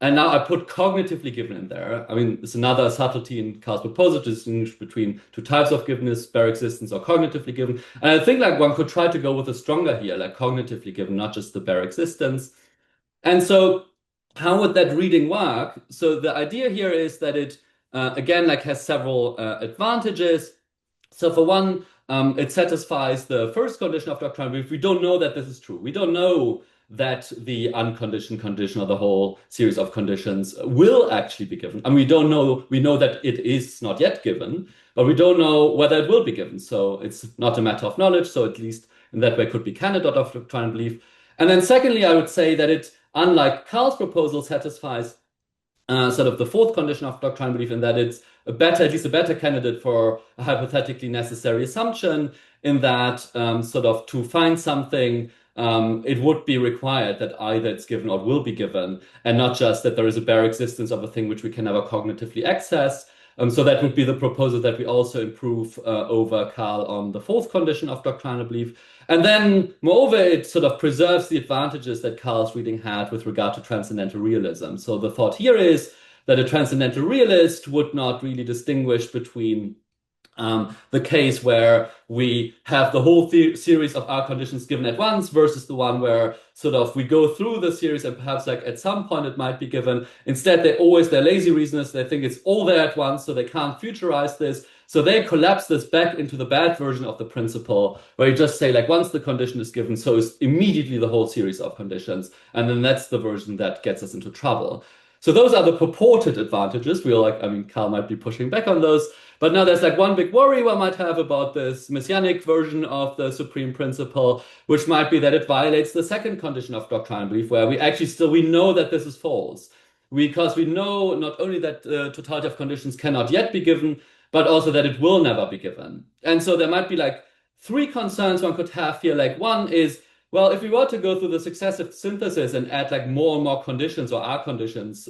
And now I put cognitively given in there. I mean, it's another subtlety in Karl's proposal to distinguish between two types of givenness, bare existence or cognitively given. And I think like one could try to go with a stronger here, like cognitively given, not just the bare existence. And so how would that reading work? So the idea here is that it, again, like has several advantages. So for one, it satisfies the first condition of doctrinal belief. We don't know that this is true. We don't know that the unconditioned condition or the whole series of conditions will actually be given. And we don't know, we know that it is not yet given, but we don't know whether it will be given. So it's not a matter of knowledge. So at least in that way could be candidate of doctrinal belief. And then secondly, I would say that it, unlike Karl's proposal, satisfies sort of the fourth condition of doctrinal belief in that it's a better, at least a better candidate for a hypothetically necessary assumption in that sort of to find something, it would be required that either it's given or will be given, and not just that there is a bare existence of a thing which we can never cognitively access. So that would be the proposal that we also improve over Karl on the fourth condition of doctrinal belief. And then, moreover, it sort of preserves the advantages that Karl's reading had with regard to transcendental realism. So the thought here is that a transcendental realist would not really distinguish between the case where we have the whole series of R conditions given at once versus the one where sort of we go through the series and perhaps like at some point it might be given. Instead, they're lazy reasoners. They think it's all there at once, so they can't futurize this. So they collapse this back into the bad version of the principle where you just say like once the condition is given, so is immediately the whole series of conditions. And then that's the version that gets us into trouble. So those are the purported advantages. Karl might be pushing back on those. But now there's like one big worry one might have about this messianic version of the supreme principle, which might be that it violates the second condition of doctrinal belief, where we know that this is false. Because we know not only that totality of conditions cannot yet be given, but also that it will never be given. And so there might be like three concerns one could have here. Like one is, well, if we were to go through the successive synthesis and add like more and more conditions or R conditions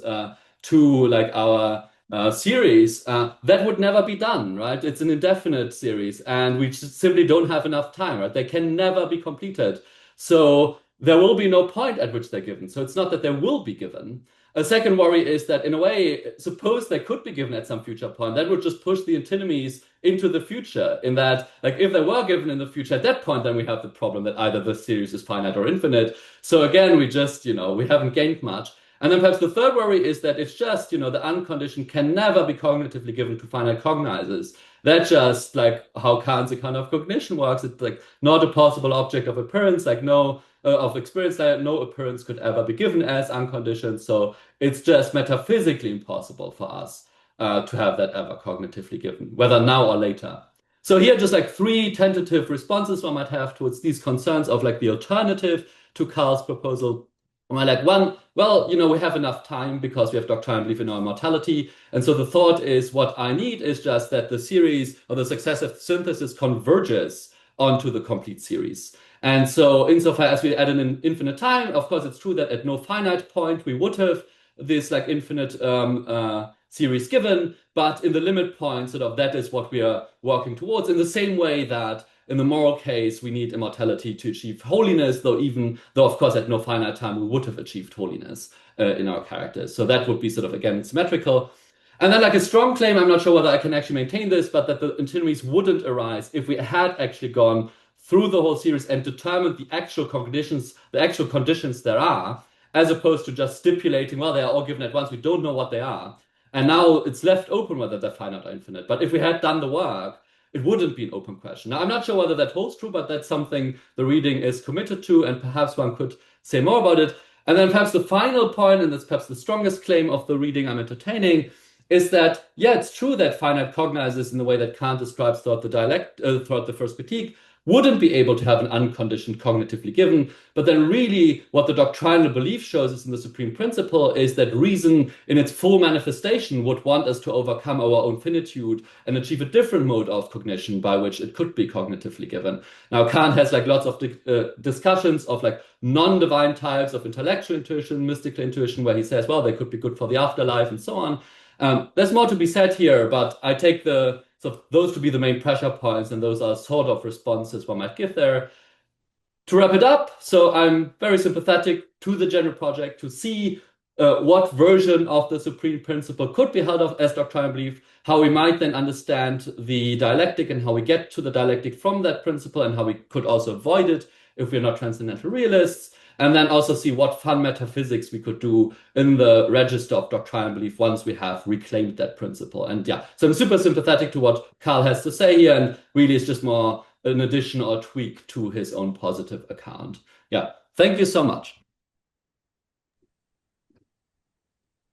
to like our series, that would never be done, right? It's an indefinite series and we just simply don't have enough time, right? They can never be completed. So there will be no point at which they're given. So it's not that they will be given. A second worry is that, in a way, suppose they could be given at some future point, that would just push the antinomies into the future. In that, like, if they were given in the future at that point, then we have the problem that either the series is finite or infinite. So again, we just, we haven't gained much. And then perhaps the third worry is that it's just, the unconditioned can never be cognitively given to finite cognizers. That's just like how Kant's account of cognition works. It's like not a possible object of appearance, like no of experience that no appearance could ever be given as unconditioned. So it's just metaphysically impossible for us to have that ever cognitively given, whether now or later. So here, just like three tentative responses one might have towards these concerns of like the alternative to Karl's proposal. Like one, well, we have enough time because we have doctrinal belief in our immortality. And so the thought is what I need is just that the series or the successive synthesis converges onto the complete series. And so insofar as we add an infinite time, of course, it's true that at no finite point we would have this like infinite series given, but in the limit point, sort of that is what we are working towards in the same way that in the moral case, we need immortality to achieve holiness, though of course at no finite time we would have achieved holiness in our characters. So that would be sort of again symmetrical. And then like a strong claim, I'm not sure whether I can actually maintain this, but that the antinomies wouldn't arise if we had actually gone through the whole series and determined the actual conditions there are, as opposed to just stipulating, well, they are all given at once, we don't know what they are. And now it's left open whether they're finite or infinite. But if we had done the work, it wouldn't be an open question. Now, I'm not sure whether that holds true, but that's something the reading is committed to, and perhaps one could say more about it. And then perhaps the final point, and that's perhaps the strongest claim of the reading I'm entertaining, is that, yeah, it's true that finite cognizers in the way that Kant describes throughout the first critique, wouldn't be able to have an unconditioned cognitively given. But then really what the doctrinal belief shows us in the supreme principle is that reason in its full manifestation would want us to overcome our own finitude and achieve a different mode of cognition by which it could be cognitively given. Now Kant has like lots of discussions of like non-divine types of intellectual intuition, mystical intuition, where he says, well, they could be good for the afterlife and so on. There's more to be said here, but I take those to be the main pressure points, and those are sort of responses one might give there. To wrap it up, so I'm very sympathetic to the general project to see what version of the supreme principle could be held of as doctrinal belief, how we might then understand the dialectic and how we get to the dialectic from that principle, and how we could also avoid it if we're not transcendental realists. And then also see what fun metaphysics we could do in the register of doctrinal belief once we have reclaimed that principle. And yeah, so I'm super sympathetic to what Karl has to say here, and really it's just more an addition or tweak to his own positive account. Yeah, thank you so much.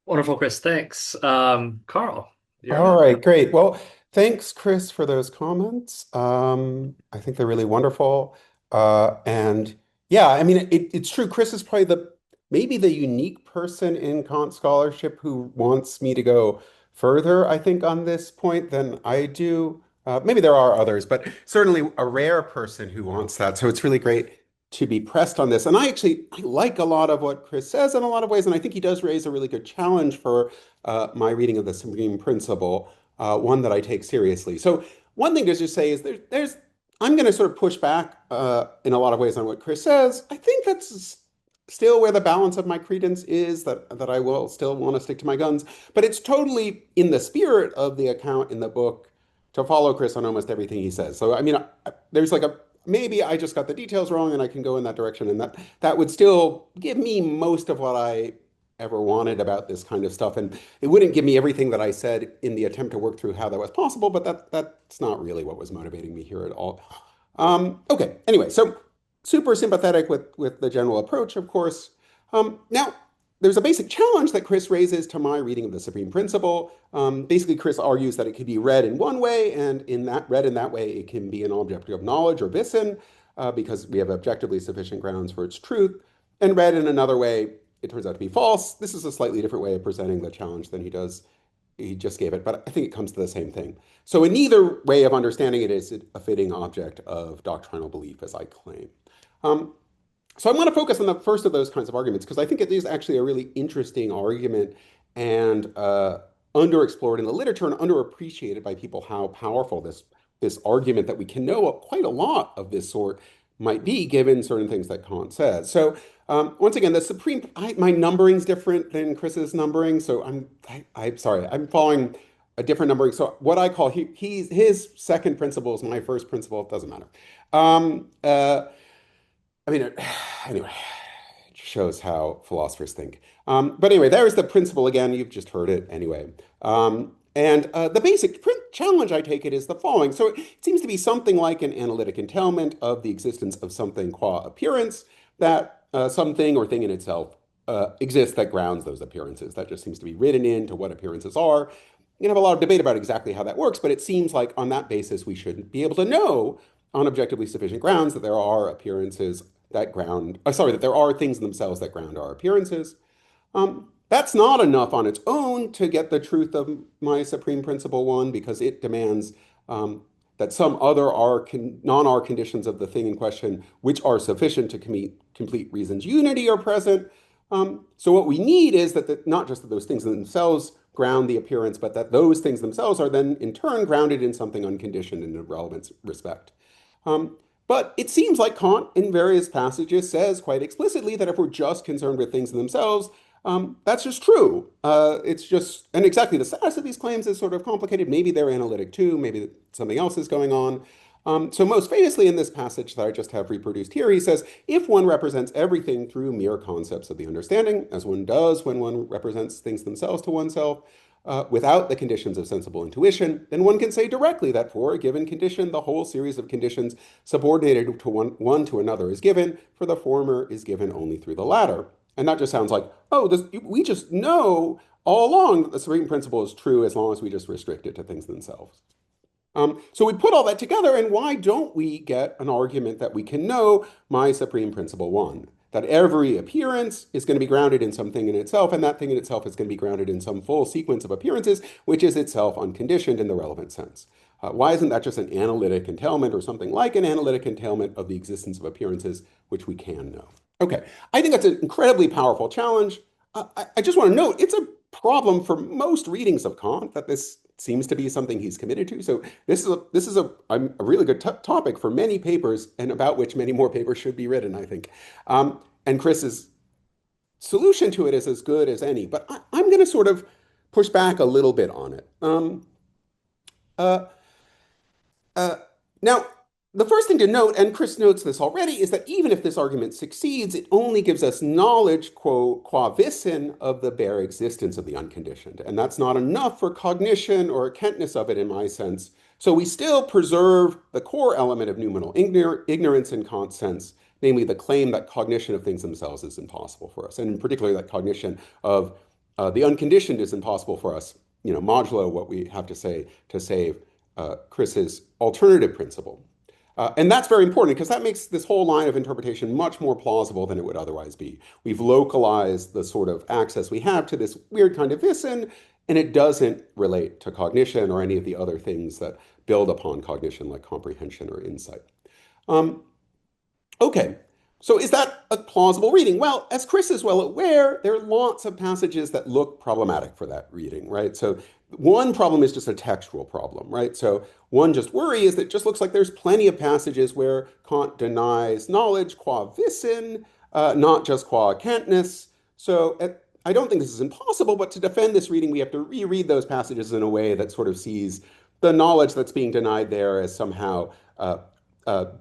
Wonderful, Chris. Thanks. Karl, you're All up. right, great. Well, thanks, Chris, for those comments. I think they're really wonderful. And yeah, I mean, it's true. Chris is probably maybe the unique person in Kant scholarship who wants me to go further, I think, on this point than I do. Maybe there are others, but certainly a rare person who wants that. So it's really great to be pressed on this. And I like a lot of what Chris says in a lot of ways, and I think he does raise a really good challenge for my reading of the Supreme Principle, one that I take seriously. So one thing to just say is I'm going to sort of push back in a lot of ways on what Chris says. I think that's still where the balance of my credence is, that I will still want to stick to my guns. But it's totally in the spirit of the account in the book to follow Chris on almost everything he says. So I mean, there's like maybe I just got the details wrong and I can go in that direction, and that would still give me most of what I ever wanted about this kind of stuff. And it wouldn't give me everything that I said in the attempt to work through how that was possible, but that's not really what was motivating me here at all. Okay, anyway, so super sympathetic with the general approach, of course. Now, there's a basic challenge that Chris raises to my reading of the Supreme Principle. Basically, Chris argues that it could be read in one way, and read in that way, it can be an object of knowledge or wissen, because we have objectively sufficient grounds for its truth. And read in another way, it turns out to be false. This is a slightly different way of presenting the challenge than he just gave it, but I think it comes to the same thing. So in neither way of understanding it is it a fitting object of doctrinal belief, as I claim. So I want to focus on the first of those kinds of arguments, because I think it is actually a really interesting argument and underexplored in the literature and underappreciated by people how powerful this argument that we can know quite a lot of this sort might be given certain things that Kant says. So Once again, my numbering's different than Chris's numbering, so I'm sorry, I'm following a different numbering. So what I call his second principle is my first principle. It doesn't matter. Um, uh, I mean, anyway, it shows how philosophers think. But anyway, there's the principle again. You've just heard it anyway. And the basic challenge, I take it, is the following. So it seems to be something like an analytic entailment of the existence of something qua appearance, that something or thing in itself exists that grounds those appearances. That just seems to be written into what appearances are. You can have a lot of debate about exactly how that works, but it seems like on that basis, we should be able to know on objectively sufficient grounds that there are appearances that ground, sorry, that there are things in themselves that ground our appearances. That's not enough on its own to get the truth of my supreme principle one, because it demands that some other non-R conditions of the thing in question, which are sufficient to complete reason's unity, are present. So what we need is that not just that those things themselves ground the appearance, but that those things themselves are then in turn grounded in something unconditioned in a relevant respect. But it seems like Kant, in various passages, says quite explicitly that if we're just concerned with things in themselves, that's just true. It's just, and exactly the status of these claims is sort of complicated. Maybe they're analytic too. Maybe something else is going on. So most famously in this passage that I just have reproduced here, he says, if one represents everything through mere concepts of the understanding, as one does when one represents things themselves to oneself, without the conditions of sensible intuition, then one can say directly that for a given condition, the whole series of conditions subordinated to one to another is given, for the former is given only through the latter. And that just sounds like, oh, we just know all along that the supreme principle is true as long as we just restrict it to things themselves. So we put all that together, and why don't we get an argument that we can know my supreme principle one? That every appearance is going to be grounded in something in itself, and that thing in itself is going to be grounded in some full sequence of appearances, which is itself unconditioned in the relevant sense. Why isn't that just an analytic entailment or something like an analytic entailment of the existence of appearances, which we can know? Okay, I think that's an incredibly powerful challenge. I just want to note it's a problem for most readings of Kant that this seems to be something he's committed to. So this is a really good topic for many papers, and about which many more papers should be written, I think. And Chris's solution to it is as good as any, but I'm going to sort of push back a little bit on it. Uh, uh, Now, the first thing to note, and Chris notes this already, is that even if this argument succeeds, it only gives us knowledge, qua wissen, of the bare existence of the unconditioned. And that's not enough for cognition or Kantness of it in my sense. So we still preserve the core element of noumenal ignorance in Kant's sense, namely the claim that cognition of things themselves is impossible for us. And in particular, that cognition of the unconditioned is impossible for us, modulo what we have to say to save Chris's alternative principle. And that's very important because that makes this whole line of interpretation much more plausible than it would otherwise be. We've localized the sort of access we have to this weird kind of wissen, and it doesn't relate to cognition or any of the other things that build upon cognition, like comprehension or insight. Okay, so is that a plausible reading? Well, as Chris is well aware, there are lots of passages that look problematic for that reading, right? So one problem is just a textual problem, right? So one just worry is that it just looks like there's plenty of passages where Kant denies knowledge qua wissen, not just qua Kantness. So I don't think this is impossible, but to defend this reading, we have to reread those passages in a way that sort of sees the knowledge that's being denied there as somehow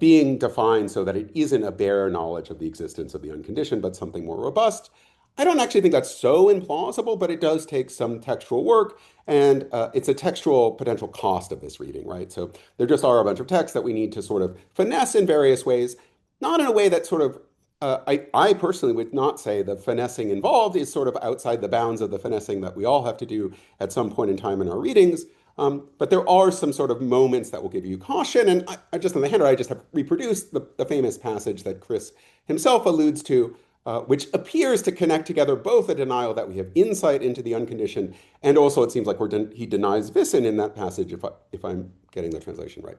being defined so that it isn't a bare knowledge of the existence of the unconditioned, but something more robust. I don't actually think that's so implausible, but it does take some textual work, and it's a textual potential cost of this reading, right? So there just are a bunch of texts that we need to sort of finesse in various ways, not in a way that sort of, I personally would not say the finessing involved is sort of outside the bounds of the finessing that we all have to do at some point in time in our readings. But there are some sort of moments that will give you caution. And I just on the handout, I just have reproduced the famous passage that Chris himself alludes to, which appears to connect together both a denial that we have insight into the unconditioned, and also it seems like he denies wissen in that passage, if I'm getting the translation right.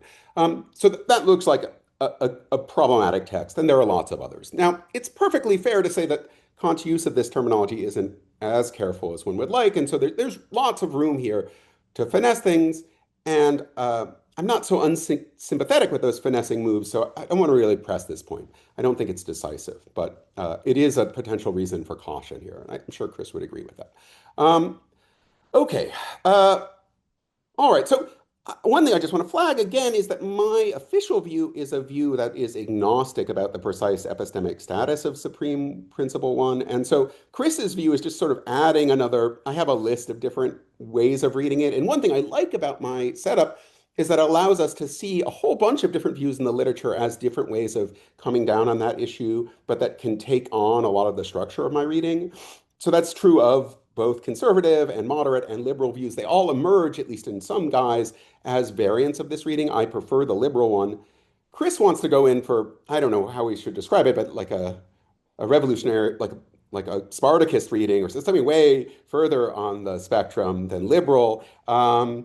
So that looks like a problematic text, and there are lots of others. Now, it's perfectly fair to say that Kant's use of this terminology isn't as careful as one would like, and so there's lots of room here to finesse things, and I'm not so unsympathetic with those finessing moves, so I don't want to really press this point. I don't think it's decisive, but it is a potential reason for caution here, and I'm sure Chris would agree with that. Um, okay. All right. So one thing I just want to flag again is that my official view is a view that is agnostic about the precise epistemic status of supreme principle one. And so Chris's view is just sort of adding another, I have a list of different ways of reading it. And one thing I like about my setup is that it allows us to see a whole bunch of different views in the literature as different ways of coming down on that issue, but that can take on a lot of the structure of my reading. So that's true of both conservative and moderate and liberal views. They all emerge, at least in some guys, as variants of this reading. I prefer the liberal one. Chris wants to go in for, I don't know how we should describe it, but like a revolutionary, like a Spartacist reading or something way further on the spectrum than liberal. I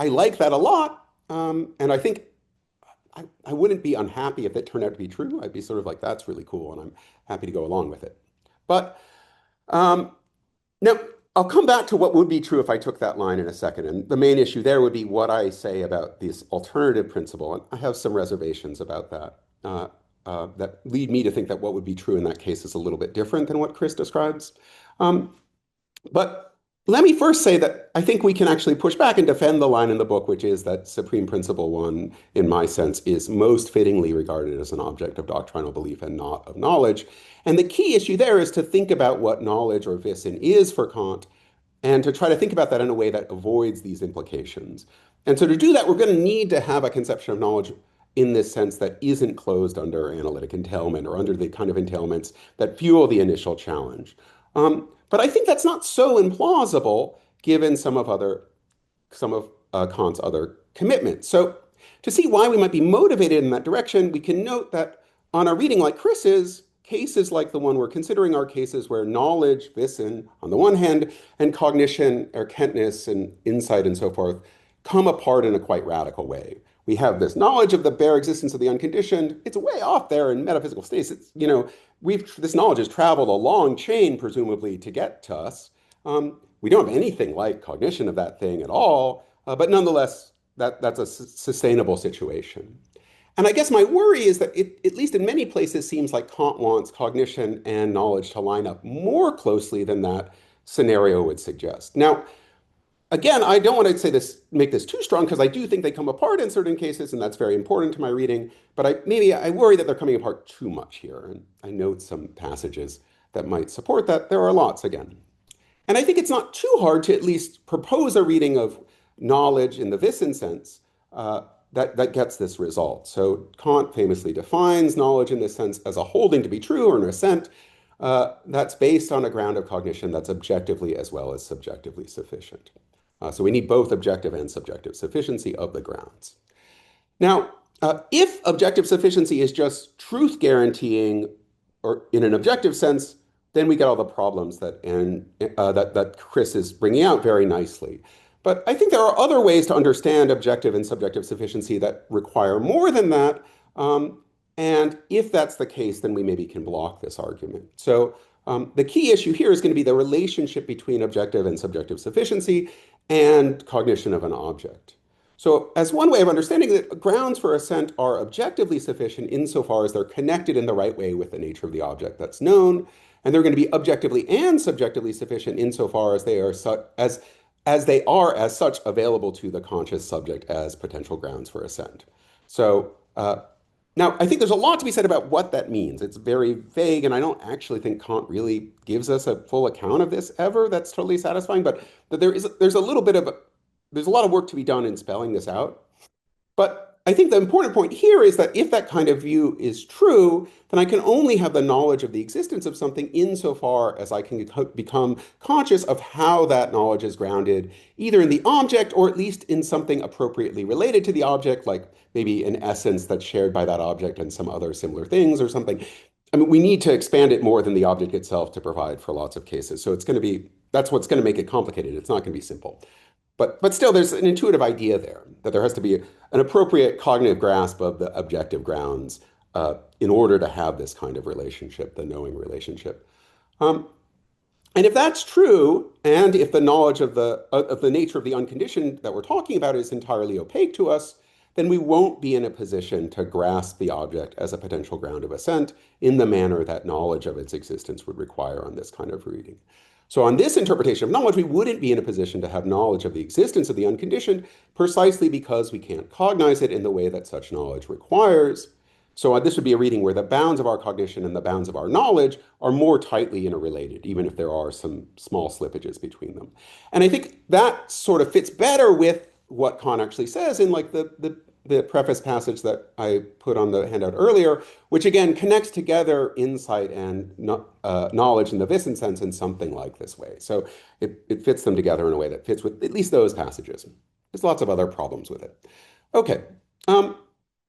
like that a lot. And I think I wouldn't be unhappy if it turned out to be true. I'd be sort of like, that's really cool, and I'm happy to go along with it. But um, now I'll come back to what would be true if I took that line in a second. And the main issue there would be what I say about this alternative principle. And I have some reservations about that that lead me to think that what would be true in that case is a little bit different than what Chris describes. Um, but let me first say that I think we can actually push back and defend the line in the book, which is that supreme principle one, in my sense, is most fittingly regarded as an object of doctrinal belief and not of knowledge. And the key issue there is to think about what knowledge or Wissen is for Kant and to try to think about that in a way that avoids these implications. And so to do that, we're going to need to have a conception of knowledge in this sense that isn't closed under analytic entailment or under the kind of entailments that fuel the initial challenge. But I think that's not so implausible given some of Kant's other commitments. So to see why we might be motivated in that direction, we can note that on a reading like Chris's, cases like the one we're considering are cases where knowledge, Wissen, on the one hand, and cognition, erkenntnis, and insight and so forth, come apart in a quite radical way. We have this knowledge of the bare existence of the unconditioned. It's way off there in metaphysical states. It's, this knowledge has traveled a long chain, presumably, to get to us. We don't have anything like cognition of that thing at all, but nonetheless, that's a sustainable situation. And I guess my worry is that it, at least in many places, seems like Kant wants cognition and knowledge to line up more closely than that scenario would suggest. Now, again, I don't want to say this, make this too strong because I do think they come apart in certain cases, and that's very important to my reading. But I worry that they're coming apart too much here. And I note some passages that might support that. There are lots again. And I think it's not too hard to at least propose a reading of knowledge in the Wissen sense that gets this result. So Kant famously defines knowledge in this sense as a holding to be true or an assent that's based on a ground of cognition that's objectively as well as subjectively sufficient. So we need both objective and subjective sufficiency of the grounds. Now, if objective sufficiency is just truth guaranteeing, or in an objective sense, then we get all the problems that Chris is bringing out very nicely. But I think there are other ways to understand objective and subjective sufficiency that require more than that. And if that's the case, then we maybe can block this argument. So the key issue here is going to be the relationship between objective and subjective sufficiency and cognition of an object. So as one way of understanding that grounds for assent are objectively sufficient insofar as they're connected in the right way with the nature of the object that's known, and they're going to be objectively and subjectively sufficient insofar as they are as they are as such available to the conscious subject as potential grounds for assent. So now I think there's a lot to be said about what that means. It's very vague, and I don't actually think Kant really gives us a full account of this ever that's totally satisfying, but there's a lot of work to be done in spelling this out. But I think the important point here is that if that kind of view is true, then I can only have the knowledge of the existence of something insofar as I can become conscious of how that knowledge is grounded, either in the object or at least in something appropriately related to the object, like maybe an essence that's shared by that object and some other similar things or something. I mean, we need to expand it more than the object itself to provide for lots of cases. So that's what's going to make it complicated. It's not going to be simple. But still, there's an intuitive idea there that there has to be an appropriate cognitive grasp of the objective grounds in order to have this kind of relationship, the knowing relationship. And if that's true, and if the knowledge of the nature of the unconditioned that we're talking about is entirely opaque to us, then we won't be in a position to grasp the object as a potential ground of assent in the manner that knowledge of its existence would require on this kind of reading. So on this interpretation of knowledge, we wouldn't be in a position to have knowledge of the existence of the unconditioned precisely because we can't cognize it in the way that such knowledge requires. So this would be a reading where the bounds of our cognition and the bounds of our knowledge are more tightly interrelated, even if there are some small slippages between them. And I think that sort of fits better with what Kant actually says in like the preface passage that I put on the handout earlier, which again connects together insight and knowledge in the Wissenssense in something like this way. So it fits them together in a way that fits with at least those passages. There's lots of other problems with it. Okay.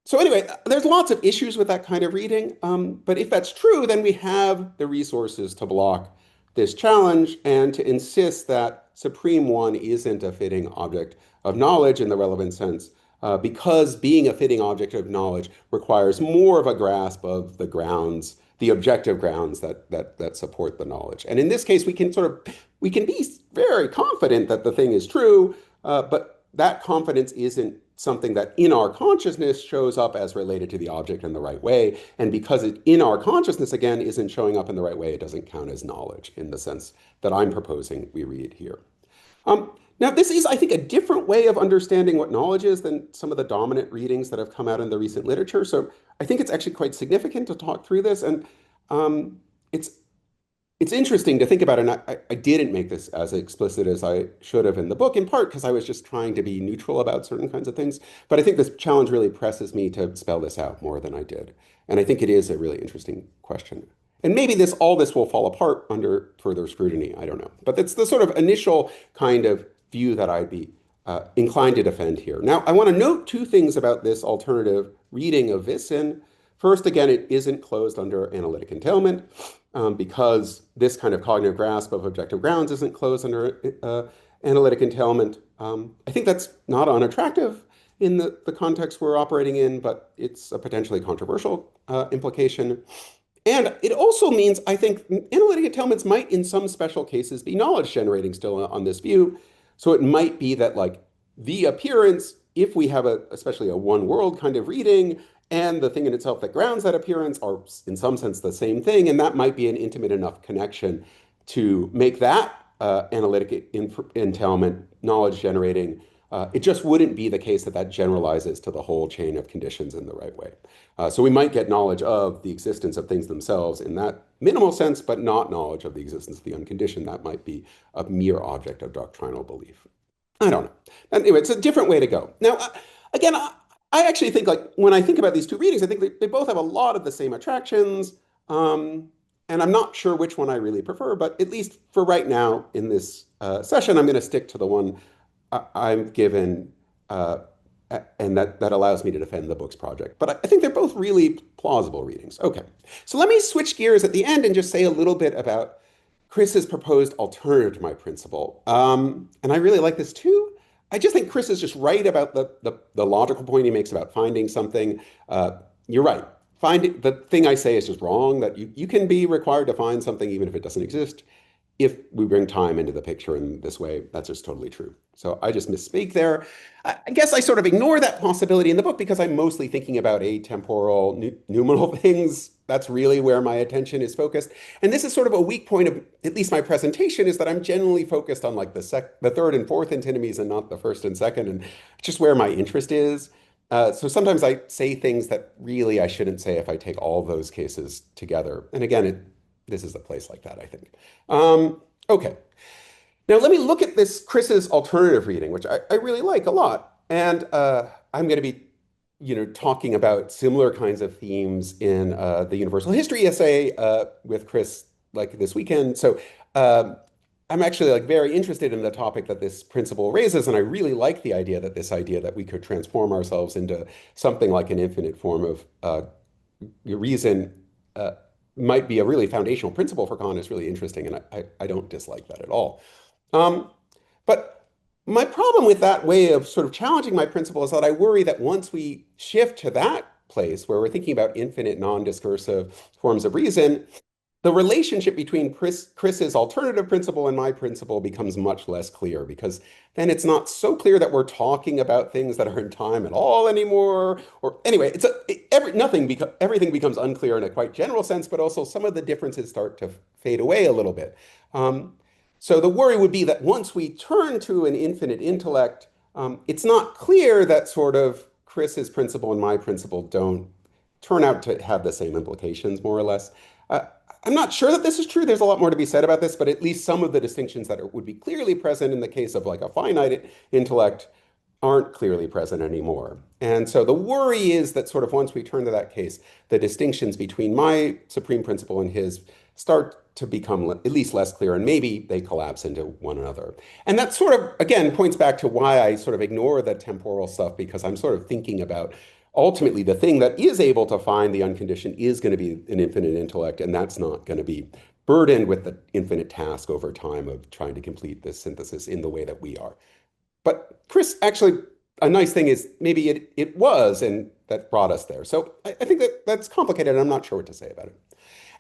So anyway, there's lots of issues with that kind of reading. But if that's true, then we have the resources to block this challenge and to insist that Supreme One isn't a fitting object of knowledge in the relevant sense, because being a fitting object of knowledge requires more of a grasp of the grounds, the objective grounds that support the knowledge. And in this case, we can be very confident that the thing is true, but that confidence isn't something that in our consciousness shows up as related to the object in the right way. And because it in our consciousness, again, isn't showing up in the right way, it doesn't count as knowledge in the sense that I'm proposing we read here. Now, this is, I think, a different way of understanding what knowledge is than some of the dominant readings that have come out in the recent literature. So I think it's actually quite significant to talk through this. And it's it's interesting to think about it, and I didn't make this as explicit as I should have in the book, in part because I was just trying to be neutral about certain kinds of things. But I think this challenge really presses me to spell this out more than I did. And I think it is a really interesting question. And maybe all this will fall apart under further scrutiny. I don't know. But that's the sort of initial kind of view that I'd be inclined to defend here. Now, I want to note two things about this alternative reading of Wissen. First, again, it isn't closed under analytic entailment because this kind of cognitive grasp of objective grounds isn't closed under analytic entailment. I think that's not unattractive in the context we're operating in, but it's a potentially controversial implication. And it also means, I think, analytic entailments might, in some special cases, be knowledge generating still on this view. So it might be that, like, the appearance, if we have especially a one world kind of reading, and the thing in itself that grounds that appearance are, in some sense, the same thing, and that might be an intimate enough connection to make that analytic entailment knowledge generating. It just wouldn't be the case that that generalizes to the whole chain of conditions in the right way. So we might get knowledge of the existence of things themselves in that minimal sense, but not knowledge of the existence of the unconditioned. That might be a mere object of doctrinal belief. I don't know. Anyway, it's a different way to go. Now, again, I actually think, like, when I think about these two readings, I think they both have a lot of the same attractions. And I'm not sure which one I really prefer, but at least for right now in this session, I'm going to stick to the one I'm given, and that allows me to defend the book's project. But I think they're both really plausible readings. Okay, so let me switch gears at the end and just say a little bit about Chris's proposed alternative to my principle. And I really like this too. I just think Chris is just right about the logical point he makes about finding something. You're right. The thing I say is just wrong, that you can be required to find something even if it doesn't exist. If we bring time into the picture in this way, that's just totally true. So I just misspeak there. I guess I sort of ignore that possibility in the book because I'm mostly thinking about atemporal numinal things. That's really where my attention is focused. And this is sort of a weak point of at least my presentation, is that I'm generally focused on, like, the third and fourth antinomies and not the first and second, and just where my interest is. So sometimes I say things that really I shouldn't say if I take all those cases together. And again, this is a place like that, I think. Okay. Now let me look at this Chris's alternative reading, which I really like a lot. And I'm going to be, talking about similar kinds of themes in the universal history essay with Chris, like, this weekend. So I'm actually, like, very interested in the topic that this principle raises, and I really like the idea that we could transform ourselves into something like an infinite form of reason. Might be a really foundational principle for Kant. Is really interesting, and I don't dislike that at all. But my problem with that way of sort of challenging my principle is that I worry that once we shift to that place where we're thinking about infinite non-discursive forms of reason, the relationship between Chris's alternative principle and my principle becomes much less clear because then it's not so clear that we're talking about things that are in time at all anymore. Or anyway, everything becomes unclear in a quite general sense, but also some of the differences start to fade away a little bit. Um, so the worry would be that once we turn to an infinite intellect, it's not clear that sort of Chris's principle and my principle don't turn out to have the same implications, more or less. Uh, I'm not sure that this is true. There's a lot more to be said about this, but at least some of the distinctions would be clearly present in the case of like a finite intellect aren't clearly present anymore. And so the worry is that sort of once we turn to that case, the distinctions between my supreme principle and his start to become at least less clear, and maybe they collapse into one another. And that sort of, again, points back to why I sort of ignore the temporal stuff, because I'm sort of thinking about ultimately the thing that is able to find the unconditioned is going to be an infinite intellect, and that's not going to be burdened with the infinite task over time of trying to complete this synthesis in the way that we are. But Chris, actually, a nice thing is maybe it was, and that brought us there. So I think that that's complicated, and I'm not sure what to say about it.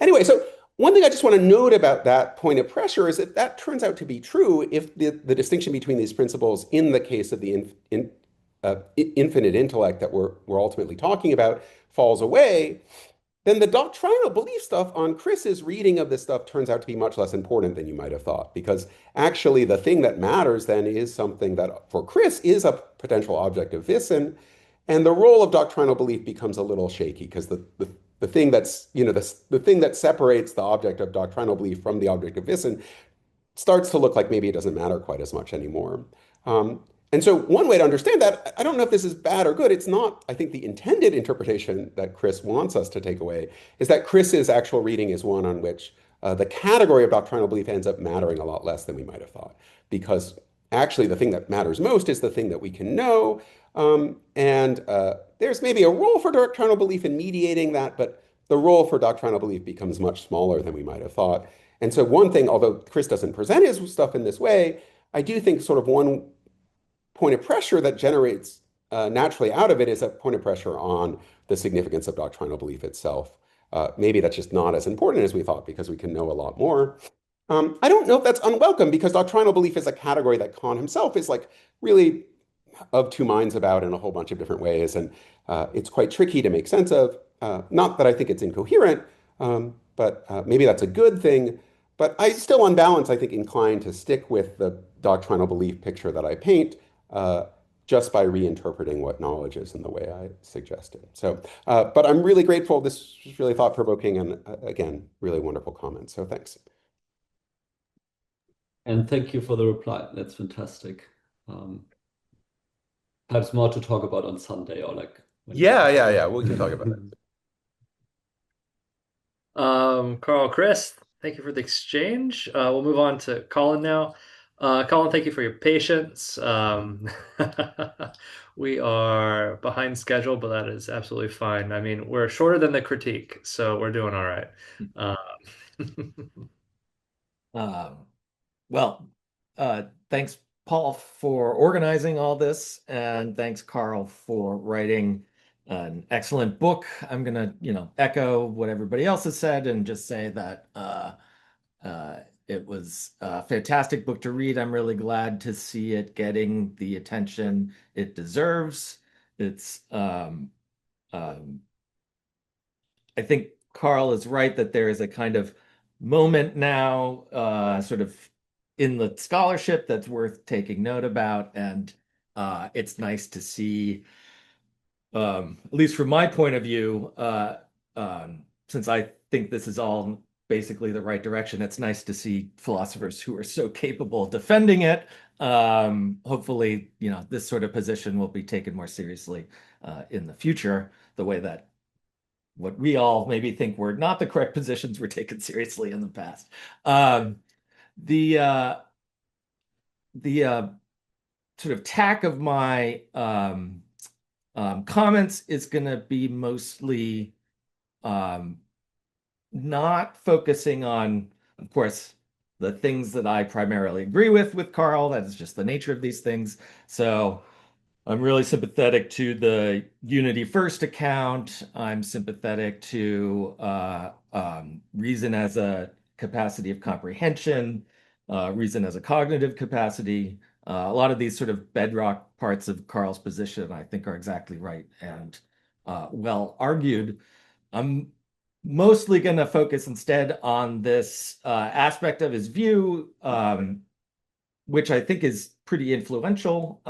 Anyway, so one thing I just want to note about that point of pressure is that that turns out to be true if the distinction between these principles in the case of the infinite intellect that we're ultimately talking about falls away, then the doctrinal belief stuff on Chris's reading of this stuff turns out to be much less important than you might have thought, because actually the thing that matters then is something that for Chris is a potential object of Wissen, and the role of doctrinal belief becomes a little shaky because the thing that's, the thing that separates the object of doctrinal belief from the object of Wissen starts to look like maybe it doesn't matter quite as much anymore. Um, and so one way to understand that, I don't know if this is bad or good. It's not, I think the intended interpretation that Chris wants us to take away is that Chris's actual reading is one on which the category of doctrinal belief ends up mattering a lot less than we might have thought. Because actually the thing that matters most is the thing that we can know. And there's maybe a role for doctrinal belief in mediating that, but the role for doctrinal belief becomes much smaller than we might have thought. And so one thing, although Chris doesn't present his stuff in this way, I do think sort of one point of pressure that generates naturally out of it is a point of pressure on the significance of doctrinal belief itself. Maybe that's just not as important as we thought because we can know a lot more. I don't know if that's unwelcome because doctrinal belief is a category that Kant himself is like really of two minds about in a whole bunch of different ways. And it's quite tricky to make sense of. Not that I think it's incoherent, but maybe that's a good thing. But I still, on balance, I think inclined to stick with the doctrinal belief picture that I paint uh, just by reinterpreting what knowledge is in the way I suggested. So, but I'm really grateful. This was really thought-provoking and again, really wonderful comments. So thanks. And thank you for the reply. That's fantastic. Perhaps more to talk about on Sunday or like when you Yeah. We can talk about it. Carl, Chris, thank you for the exchange. We'll move on to Colin now. Colin, thank you for your patience. We are behind schedule, but that is absolutely fine. I mean, we're shorter than the critique, so we're doing all right. Um, well, thanks, Paul, for organizing all this, and thanks, Karl, for writing an excellent book. I'm gonna, echo what everybody else has said and just say that it was a fantastic book to read. I'm really glad to see it getting the attention it deserves. It's, I think Karl is right that there is a kind of moment now, sort of in the scholarship that's worth taking note about. And it's nice to see, at least from my point of view, since I think this is all basically the right direction, it's nice to see philosophers who are so capable defending it. Hopefully, this sort of position will be taken more seriously in the future, the way that what we all maybe think were not the correct positions were taken seriously in the past. The sort of tack of my comments is going to be mostly not focusing on, of course, the things that I primarily agree with Karl. That is just the nature of these things. So I'm really sympathetic to the unity first account. I'm sympathetic to reason as a capacity of comprehension, reason as a cognitive capacity. A lot of these sort of bedrock parts of Karl's position, I think, are exactly right and well argued. I'm mostly going to focus instead on this aspect of his view, which I think is pretty influential.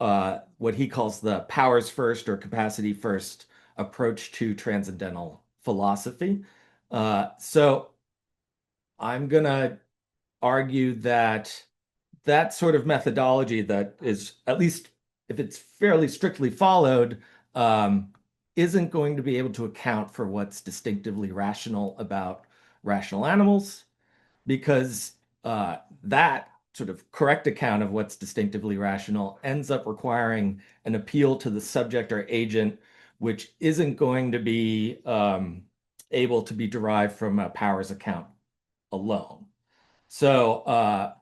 What he calls the powers first or capacity first approach to transcendental philosophy. So I'm going to argue that that sort of methodology that is, at least if it's fairly strictly followed, isn't going to be able to account for what's distinctively rational about rational animals, because that sort of correct account of what's distinctively rational ends up requiring an appeal to the subject or agent, which isn't going to be able to be derived from a powers account alone. So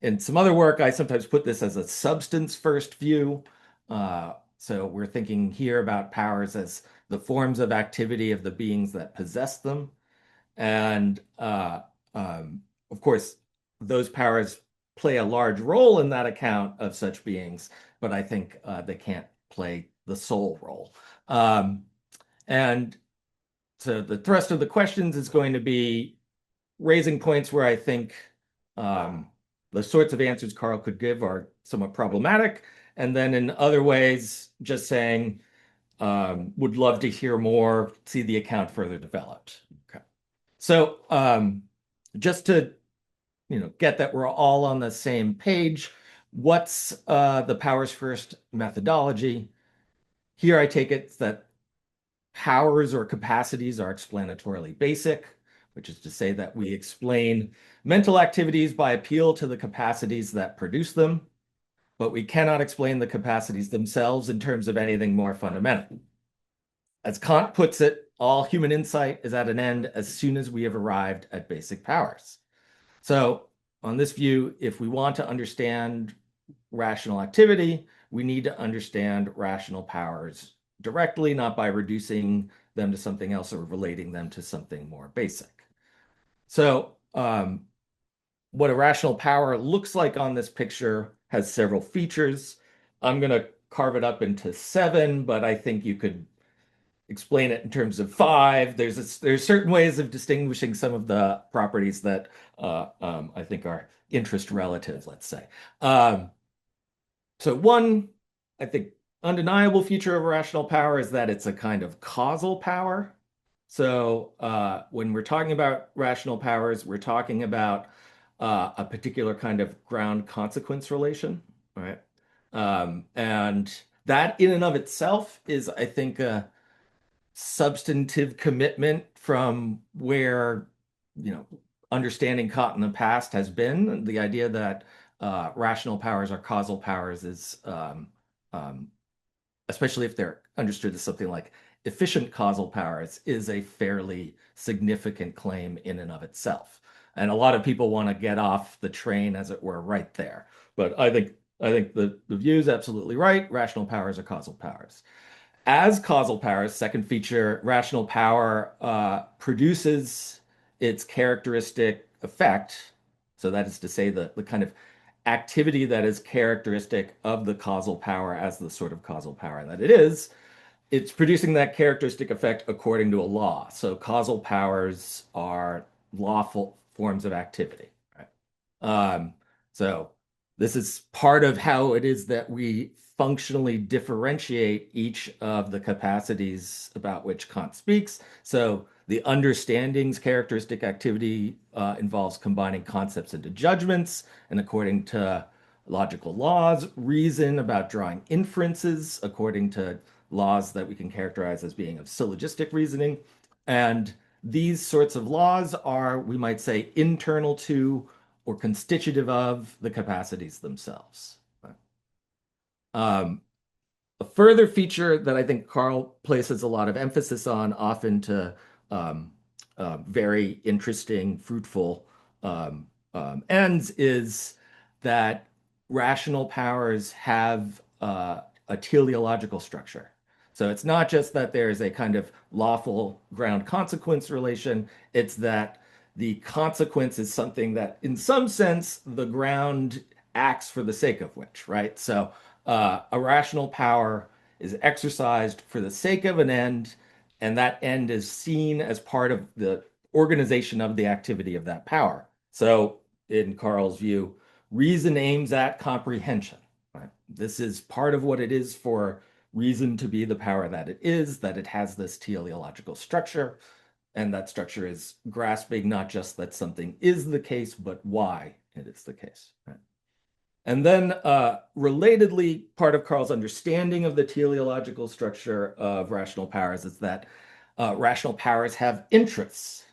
in some other work, I sometimes put this as a substance first view. So we're thinking here about powers as the forms of activity of the beings that possess them. And of course, those powers play a large role in that account of such beings, but I think they can't play the sole role. And so the thrust of the questions is going to be raising points where I think the sorts of answers Karl could give are somewhat problematic. And then in other ways, just saying, would love to hear more, see the account further developed. Okay. So just to get that we're all on the same page, what's the powers first methodology? Here I take it that powers or capacities are explanatorily basic, which is to say that we explain mental activities by appeal to the capacities that produce them, but we cannot explain the capacities themselves in terms of anything more fundamental. As Kant puts it, all human insight is at an end as soon as we have arrived at basic powers. So on this view, if we want to understand rational activity, we need to understand rational powers directly, not by reducing them to something else or relating them to something more basic. So what a rational power looks like on this picture has several features. I'm going to carve it up into 7, but I think you could explain it in terms of 5. There's certain ways of distinguishing some of the properties that I think are interest relative, let's say. So one, I think, undeniable feature of a rational power is that it's a kind of causal power. So when we're talking about rational powers, we're talking about a particular kind of ground consequence relation, right? And that in and of itself is, I think, a substantive commitment from where, understanding Kant in the past has been. The idea that rational powers are causal powers is, especially if they're understood as something like efficient causal powers, is a fairly significant claim in and of itself. And a lot of people want to get off the train, as it were, right there. But I think the view is absolutely right. Rational powers are causal powers. As causal powers, second feature, rational power produces its characteristic effect. So that is to say, the kind of activity that is characteristic of the causal power as the sort of causal power that it is. It's producing that characteristic effect according to a law. So causal powers are lawful forms of activity. Right? So this is part of how it is that we functionally differentiate each of the capacities about which Kant speaks. So the understanding's characteristic activity involves combining concepts into judgments, and according to logical laws, reason about drawing inferences according to laws that we can characterize as being of syllogistic reasoning. And these sorts of laws are, we might say, internal to or constitutive of the capacities themselves. A further feature that I think Karl places a lot of emphasis on, often to very interesting, fruitful ends, is that rational powers have a teleological structure. So it's not just that there is a kind of lawful ground consequence relation, it's that the consequence is something that, in some sense, the ground acts for the sake of which, right? So a rational power is exercised for the sake of an end, and that end is seen as part of the organization of the activity of that power. So, in Karl's view, reason aims at comprehension. Right? This is part of what it is for reason to be the power that it is, that it has this teleological structure, and that structure is grasping not just that something is the case, but why it is the case. Right? And then, relatedly, part of Karl's understanding of the teleological structure of rational powers is that rational powers have interests.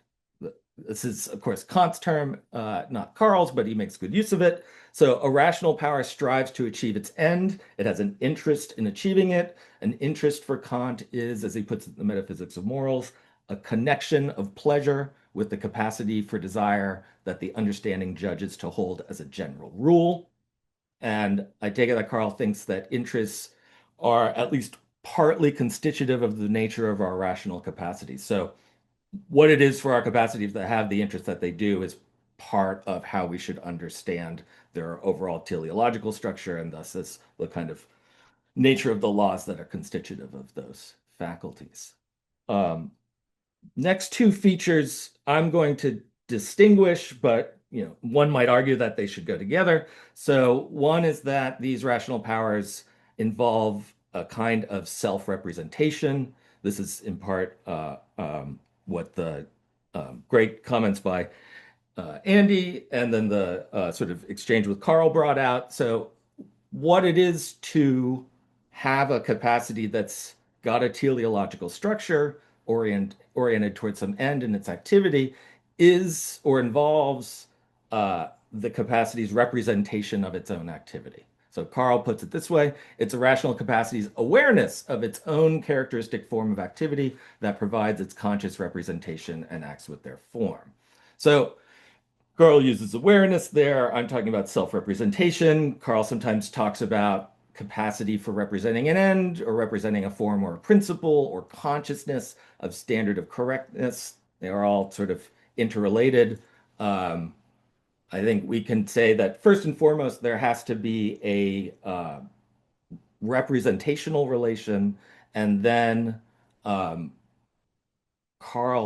This is, of course, Kant's term, not Karl's, but he makes good use of it. So a rational power strives to achieve its end. It has an interest in achieving it. An interest for Kant is, as he puts it in the Metaphysics of Morals, a connection of pleasure with the capacity for desire that the understanding judges to hold as a general rule. And I take it that Karl thinks that interests are at least partly constitutive of the nature of our rational capacities. So what it is for our capacities that have the interest that they do is part of how we should understand their overall teleological structure, and thus is the kind of nature of the laws that are constitutive of those faculties. Next two features I'm going to distinguish, but one might argue that they should go together. So one is that these rational powers involve a kind of self-representation. This is in part what the great comments by Andy and then the sort of exchange with Karl brought out. So what it is to have a capacity that's got a teleological structure oriented towards some end in its activity is or involves the capacity's representation of its own activity. So Karl puts it this way: it's a rational capacity's awareness of its own characteristic form of activity that provides its conscious representation and acts with their form. So Karl uses awareness there. I'm talking about self-representation. Karl sometimes talks about capacity for representing an end or representing a form or a principle or consciousness of standard of correctness. They are all sort of interrelated. I think we can say that first and foremost, there has to be a representational relation, and then Karl,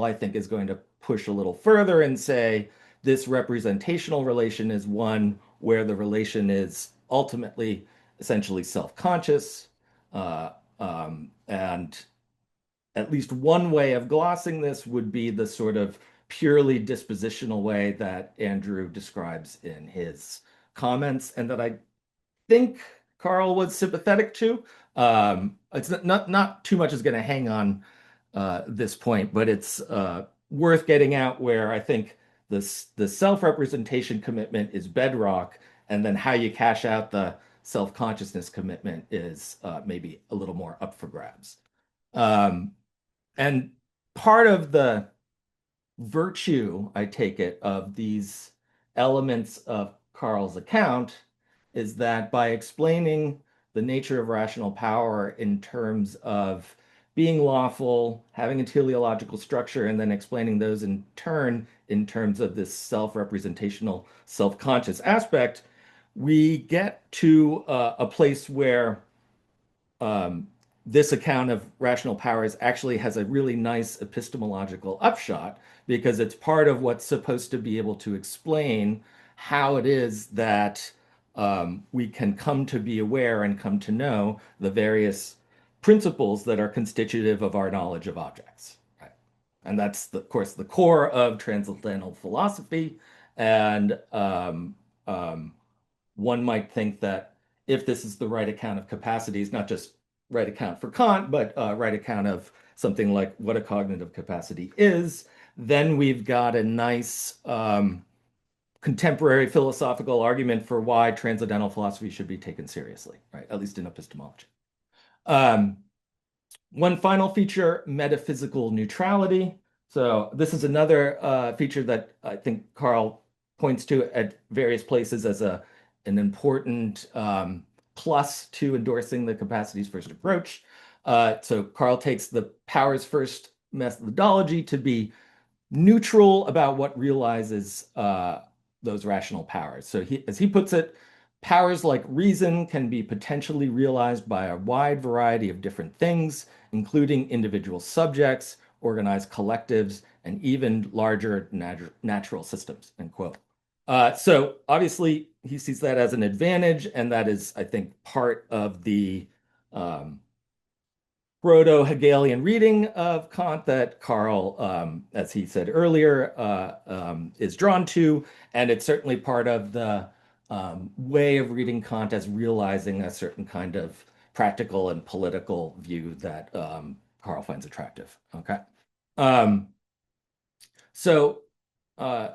I think, is going to push a little further and say this representational relation is one where the relation is ultimately essentially self-conscious. And at least one way of glossing this would be the sort of purely dispositional way that Andrew describes in his comments, and that I think Karl was sympathetic to. It's not too much is going to hang on this point, but it's worth getting out where I think the self-representation commitment is bedrock, and then how you cash out the self-consciousness commitment is maybe a little more up for grabs. And part of the virtue, I take it, of these elements of Karl's account is that by explaining the nature of rational power in terms of being lawful, having a teleological structure, and then explaining those in turn in terms of this self-representational, self-conscious aspect, we get to a place where this account of rational powers actually has a really nice epistemological upshot, because it's part of what's supposed to be able to explain how it is that we can come to be aware and come to know the various principles that are constitutive of our knowledge of objects. Right? And that's, of course, the core of transcendental philosophy. And one might think that if this is the right account of capacities, not just right account for Kant, but right account of something like what a cognitive capacity is, then we've got a nice contemporary philosophical argument for why transcendental philosophy should be taken seriously, right? At least in epistemology. One final feature, metaphysical neutrality. So this is another feature that I think Karl points to at various places as a an important plus to endorsing the capacities first approach. So Karl takes the powers first methodology to be neutral about what realizes those rational powers. So as he puts it, powers like reason can be potentially realized by a wide variety of different things, including individual subjects, organized collectives, and even larger natural systems, end quote. So obviously he sees that as an advantage, and that is, I think, part of the proto-Hegelian reading of Kant that Karl, as he said earlier, is drawn to, and it's certainly part of the way of reading Kant as realizing a certain kind of practical and political view that Karl finds attractive. Okay, um, so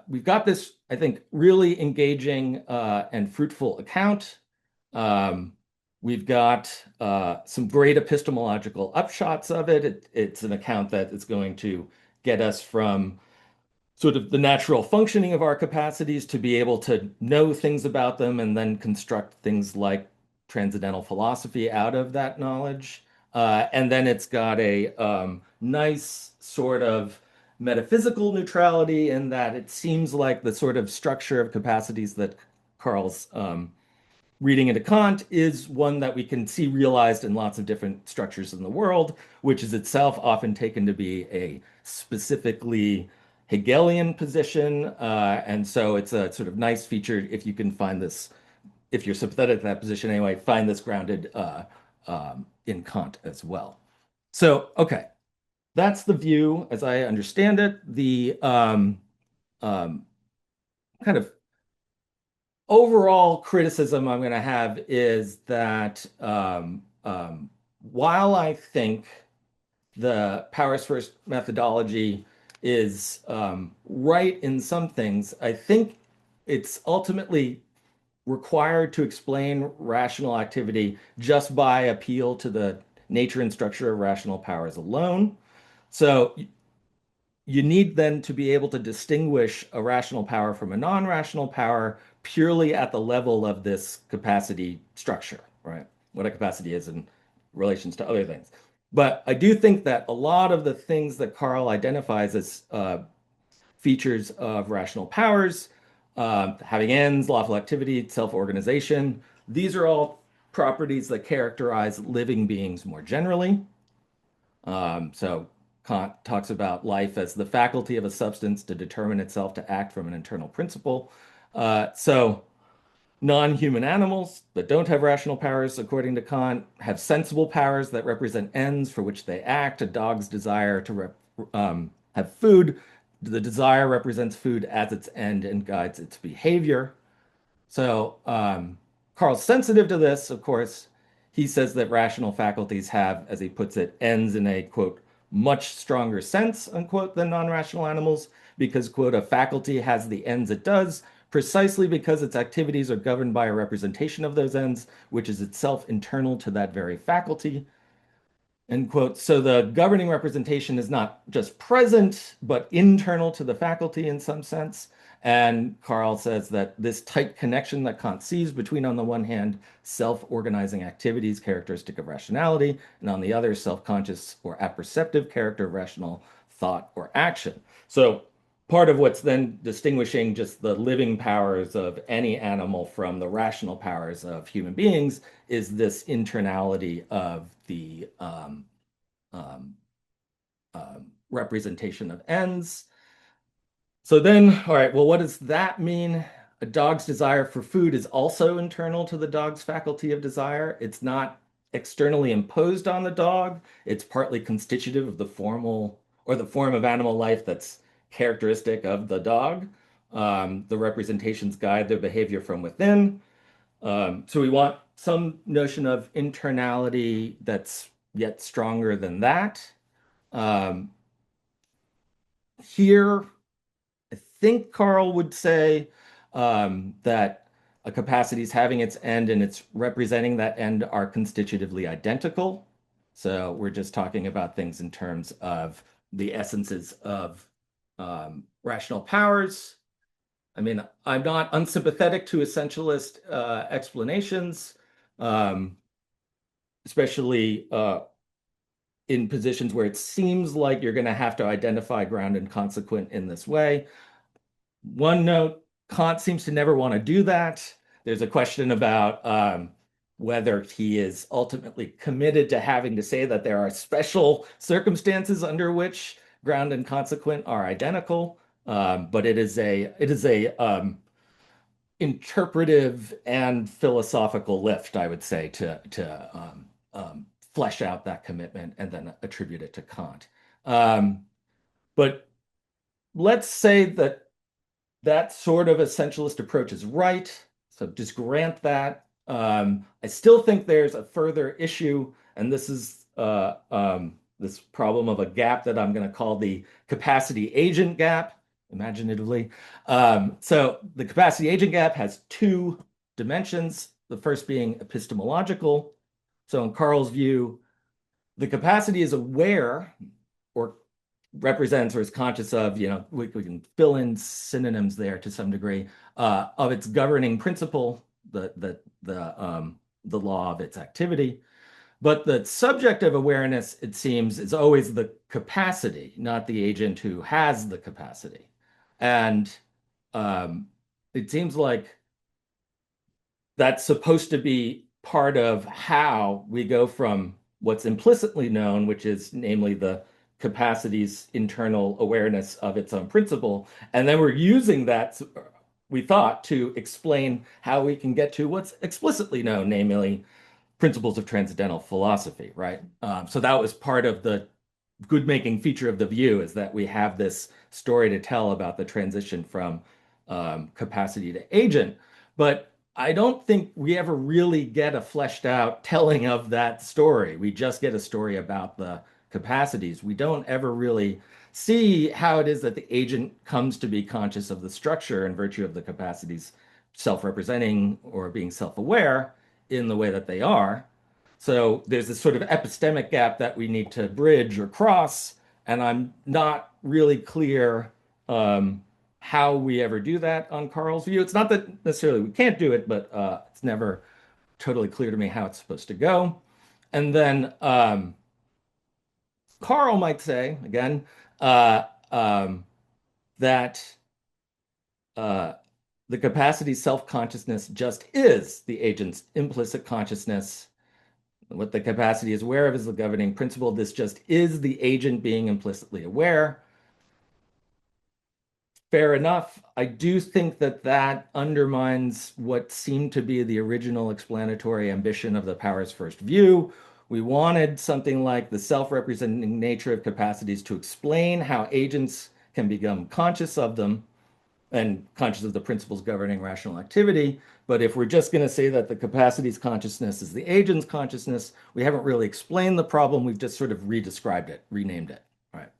we've got this, I think, really engaging and fruitful account. We've got some great epistemological upshots of it. It's an account that is going to get us from sort of the natural functioning of our capacities to be able to know things about them and then construct things like transcendental philosophy out of that knowledge. And then it's got a nice sort of metaphysical neutrality in that it seems like the sort of structure of capacities that Karl's reading into Kant is one that we can see realized in lots of different structures in the world, which is itself often taken to be a specifically Hegelian position. And so it's a sort of nice feature if you can find this, if you're sympathetic to that position anyway, find this grounded in Kant as well. So, okay, that's the view as I understand it. The kind of overall criticism I'm going to have is that while I think the powers first methodology is right in some things, I think it's ultimately required to explain rational activity just by appeal to the nature and structure of rational powers alone. So you need then to be able to distinguish a rational power from a non-rational power purely at the level of this capacity structure, right? What a capacity is in relations to other things. But I do think that a lot of the things that Karl identifies as features of rational powers, having ends, lawful activity, self-organization, these are all properties that characterize living beings more generally. So Kant talks about life as the faculty of a substance to determine itself to act from an internal principle. So non-human animals that don't have rational powers, according to Kant, have sensible powers that represent ends for which they act. A dog's desire to have food, the desire represents food as its end and guides its behavior. So Karl's sensitive to this, of course. He says that rational faculties have, as he puts it, ends in a, quote, much stronger sense, unquote, than non-rational animals, because, quote, a faculty has the ends it does precisely because its activities are governed by a representation of those ends, which is itself internal to that very faculty. End quote. So the governing representation is not just present, but internal to the faculty in some sense. And Karl says that this tight connection that Kant sees between, on the one hand, self-organizing activities characteristic of rationality, and on the other, self-conscious or apperceptive character of rational thought or action. So part of what's then distinguishing just the living powers of any animal from the rational powers of human beings is this internality of the representation of ends. So then, all right, well, what does that mean? A dog's desire for food is also internal to the dog's faculty of desire. It's not externally imposed on the dog. It's partly constitutive of the formal or the form of animal life that's characteristic of the dog. The representations guide their behavior from within. So we want some notion of internality that's yet stronger than that. Here, I think Karl would say that a capacity is having its end and it's representing that end are constitutively identical. So we're just talking about things in terms of the essences of rational powers. I mean, I'm not unsympathetic to essentialist explanations, um, especially in positions where it seems like you're going to have to identify ground and consequent in this way. One note, Kant seems to never want to do that. There's a question about whether he is ultimately committed to having to say that there are special circumstances under which ground and consequent are identical. But it is a interpretive and philosophical lift, I would say, to flesh out that commitment and then attribute it to Kant. Um, but let's say that that sort of essentialist approach is right. So just grant that. I still think there's a further issue, and this is this problem of a gap that I'm going to call the capacity agent gap, imaginatively. So the capacity agent gap has two dimensions, the first being epistemological. So in Karl's view, the capacity is aware or represents or is conscious of, we can fill in synonyms there to some degree, of its governing principle, the law of its activity. But the subject of awareness, it seems, is always the capacity, not the agent who has the capacity. And um, it seems like that's supposed to be part of how we go from what's implicitly known, which is namely the capacity's internal awareness of its own principle. And then we're using that, we thought, to explain how we can get to what's explicitly known, namely principles of transcendental philosophy, right? So that was part of the good making feature of the view, is that we have this story to tell about the transition from capacity to agent. But I don't think we ever really get a fleshed out telling of that story. We just get a story about the capacities. We don't ever really see how it is that the agent comes to be conscious of the structure in virtue of the capacities self-representing or being self-aware in the way that they are. So there's this sort of epistemic gap that we need to bridge or cross, and I'm not really clear how we ever do that on Karl's view. It's not that necessarily we can't do it, but it's never totally clear to me how it's supposed to go. And then Karl might say, again, uh, um, that uh, the capacity self-consciousness just is the agent's implicit consciousness. What the capacity is aware of is the governing principle. This just is the agent being implicitly aware. Fair enough. I do think that that undermines what seemed to be the original explanatory ambition of the powers first view. We wanted something like the self-representing nature of capacities to explain how agents can become conscious of them and conscious of the principles governing rational activity. But if we're just going to say that the capacity's consciousness is the agent's consciousness, we haven't really explained the problem. We've just sort of redescribed it, renamed it. Right.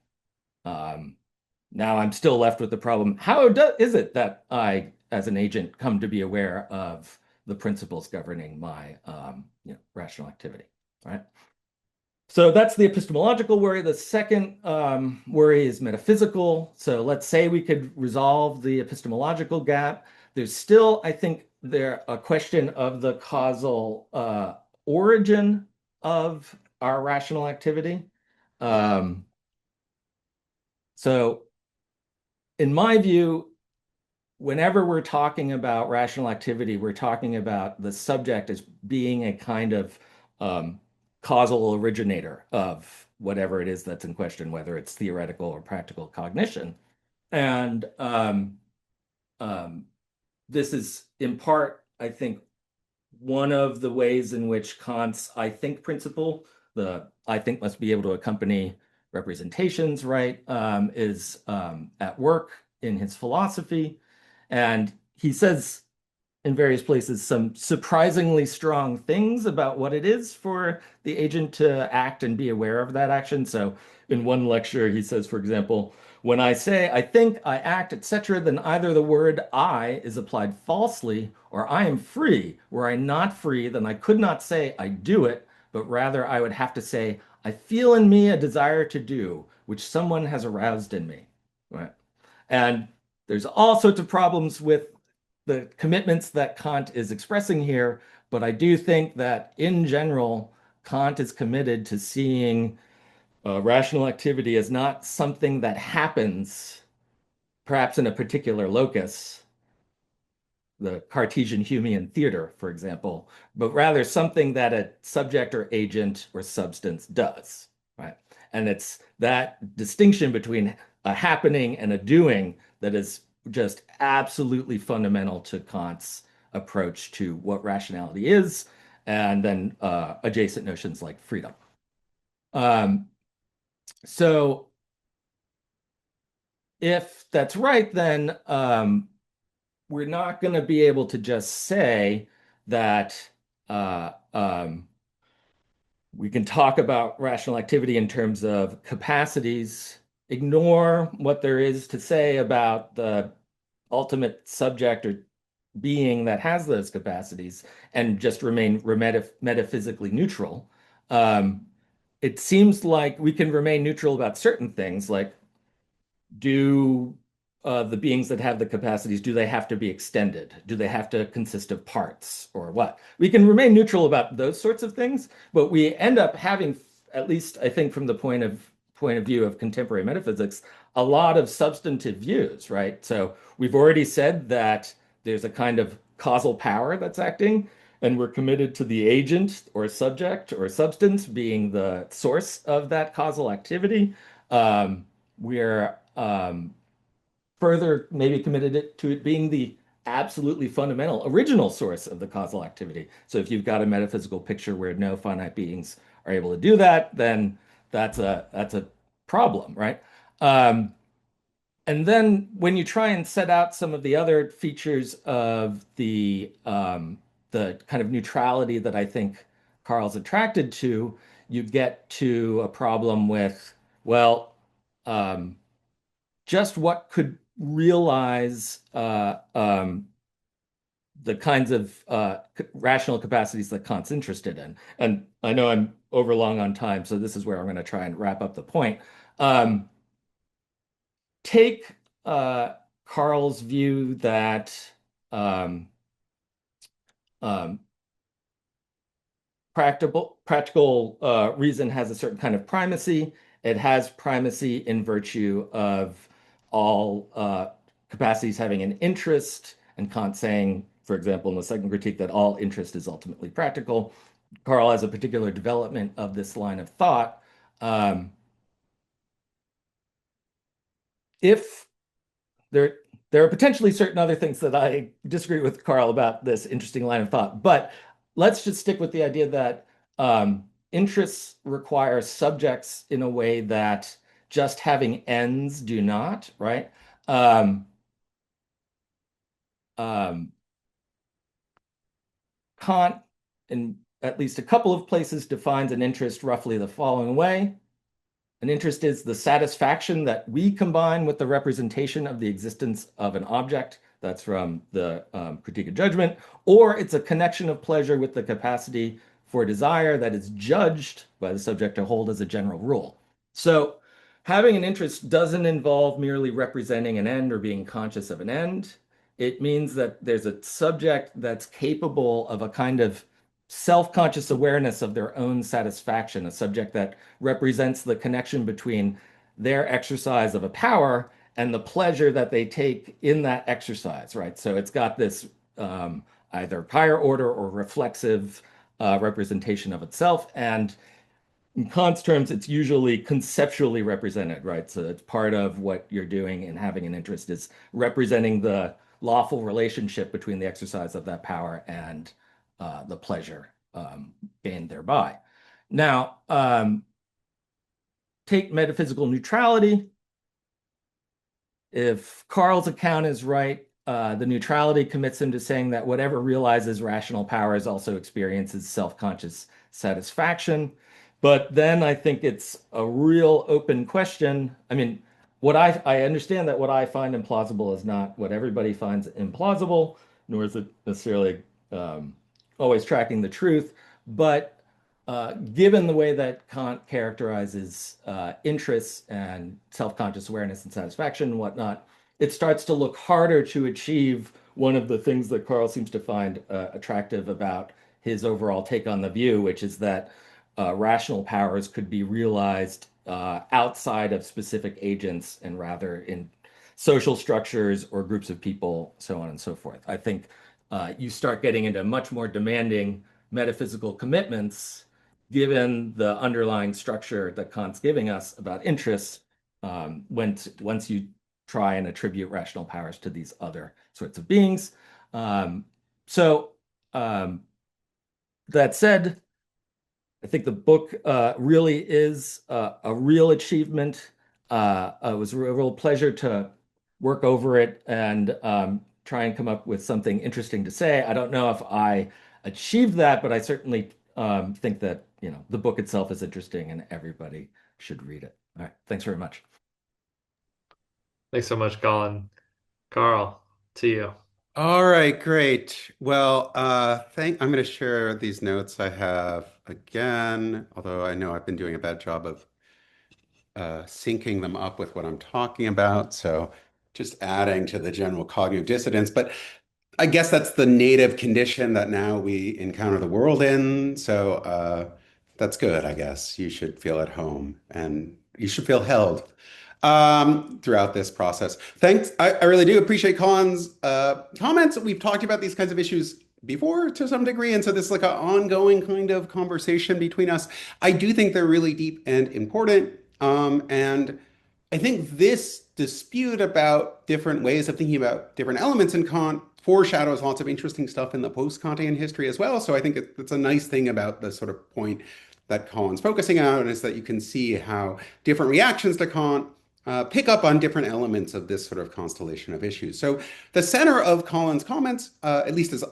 Now I'm still left with the problem. How is it that I, as an agent, come to be aware of the principles governing my rational activity? Right. So that's the epistemological worry. The second worry is metaphysical. So let's say we could resolve the epistemological gap. There's still, I think, there a question of the causal origin of our rational activity. So in my view, whenever we're talking about rational activity, we're talking about the subject as being a kind of causal originator of whatever it is that's in question, whether it's theoretical or practical cognition. And this is in part, I think, one of the ways in which Kant's I think principle, the I think must be able to accompany representations, right, is at work in his philosophy. And he says in various places some surprisingly strong things about what it is for the agent to act and be aware of that action. So in one lecture, he says, for example, when I say I think, I act, etc., then either the word I is applied falsely or I am free. Were I not free, then I could not say I do it, but rather I would have to say I feel in me a desire to do, which someone has aroused in me. Right. And There's all sorts of problems with the commitments that Kant is expressing here, but I do think that in general, Kant is committed to seeing rational activity as not something that happens perhaps in a particular locus, the Cartesian Humean theater, for example, but rather something that a subject or agent or substance does, right? And it's that distinction between a happening and a doing that is just absolutely fundamental to Kant's approach to what rationality is, and then adjacent notions like freedom. Um, so if that's right, then we're not going to be able to just say that uh, um, we can talk about rational activity in terms of capacities, ignore what there is to say about the ultimate subject or being that has those capacities, and just remain metaphysically neutral. Um, it seems like we can remain neutral about certain things, like do the beings that have the capacities, do they have to be extended? Do they have to consist of parts or what? We can remain neutral about those sorts of things, but we end up having, at least I think from the point of view of contemporary metaphysics, a lot of substantive views, right? So we've already said that there's a kind of causal power that's acting, and we're committed to the agent or subject or substance being the source of that causal activity. We're further maybe committed to it being the absolutely fundamental original source of the causal activity. So if you've got a metaphysical picture where no finite beings are able to do that, then that's a problem, right? Um, and then when you try and set out some of the other features of the kind of neutrality that I think Karl's attracted to, you get to a problem with, well, um, just what could realize the kinds of rational capacities that Kant's interested in. And I know I'm overlong on time, so this is where I'm going to try and wrap up the point. Um, take Karl's view that um, um, practical reason has a certain kind of primacy. It has primacy in virtue of all capacities having an interest, and Kant saying, for example, in the second critique, that all interest is ultimately practical. Karl has a particular development of this line of thought. Um, if there there are potentially certain other things that I disagree with Karl about this interesting line of thought, but let's just stick with the idea that interests require subjects in a way that just having ends do not, right? Um, um, Kant, in at least a couple of places, defines an interest roughly the following way. An interest is the satisfaction that we combine with the representation of the existence of an object. That's from the Critique of Judgment. Or it's a connection of pleasure with the capacity for desire that is judged by the subject to hold as a general rule. So having an interest doesn't involve merely representing an end or being conscious of an end. It means that there's a subject that's capable of a kind of self-conscious awareness of their own satisfaction, a subject that represents the connection between their exercise of a power and the pleasure that they take in that exercise, right? So it's got this either higher order or reflexive representation of itself. And in Kant's terms, it's usually conceptually represented, right? So it's part of what you're doing in having an interest is representing the lawful relationship between the exercise of that power and the pleasure gained thereby. Now, take metaphysical neutrality. If Karl's account is right, the neutrality commits him to saying that whatever realizes rational powers also experiences self-conscious satisfaction. But then I think it's a real open question. I mean, I understand that what I find implausible is not what everybody finds implausible, nor is it necessarily um, always tracking the truth. But given the way that Kant characterizes interests and self-conscious awareness and satisfaction and whatnot, it starts to look harder to achieve one of the things that Karl seems to find attractive about his overall take on the view, which is that rational powers could be realized outside of specific agents and rather in social structures or groups of people, so on and so forth. I think you start getting into much more demanding metaphysical commitments given the underlying structure that Kant's giving us about interests once you try and attribute rational powers to these other sorts of beings. So that said, I think the book really is a real achievement. It was a real pleasure to work over it and try and come up with something interesting to say. I don't know if I achieved that, but I certainly think that the book itself is interesting and everybody should read it. All right, thanks very much. Thanks so much, Colin. Karl, to you. All right, great. Well, I'm going to share these notes I have again, although I know I've been doing a bad job of syncing them up with what I'm talking about. So just adding to the general cognitive dissonance. But I guess that's the native condition that now we encounter the world in. So that's good, I guess. You should feel at home and you should feel held throughout this process. Thanks. I really do appreciate Colin's comments. We've talked about these kinds of issues before to some degree. And so this is like an ongoing kind of conversation between us. I do think they're really deep and important. And I think this dispute about different ways of thinking about different elements in Kant foreshadows lots of interesting stuff in the post-Kantian history as well. So I think it's a nice thing about the sort of point that Colin's focusing on is that you can see how different reactions to Kant pick up on different elements of this sort of constellation of issues. So the center of Colin's comments, at least as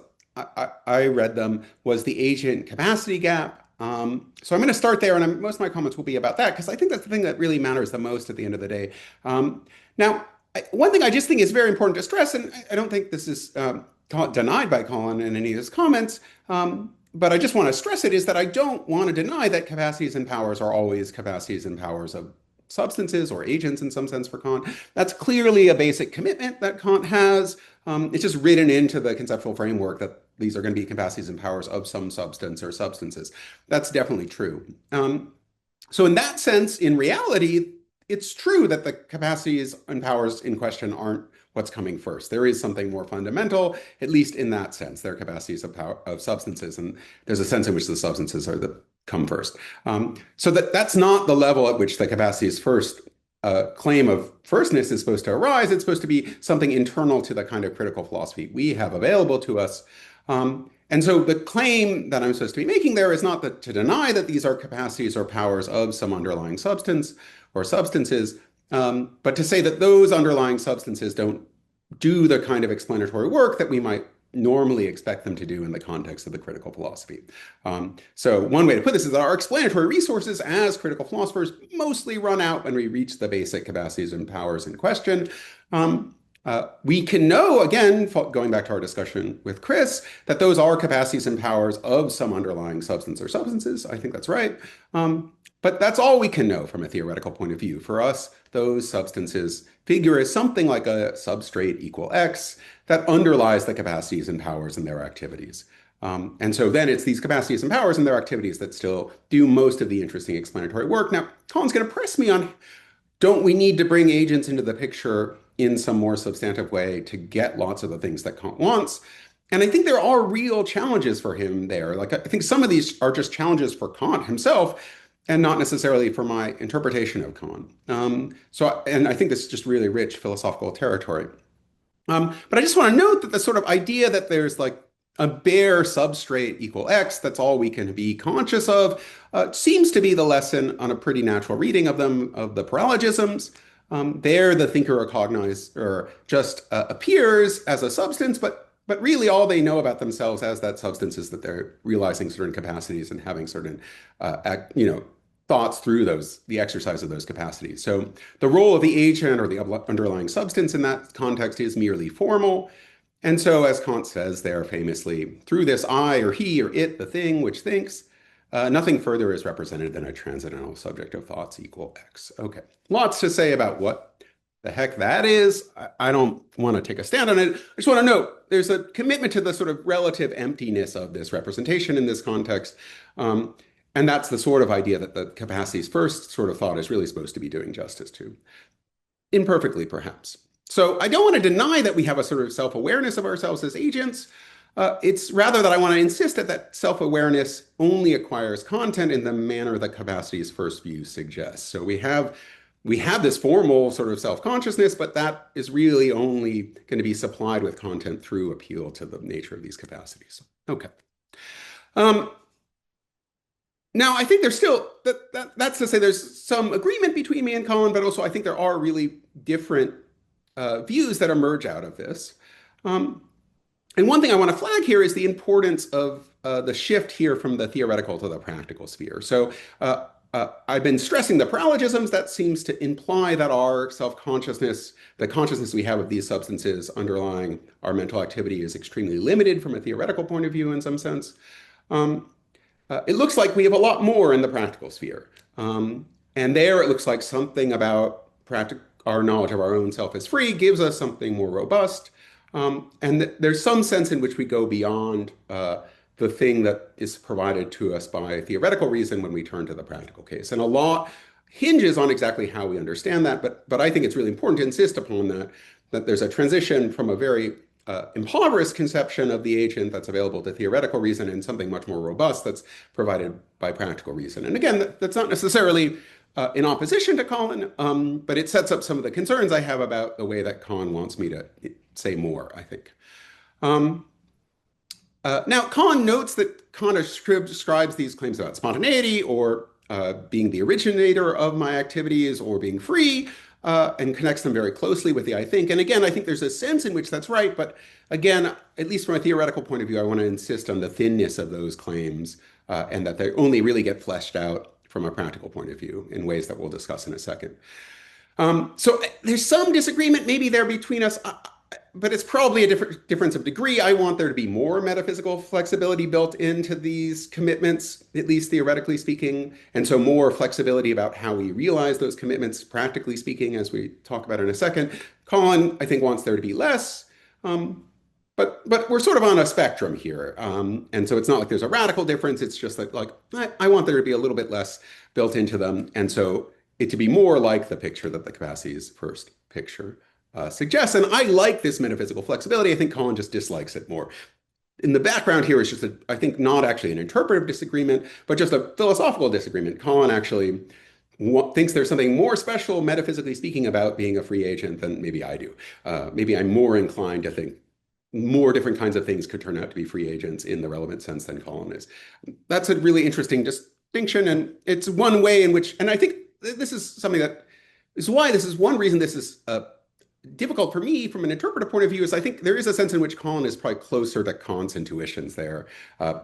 I read them, was the agent capacity gap. So I'm going to start there, and most of my comments will be about that because I think that's the thing that really matters the most at the end of the day. Now, one thing I just think is very important to stress, and I don't think this is denied by Colin in any of his comments, but I just want to stress it, is that I don't want to deny that capacities and powers are always capacities and powers of substances or agents in some sense for Kant. That's clearly a basic commitment that Kant has. It's just written into the conceptual framework that these are going to be capacities and powers of some substance or substances. That's definitely true. So in that sense, in reality, it's true that the capacities and powers in question aren't what's coming first. There is something more fundamental, at least in that sense. They're capacities of power of substances, and there's a sense in which the substances are the come first. So that's not the level at which the capacities first claim of firstness is supposed to arise. It's supposed to be something internal to the kind of critical philosophy we have available to us. And so the claim that I'm supposed to be making there is not to deny that these are capacities or powers of some underlying substance or substances, but to say that those underlying substances don't do the kind of explanatory work that we might normally expect them to do in the context of the critical philosophy. So one way to put this is that our explanatory resources as critical philosophers mostly run out when we reach the basic capacities and powers in question. We can know, again, going back to our discussion with Chris, that those are capacities and powers of some underlying substance or substances. I think that's right. But that's all we can know from a theoretical point of view. For us, those substances figure as something like a substrate equal X that underlies the capacities and powers in their activities. And so then it's these capacities and powers in their activities that still do most of the interesting explanatory work. Now, Colin's going to press me on, don't we need to bring agents into the picture in some more substantive way to get lots of the things that Kant wants? And I think there are real challenges for him there. Like, I think some of these are just challenges for Kant himself and not necessarily for my interpretation of Kant. And I think this is just really rich philosophical territory. But I just want to note that the sort of idea that there's like a bare substrate equal X, that's all we can be conscious of, seems to be the lesson on a pretty natural reading of them, of the paralogisms. There, the thinker or cognizer just appears as a substance, but really all they know about themselves as that substance is that they're realizing certain capacities and having certain, thoughts through the exercise of those capacities. So the role of the agent or the underlying substance in that context is merely formal. And so, as Kant says there famously, through this I or he or it, the thing which thinks, nothing further is represented than a transcendental subject of thoughts equal X. Okay, lots to say about what the heck that is. I don't want to take a stand on it. I just want to note there's a commitment to the sort of relative emptiness of this representation in this context. And that's the sort of idea that the capacities first sort of thought is really supposed to be doing justice to. Imperfectly, perhaps. So I don't want to deny that we have a sort of self-awareness of ourselves as agents. It's rather that I want to insist that self-awareness only acquires content in the manner the capacity's first view suggests. So we have this formal sort of self-consciousness, but that is really only going to be supplied with content through appeal to the nature of these capacities. Okay. Now, I think there's still, that's to say there's some agreement between me and Colin, but also I think there are really different views that emerge out of this. And one thing I want to flag here is the importance of the shift here from the theoretical to the practical sphere. So I've been stressing the paralogisms. That seems to imply that our self-consciousness, the consciousness we have of these substances underlying our mental activity is extremely limited from a theoretical point of view in some sense. It looks like we have a lot more in the practical sphere. And there it looks like something about our knowledge of our own self as free gives us something more robust. And there's some sense in which we go beyond the thing that is provided to us by theoretical reason when we turn to the practical case. And a lot hinges on exactly how we understand that. But I think it's really important to insist upon that there's a transition from a very impoverished conception of the agent that's available to theoretical reason and something much more robust that's provided by practical reason. And again, that's not necessarily in opposition to Colin, but it sets up some of the concerns I have about the way that Colin wants me to say more, I think. Now, Colin notes that Kant describes these claims about spontaneity or being the originator of my activities or being free and connects them very closely with the I think. And again, I think there's a sense in which that's right. But again, at least from a theoretical point of view, I want to insist on the thinness of those claims and that they only really get fleshed out from a practical point of view in ways that we'll discuss in a second. So there's some disagreement maybe there between us, but it's probably a difference of degree. I want there to be more metaphysical flexibility built into these commitments, at least theoretically speaking, and so more flexibility about how we realize those commitments, practically speaking, as we talk about in a second. Colin, I think, wants there to be less. But we're sort of on a spectrum here. And so it's not like there's a radical difference. It's just that, like, I want there to be a little bit less built into them. And so it to be more like the picture that the capacities first picture suggests. And I like this metaphysical flexibility. I think Colin just dislikes it more. In the background here is just, I think, not actually an interpretive disagreement, but just a philosophical disagreement. Colin actually thinks there's something more special, metaphysically speaking, about being a free agent than maybe I do. Maybe I'm more inclined to think more different kinds of things could turn out to be free agents in the relevant sense than Colin is. That's a really interesting distinction, and it's one way in which, and I think this is something that is why this is one reason this is difficult for me from an interpretive point of view, is I think there is a sense in which Colin is probably closer to Kant's intuitions there.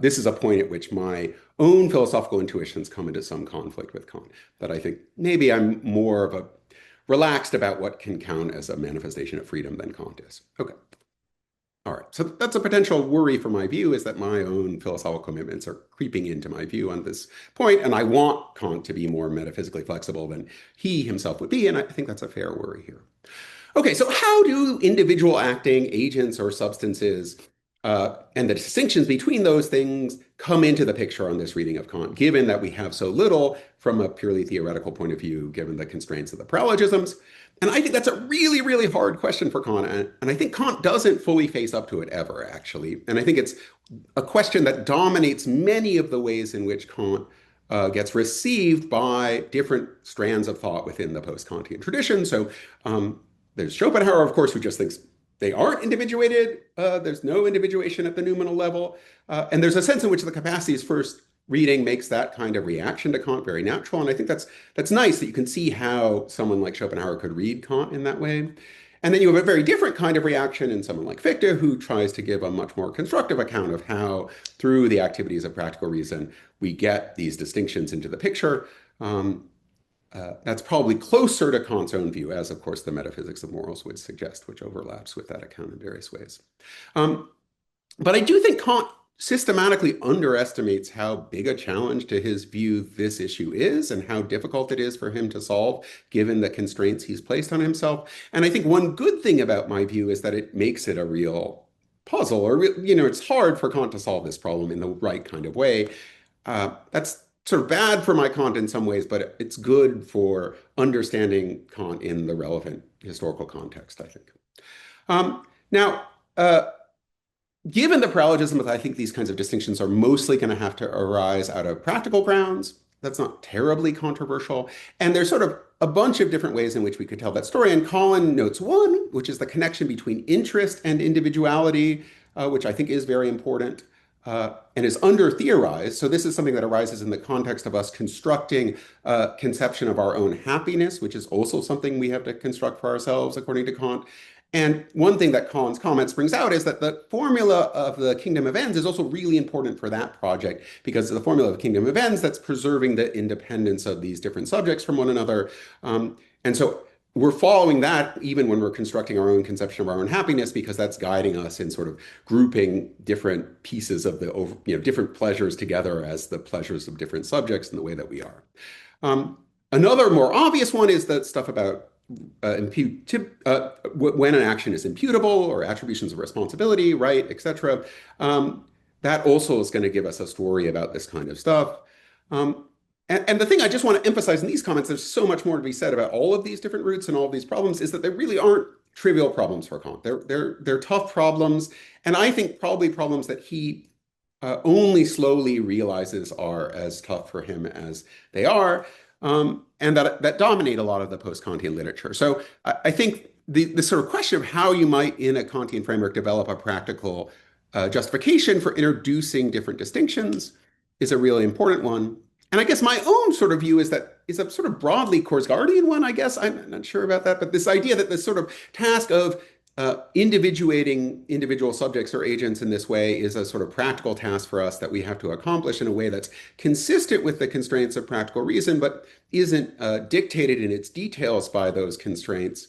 This is a point at which my own philosophical intuitions come into some conflict with Kant, that I think maybe I'm more of a relaxed about what can count as a manifestation of freedom than Kant is. Okay. All right, so that's a potential worry for my view, is that my own philosophical commitments are creeping into my view on this point, and I want Kant to be more metaphysically flexible than he himself would be, and I think that's a fair worry here. Okay, so how do individual acting agents or substances and the distinctions between those things come into the picture on this reading of Kant, given that we have so little from a purely theoretical point of view, given the constraints of the paralogisms? And I think that's a really, really hard question for Kant. And I think Kant doesn't fully face up to it ever, actually. And I think it's a question that dominates many of the ways in which Kant gets received by different strands of thought within the post-Kantian tradition. So there's Schopenhauer, of course, who just thinks they aren't individuated. There's no individuation at the noumenal level. And there's a sense in which the capacities first reading makes that kind of reaction to Kant very natural. And I think that's nice that you can see how someone like Schopenhauer could read Kant in that way. And then you have a very different kind of reaction in someone like Fichte, who tries to give a much more constructive account of how, through the activities of practical reason, we get these distinctions into the picture. That's probably closer to Kant's own view, as, of course, the metaphysics of morals would suggest, which overlaps with that account in various ways. But I do think Kant systematically underestimates how big a challenge to his view this issue is and how difficult it is for him to solve given the constraints he's placed on himself. And I think one good thing about my view is that it makes it a real puzzle, or it's hard for Kant to solve this problem in the right kind of way. That's sort of bad for my Kant in some ways, but it's good for understanding Kant in the relevant historical context, I think. Now, given the paralogism, I think these kinds of distinctions are mostly going to have to arise out of practical grounds. That's not terribly controversial. And there's sort of a bunch of different ways in which we could tell that story. And Colin notes one, which is the connection between interest and individuality, which I think is very important and is under-theorized. So this is something that arises in the context of us constructing a conception of our own happiness, which is also something we have to construct for ourselves, according to Kant. And one thing that Colin's comments brings out is that the formula of the kingdom of ends is also really important for that project, because the formula of the kingdom of ends, that's preserving the independence of these different subjects from one another. And so we're following that even when we're constructing our own conception of our own happiness, because that's guiding us in sort of grouping different pieces of different pleasures together as the pleasures of different subjects in the way that we are. Another more obvious one is the stuff about when an action is imputable or attributions of responsibility, right, etc. That also is going to give us a story about this kind of stuff. And the thing I just want to emphasize in these comments, there's so much more to be said about all of these different roots and all of these problems, is that they really aren't trivial problems for Kant. They're tough problems, and I think probably problems that he only slowly realizes are as tough for him as they are. And that dominate a lot of the post-Kantian literature. So I think the sort of question of how you might, in a Kantian framework, develop a practical justification for introducing different distinctions is a really important one. And I guess my own sort of view is a sort of broadly Korsgaardian one, I guess. I'm not sure about that, but this idea that this sort of task of individuating individual subjects or agents in this way is a sort of practical task for us that we have to accomplish in a way that's consistent with the constraints of practical reason, but isn't dictated in its details by those constraints.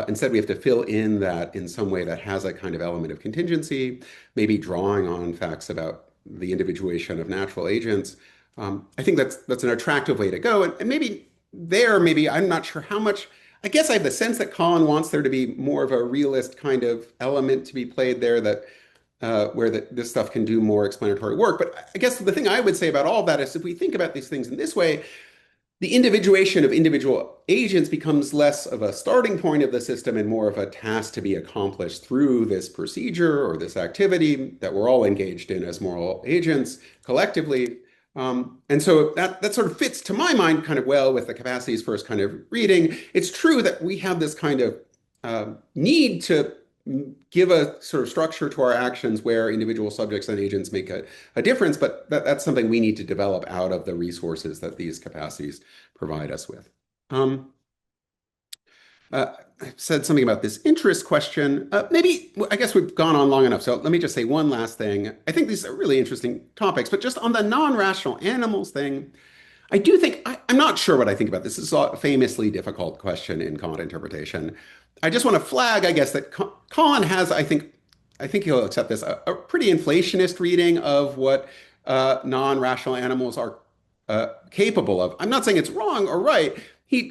Instead, we have to fill in that in some way that has a kind of element of contingency, maybe drawing on facts about the individuation of natural agents. I think that's an attractive way to go. And maybe I'm not sure how much. I guess I have the sense that Colin wants there to be more of a realist kind of element to be played there, that where this stuff can do more explanatory work. But I guess the thing I would say about all that is, if we think about these things in this way, the individuation of individual agents becomes less of a starting point of the system and more of a task to be accomplished through this procedure or this activity that we're all engaged in as moral agents collectively. And so that sort of fits, to my mind, kind of well with the capacities first kind of reading. It's true that we have this kind of need to give a sort of structure to our actions where individual subjects and agents make a difference, but that's something we need to develop out of the resources that these capacities provide us with. I said something about this interest question. I guess we've gone on long enough, so let me just say one last thing. I think these are really interesting topics, but just on the non-rational animals thing, I do think, I'm not sure what I think about this. This is a famously difficult question in Kant interpretation. I just want to flag, I guess, that Colin has, I think he'll accept this, a pretty inflationist reading of what non-rational animals are capable of. I'm not saying it's wrong or right.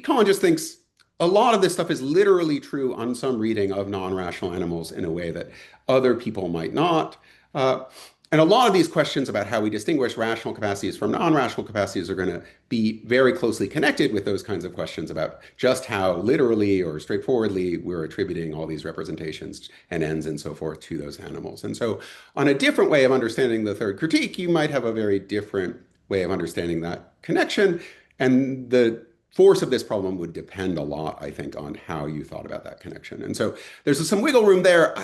Colin just thinks a lot of this stuff is literally true on some reading of non-rational animals in a way that other people might not. And a lot of these questions about how we distinguish rational capacities from non-rational capacities are going to be very closely connected with those kinds of questions about just how literally or straightforwardly we're attributing all these representations and ends and so forth to those animals. And so on a different way of understanding the third critique, you might have a very different way of understanding that connection. And the force of this problem would depend a lot, I think, on how you thought about that connection. And so there's some wiggle room there.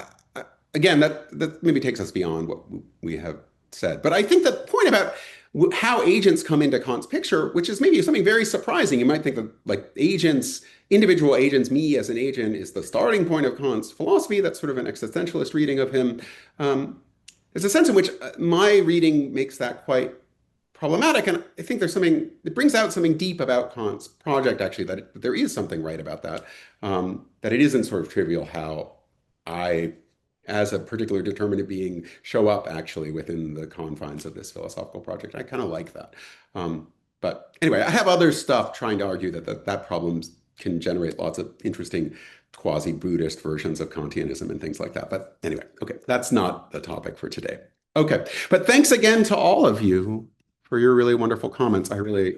Again, that maybe takes us beyond what we have said. But I think the point about how agents come into Kant's picture, which is maybe something very surprising. You might think that like agents, individual agents, me as an agent is the starting point of Kant's philosophy. That's sort of an existentialist reading of him. There's a sense in which my reading makes that quite problematic. And I think it brings out something deep about Kant's project, actually, that there is something right about that, that it isn't sort of trivial how I as a particular determinate being show up actually within the confines of this philosophical project. I kind of like that. But anyway, I have other stuff trying to argue that problems can generate lots of interesting quasi-Buddhist versions of Kantianism and things like that. But anyway, okay, that's not the topic for today. Okay, but thanks again to all of you for your really wonderful comments. I really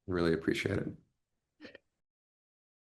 appreciate it.